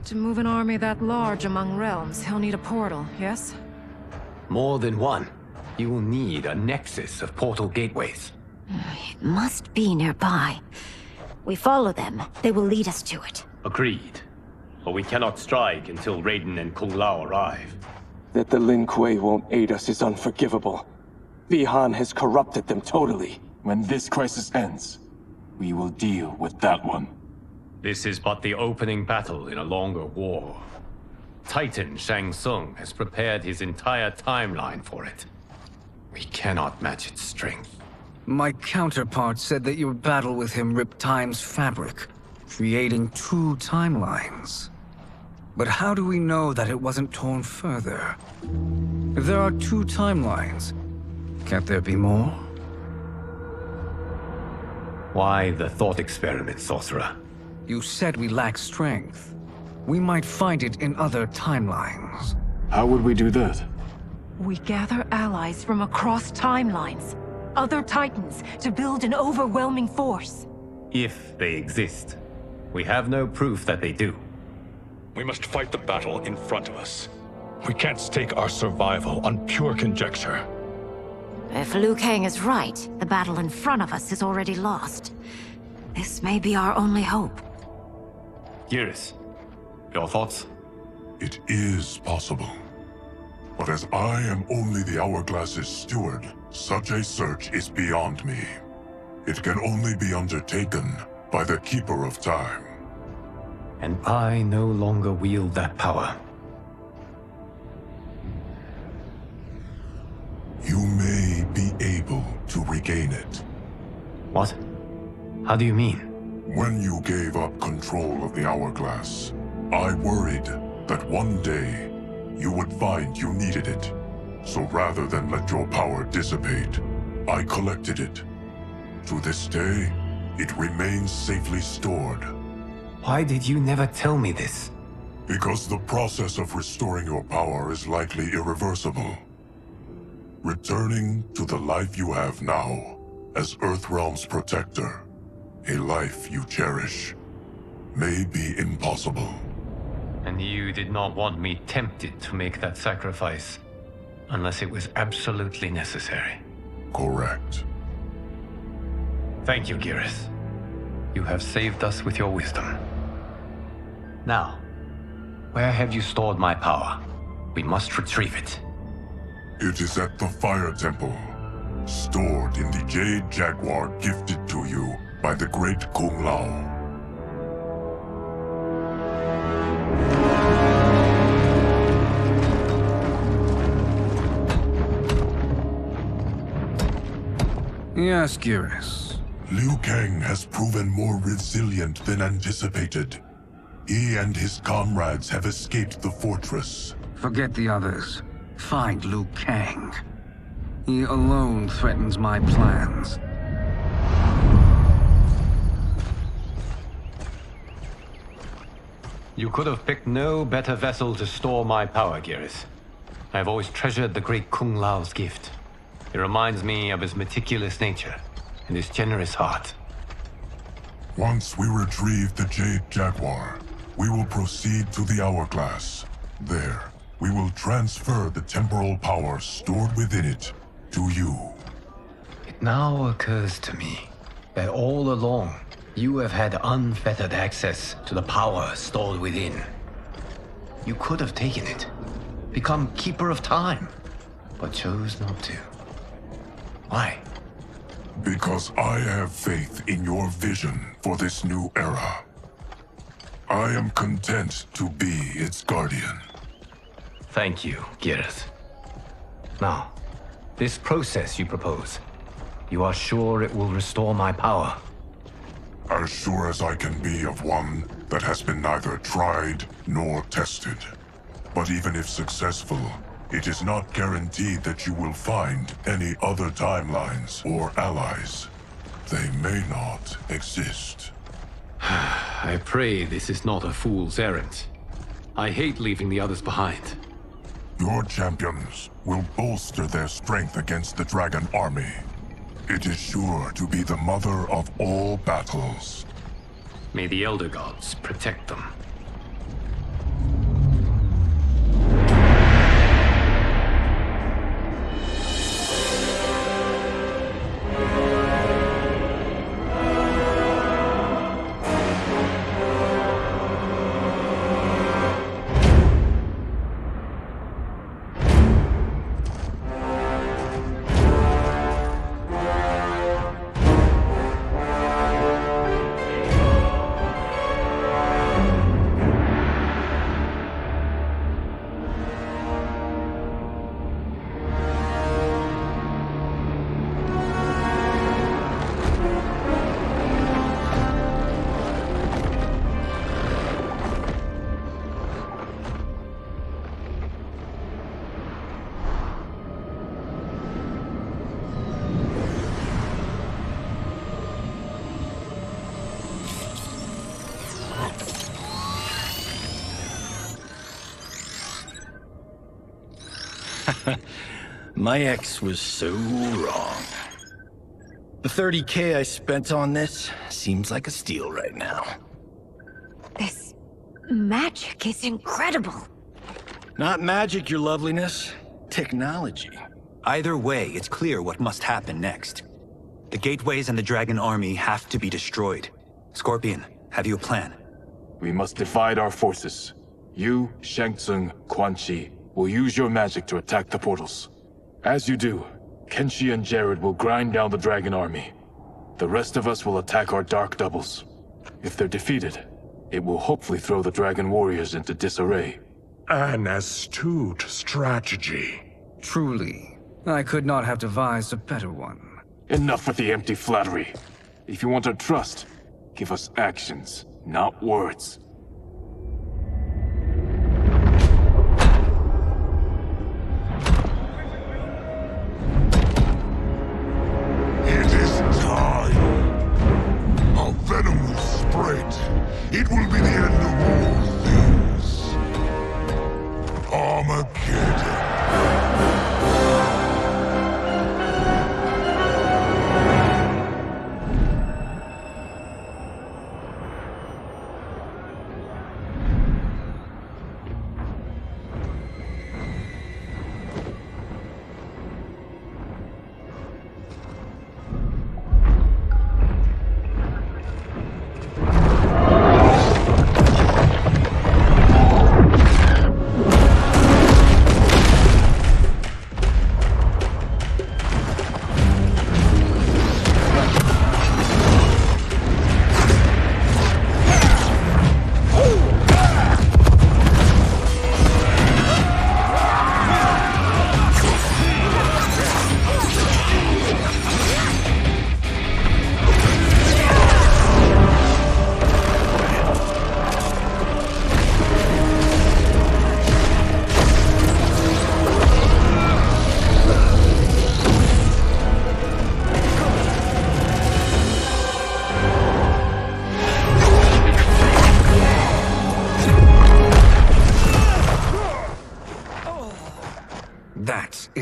To move an army that large among realms, he'll need a portal, yes? More than one. You will need a nexus of portal gateways. It must be nearby. We follow them, they will lead us to it. Agreed. But we cannot strike until Raiden and Kung Lao arrive. That the Lin Kuei won't aid us is unforgivable. Bihan has corrupted them totally. When this crisis ends, we will deal with that one. This is but the opening battle in a longer war. Titan Shang Tsung has prepared his entire timeline for it. We cannot match its strength. My counterpart said that your battle with him ripped time's fabric, creating 2 timelines. But how do we know that it wasn't torn further? If there are 2 timelines, can't there be more? Why the thought experiment, Sorcerer? You said we lack strength. We might find it in other timelines. How would we do that? We gather allies from across timelines, other Titans, to build an overwhelming force. If they exist. We have no proof that they do. We must fight the battle in front of us. We can't stake our survival on pure conjecture. If Liu Kang is right, the battle in front of us is already lost. This may be our only hope. Geras, your thoughts? It is possible. But as I am only the Hourglass's steward, such a search is beyond me. It can only be undertaken by the Keeper of Time. And I no longer wield that power. You may be able to regain it. What? How do you mean? When you gave up control of the Hourglass, I worried that one day you would find you needed it. So rather than let your power dissipate, I collected it. To this day, it remains safely stored. Why did you never tell me this? Because the process of restoring your power is likely irreversible. Returning to the life you have now, as Earthrealm's protector, a life you cherish, may be impossible. And you did not want me tempted to make that sacrifice, unless it was absolutely necessary. Correct. Thank you, Geras. You have saved us with your wisdom. Now, where have you stored my power? We must retrieve it. It is at the Fire Temple, stored in the Jade Jaguar gifted to you by by the great Kung Lao. Yes, Geras. Liu Kang has proven more resilient than anticipated. He and his comrades have escaped the fortress. Forget the others. Find Liu Kang. He alone threatens my plans. You could have picked no better vessel to store my power, Geras. I have always treasured the great Kung Lao's gift. It reminds me of his meticulous nature and his generous heart. Once we retrieve the Jade Jaguar, we will proceed to the Hourglass. There, we will transfer the temporal power stored within it to you. It now occurs to me that all along, you have had unfettered access to the power stored within. You could have taken it, become Keeper of Time, but chose not to. Why? Because I have faith in your vision for this new era. I am content to be its guardian. Thank you, Geras. Now, this process you propose, you are sure it will restore my power? As sure as I can be of one that has been neither tried nor tested. But even if successful, it is not guaranteed that you will find any other timelines or allies. They may not exist. I pray this is not a fool's errand. I hate leaving the others behind. Your champions will bolster their strength against the Dragon Army. It is sure to be the mother of all battles. May the Elder Gods protect them. My ex was so wrong. The 30K I spent on this seems like a steal right now. This magic is incredible. Not magic, your loveliness. Technology. Either way, it's clear what must happen next. The gateways and the Dragon Army have to be destroyed. Scorpion, have you a plan? We must divide our forces. You, Shang Tsung, Quan Chi will use your magic to attack the portals. As you do, Kenshi and Jared will grind down the Dragon Army. The rest of us will attack our dark doubles. If they're defeated, it will hopefully throw the Dragon Warriors into disarray. An astute strategy. Truly, I could not have devised a better one. Enough with the empty flattery. If you want our trust, give us actions, not words. It is time. Our venom will spread. It will be the end of all things. Armageddon.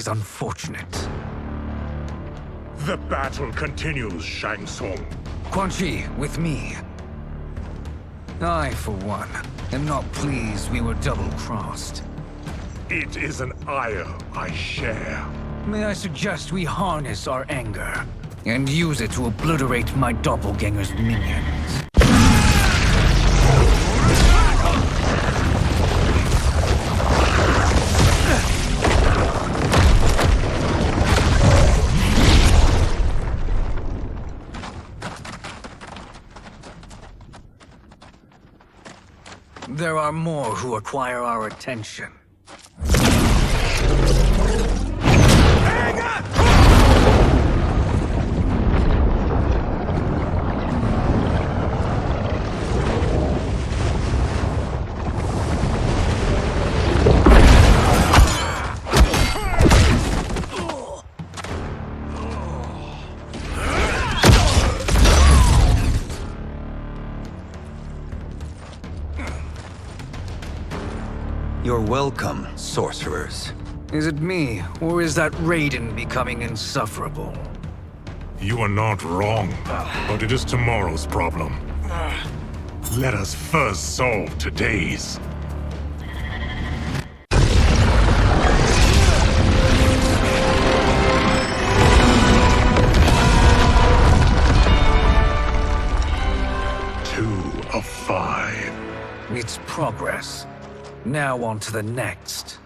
is unfortunate. The battle continues, Shang Tsung. Quan Chi, with me. I, for one, am not pleased we were double-crossed. It is an ire I share. May I suggest we harness our anger and use it to obliterate my doppelganger's minions? There are more who acquire our attention. You're welcome, sorcerers. Is it me, or is that Raiden becoming insufferable? You are not wrong, but it is tomorrow's problem. Let us first solve today's. Two of 5. It's progress. Now on to the next.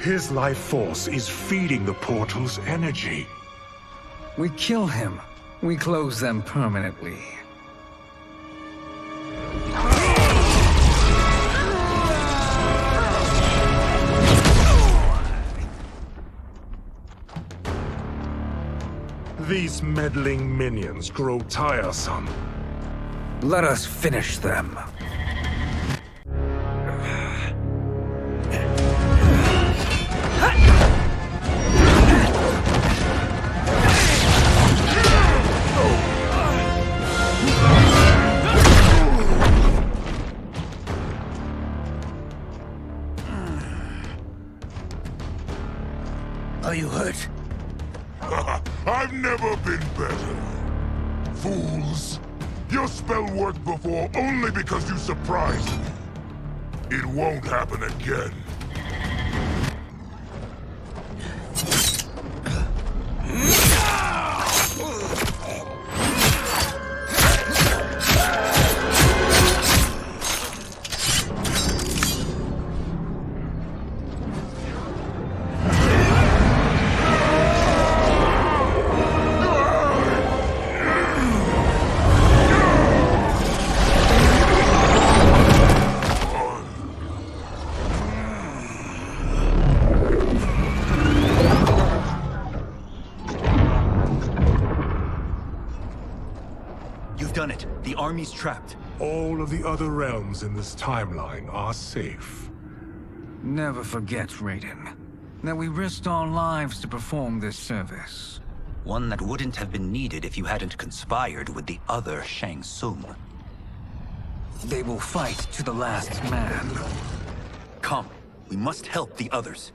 His life force is feeding the portal's energy. We kill him. We close them permanently. These meddling minions grow tiresome. Let us finish them. Are you hurt? I've never been better. Fools! Your spell worked before only because you surprised me. It won't happen again. Done it. The army's trapped. All of the other realms in this timeline are safe. Never forget, Raiden, that we risked our lives to perform this service. One that wouldn't have been needed if you hadn't conspired with the other Shang Tsung. They will fight to the last man. Come, we must help the others.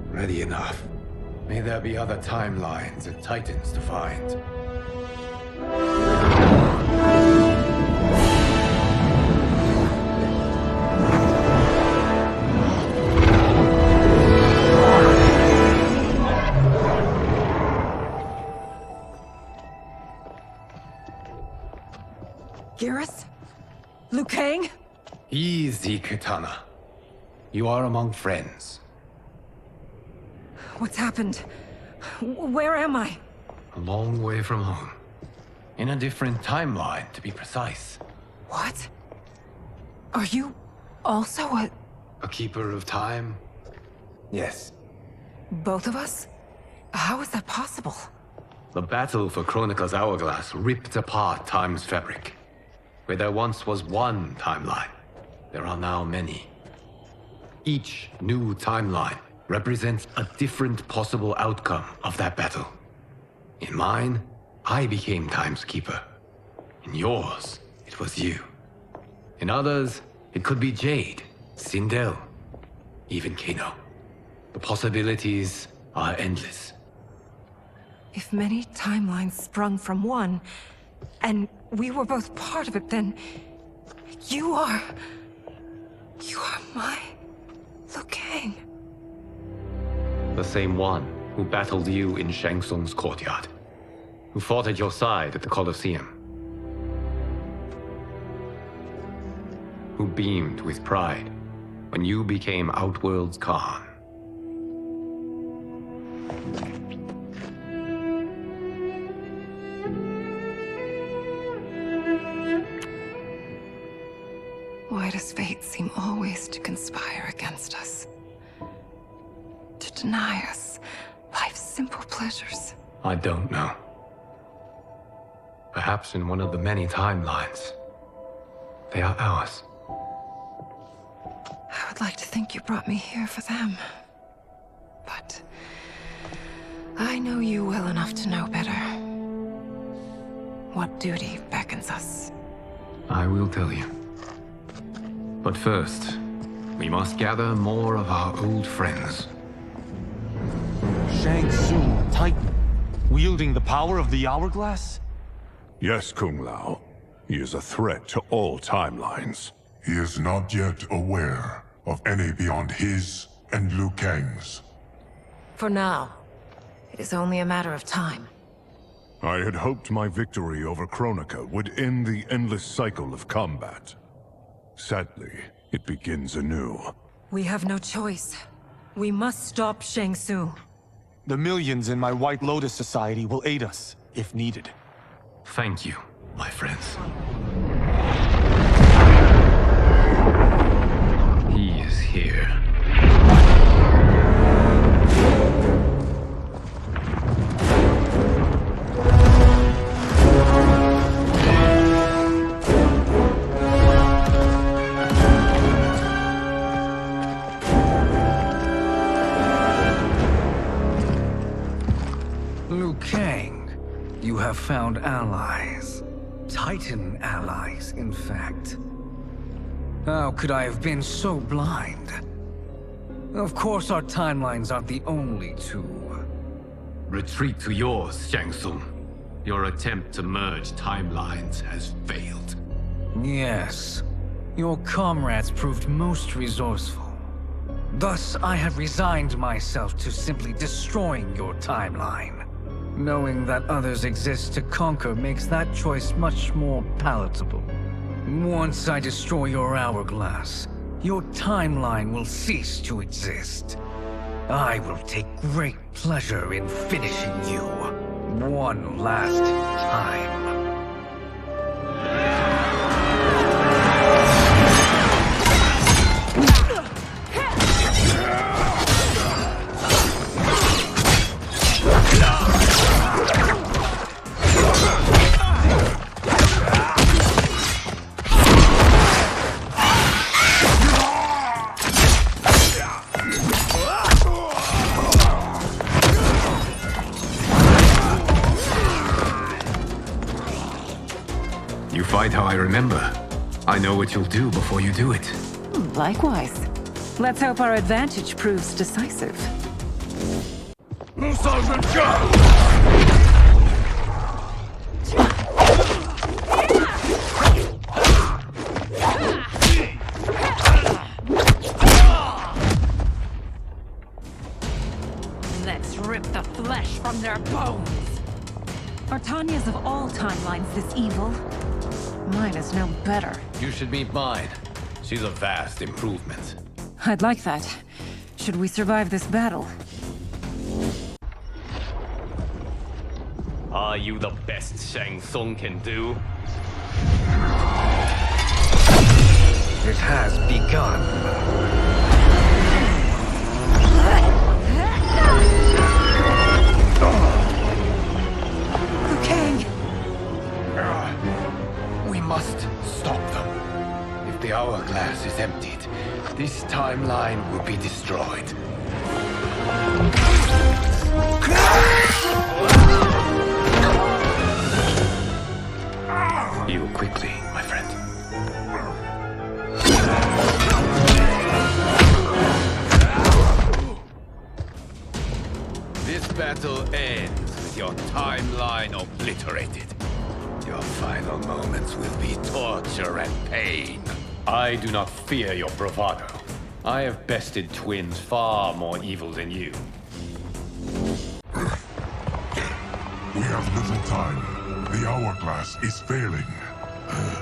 Ready enough. May there be other timelines and titans to find. Kang? Easy, Katana. You are among friends. What's happened? Where am I? A long way from home. In a different timeline, to be precise. What? Are you also a keeper of time? Yes. both of us? How is that possible? The battle for Chronica's Hourglass ripped apart time's fabric. Where there once was one timeline, there are now many. Each new timeline represents a different possible outcome of that battle. In mine, I became Time's Keeper. In yours, it was you. In others, it could be Jade, Sindel, even Kano. The possibilities are endless. If many timelines sprung from one, and we were both part of it, then you are my Liu Kang. The same one who battled you in Shang Tsung's courtyard, who fought at your side at the Colosseum, who beamed with pride when you became Outworld's Khan. Why does fate seem always to conspire against us? To deny us life's simple pleasures? I don't know. Perhaps in one of the many timelines, they are ours. I would like to think you brought me here for them. But I know you well enough to know better. What duty beckons us? I will tell you. But first, we must gather more of our old friends. Shang Tsung, Titan, wielding the power of the Hourglass? Yes, Kung Lao. He is a threat to all timelines. He is not yet aware of any beyond his and Liu Kang's. For now, it is only a matter of time. I had hoped my victory over Chronica would end the endless cycle of combat. Sadly, it begins anew. We have no choice. We must stop Shang Tsung. The millions in my White Lotus Society will aid us, if needed. Thank you, my friends. He is here. Liu Kang, you have found allies. Titan allies, in fact. How could I have been so blind? Of course our timelines aren't the only two. Retreat to yours, Shang Tsung. Your attempt to merge timelines has failed. Yes. Your comrades proved most resourceful. Thus, I have resigned myself to simply destroying your timeline. Knowing that others exist to conquer makes that choice much more palatable. Once I destroy your hourglass, your timeline will cease to exist. I will take great pleasure in finishing you one last time. Fight how I remember. I know what you'll do before you do it. Likewise. Let's hope our advantage proves decisive. Let's rip the flesh from their bones. Are Tanya's of all timelines this evil? Mine is no better. You should meet mine. She's a vast improvement. I'd like that. Should we survive this battle? Are you the best Shang Tsung can do? It has begun. Liu Kang! We must stop them. If the Hourglass is emptied, this timeline will be destroyed. Heal quickly, my friend. This battle ends with your timeline obliterated. Your final moments will be torture and pain. I do not fear your bravado. I have bested twins far more evil than you. We have little time. The Hourglass is failing.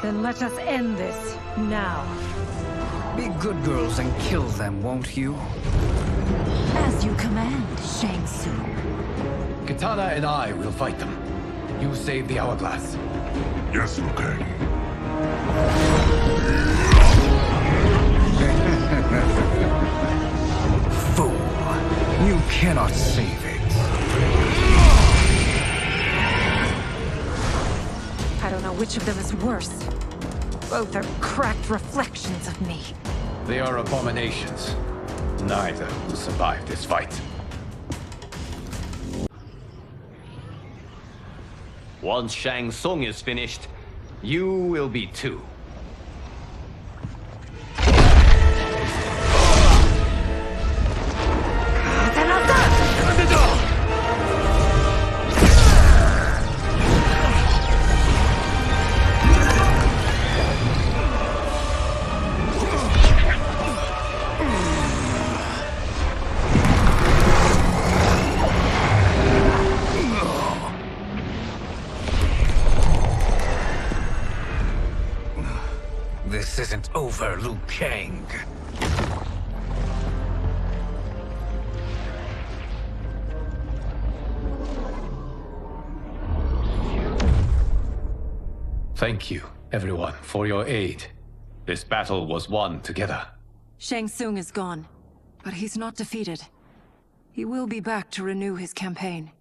Then let us end this, now. Be good girls and kill them, won't you? As you command, Shang Tsung. Katara and I will fight them. You save the Hourglass. Yes, Liu Kang. Fool. You cannot save it. I don't know which of them is worse. Both are cracked reflections of me. They are abominations. Neither will survive this fight. Once Shang Tsung is finished, you will be too. This isn't over, Liu Kang. Thank you, everyone, for your aid. This battle was won together. Shang Tsung is gone, but he's not defeated. He will be back to renew his campaign.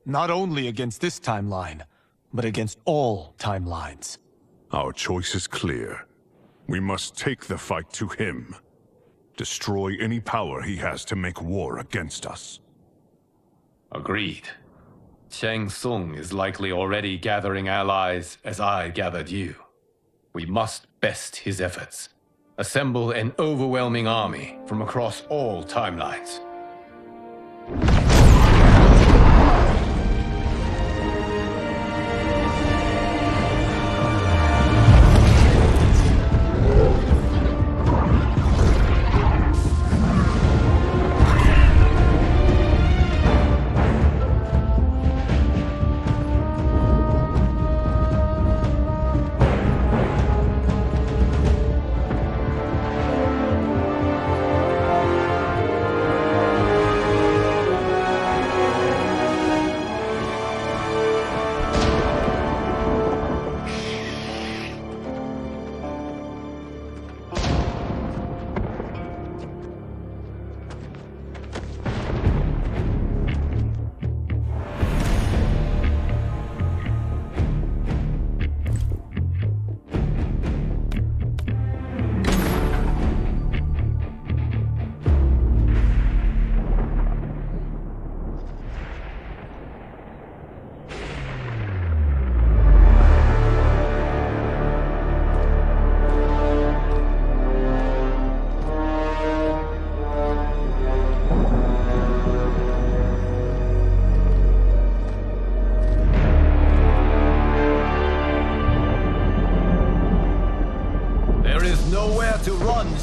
Not only against this timeline, but against all timelines. Our choice is clear. We must take the fight to him. Destroy any power he has to make war against us. Agreed. Shang Tsung is likely already gathering allies as I gathered you. We must best his efforts. Assemble an overwhelming army from across all timelines.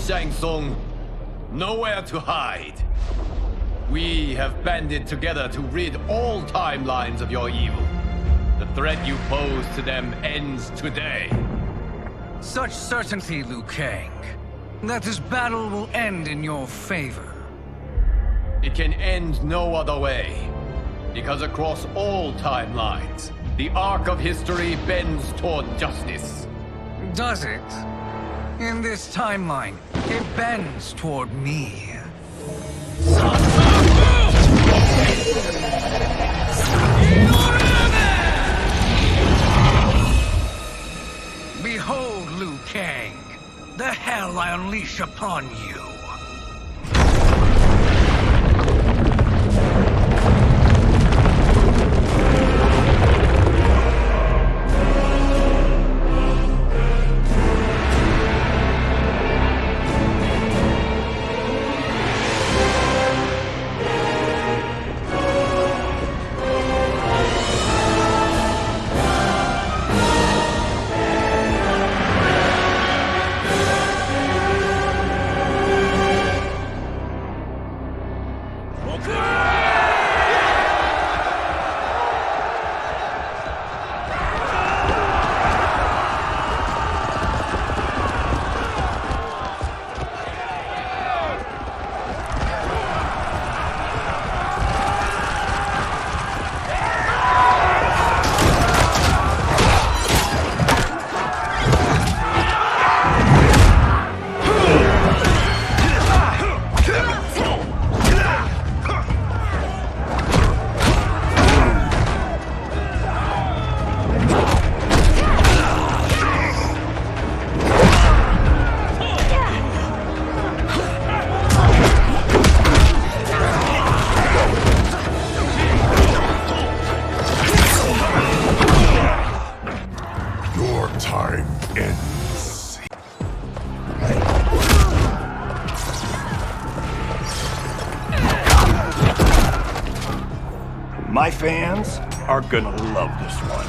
Shang Tsung, nowhere to hide. We have banded together to rid all timelines of your evil. The threat you pose to them ends today. Such certainty, Liu Kang, that this battle will end in your favor. It can end no other way. Because across all timelines, the arc of history bends toward justice. Does it? In this timeline, it bends toward me. Behold, Liu Kang, the hell I unleash upon you. My fans are gonna love this one.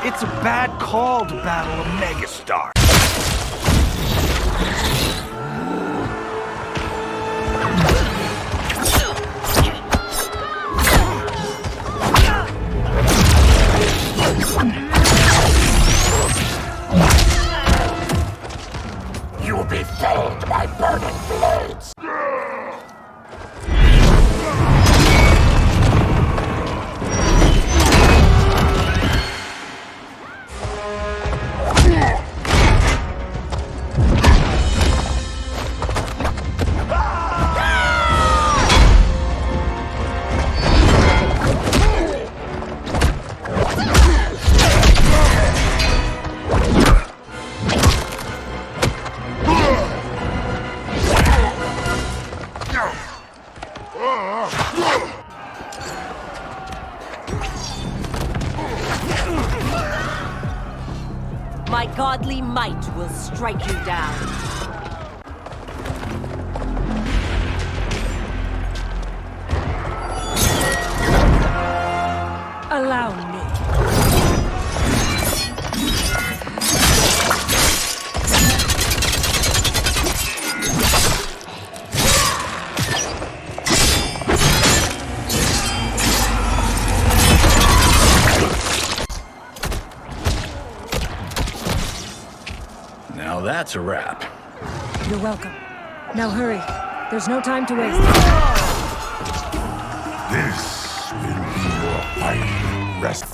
It's a bad call to battle a megastar. You'll be felled by burning blades! My godly might will strike you down. Allow me. Now that's a wrap. You're welcome. Now hurry. There's no time to waste. This will be your final rest.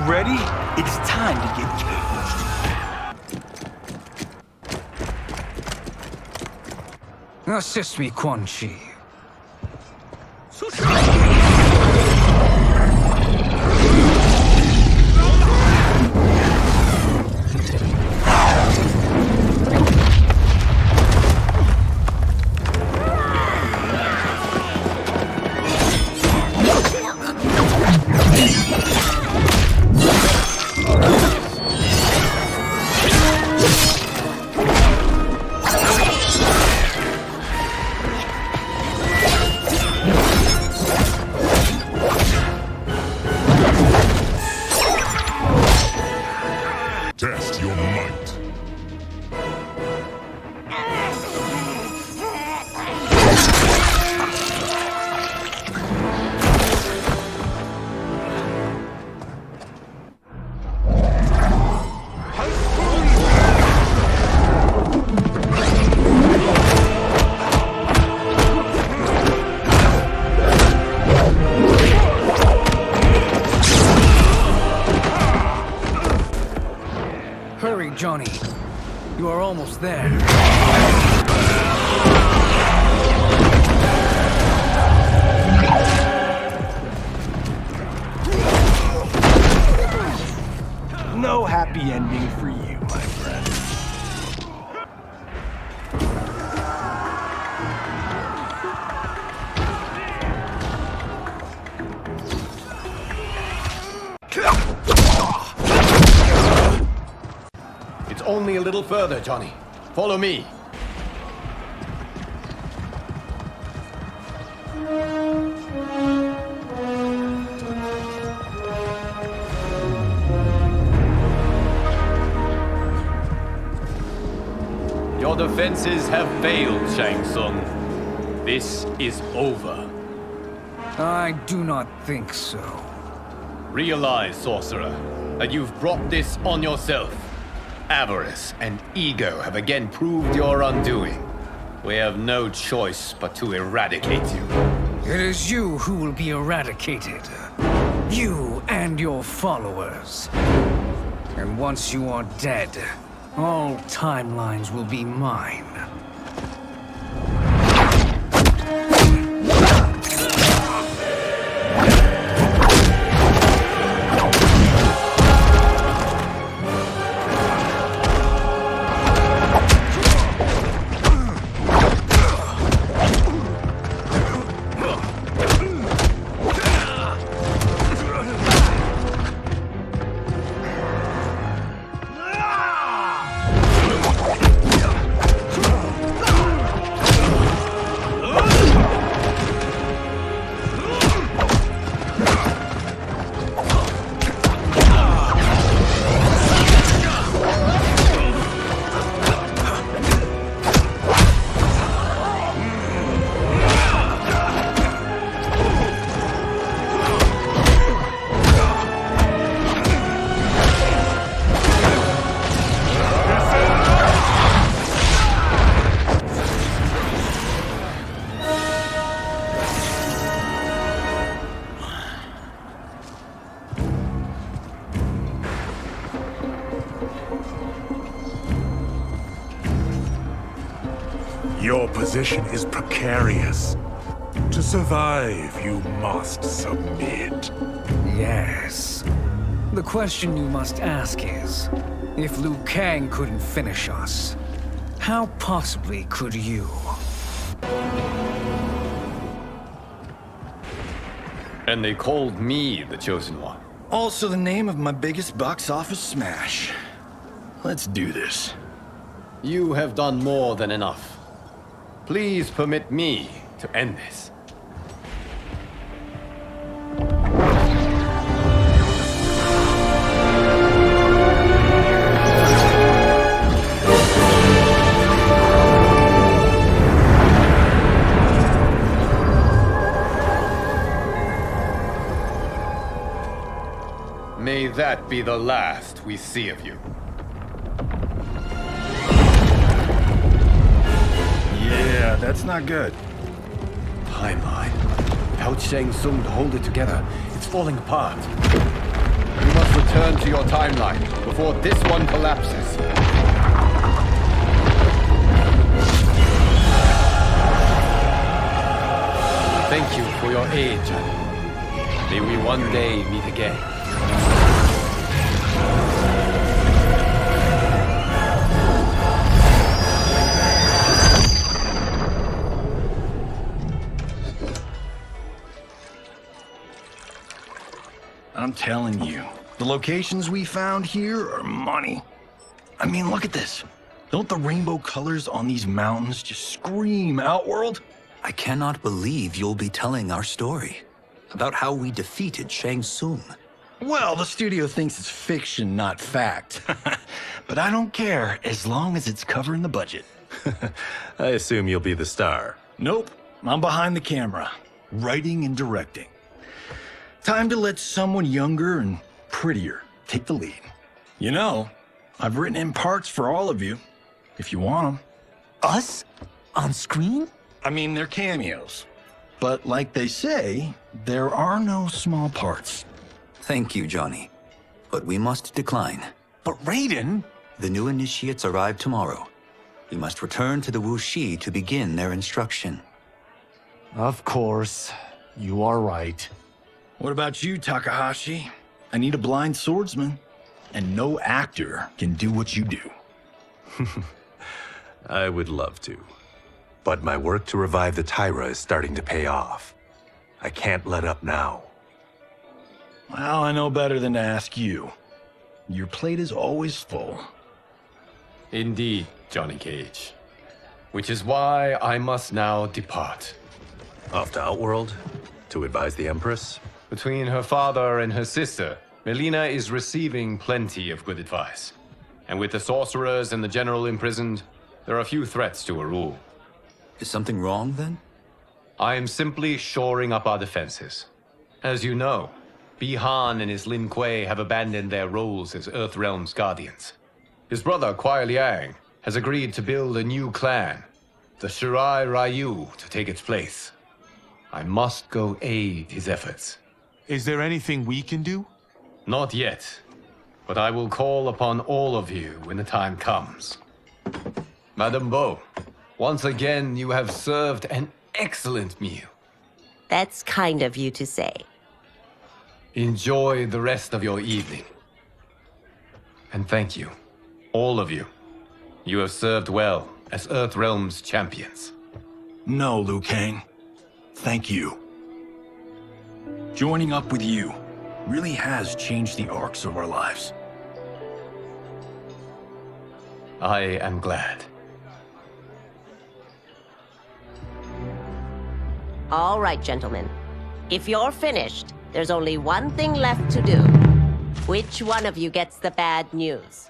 Ready? It's time to get caged. Assist me, Quan Chi. Johnny. You are almost there. No happy ending for you, my friend. It's only a little further, Johnny. Follow me. Your defenses have failed, Shang Tsung. This is over. I do not think so. Realize, sorcerer, that you've brought this on yourself. Avarice and ego have again proved your undoing. We have no choice but to eradicate you. It is you who will be eradicated. You and your followers. And once you are dead, all timelines will be mine. Your position is precarious. To survive, you must submit. Yes. The question you must ask is, if Liu Kang couldn't finish us, how possibly could you? And they called me the Chosen One. Also the name of my biggest box office smash. Let's do this. You have done more than enough. Please permit me to end this. May that be the last we see of you. Yeah, that's not good. Timeline. Without Shang Tsung to hold it together, it's falling apart. You must return to your timeline before this one collapses. Thank you for your aid, Johnny. May we one day meet again. I'm telling you, the locations we found here are money. I mean, look at this. Don't the rainbow colors on these mountains just scream Outworld? I cannot believe you'll be telling our story about how we defeated Shang Tsung. Well, the studio thinks it's fiction, not fact. But I don't care, as long as it's covering the budget. I assume you'll be the star. Nope, I'm behind the camera, writing and directing. Time to let someone younger and prettier take the lead. You know, I've written in parts for all of you, if you want them. Us? On screen? I mean, they're cameos. But like they say, there are no small parts. Thank you, Johnny. But we must decline. But Raiden, The new initiates arrive tomorrow. We must return to the Wuxi to begin their instruction. Of course. You are right. What about you, Takahashi? I need a blind swordsman. And no actor can do what you do. I would love to. But my work to revive the Tyra is starting to pay off. I can't let up now. Well, I know better than to ask you. Your plate is always full. Indeed, Johnny Cage. Which is why I must now depart. Off to Outworld? To advise the Empress? Between her father and her sister, Mileena is receiving plenty of good advice. And with the sorcerers and the general imprisoned, there are few threats to her rule. Is something wrong, then? I am simply shoring up our defenses. As you know, Bi-Han and his Lin Kuei have abandoned their roles as Earthrealm's guardians. His brother, Kuai Liang, has agreed to build a new clan, the Shirai Ryu, to take its place. I must go aid his efforts. Is there anything we can do? Not yet, but I will call upon all of you when the time comes. Madame Bo, once again you have served an excellent meal. That's kind of you to say. Enjoy the rest of your evening. And thank you, all of you. You have served well as Earthrealm's champions. No, Liu Kang. Thank you. Joining up with you really has changed the arcs of our lives. I am glad. All right, gentlemen. If you're finished, there's only one thing left to do. Which one of you gets the bad news?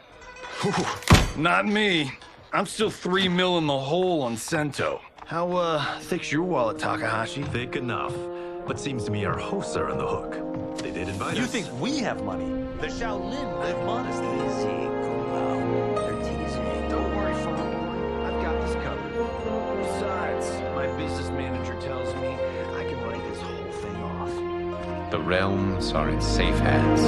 Not me. I'm still 3 mil in the hole on Sento. How, thick's your wallet, Takahashi? Thick enough. But seems to me our hosts are on the hook. They did invite us. You think we have money? The Shaolin live modestly. They're teasing. Don't worry, farm. I've got this covered. Besides, my business manager tells me I can write this whole thing off. The realms are in safe hands.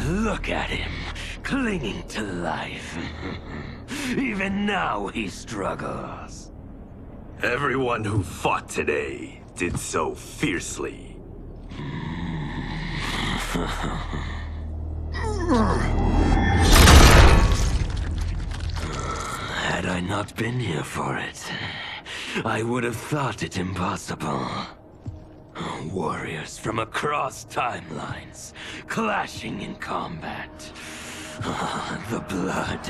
Look at him, clinging to life. Even now he struggles. Everyone who fought today did so fiercely. Had I not been here for it, I would have thought it impossible. Warriors from across timelines, clashing in combat. The blood,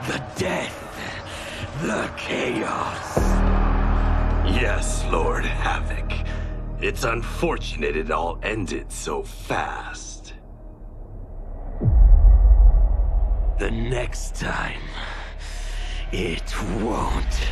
the death, the chaos. Yes, Lord Havoc. It's unfortunate it all ended so fast. The next time, it won't.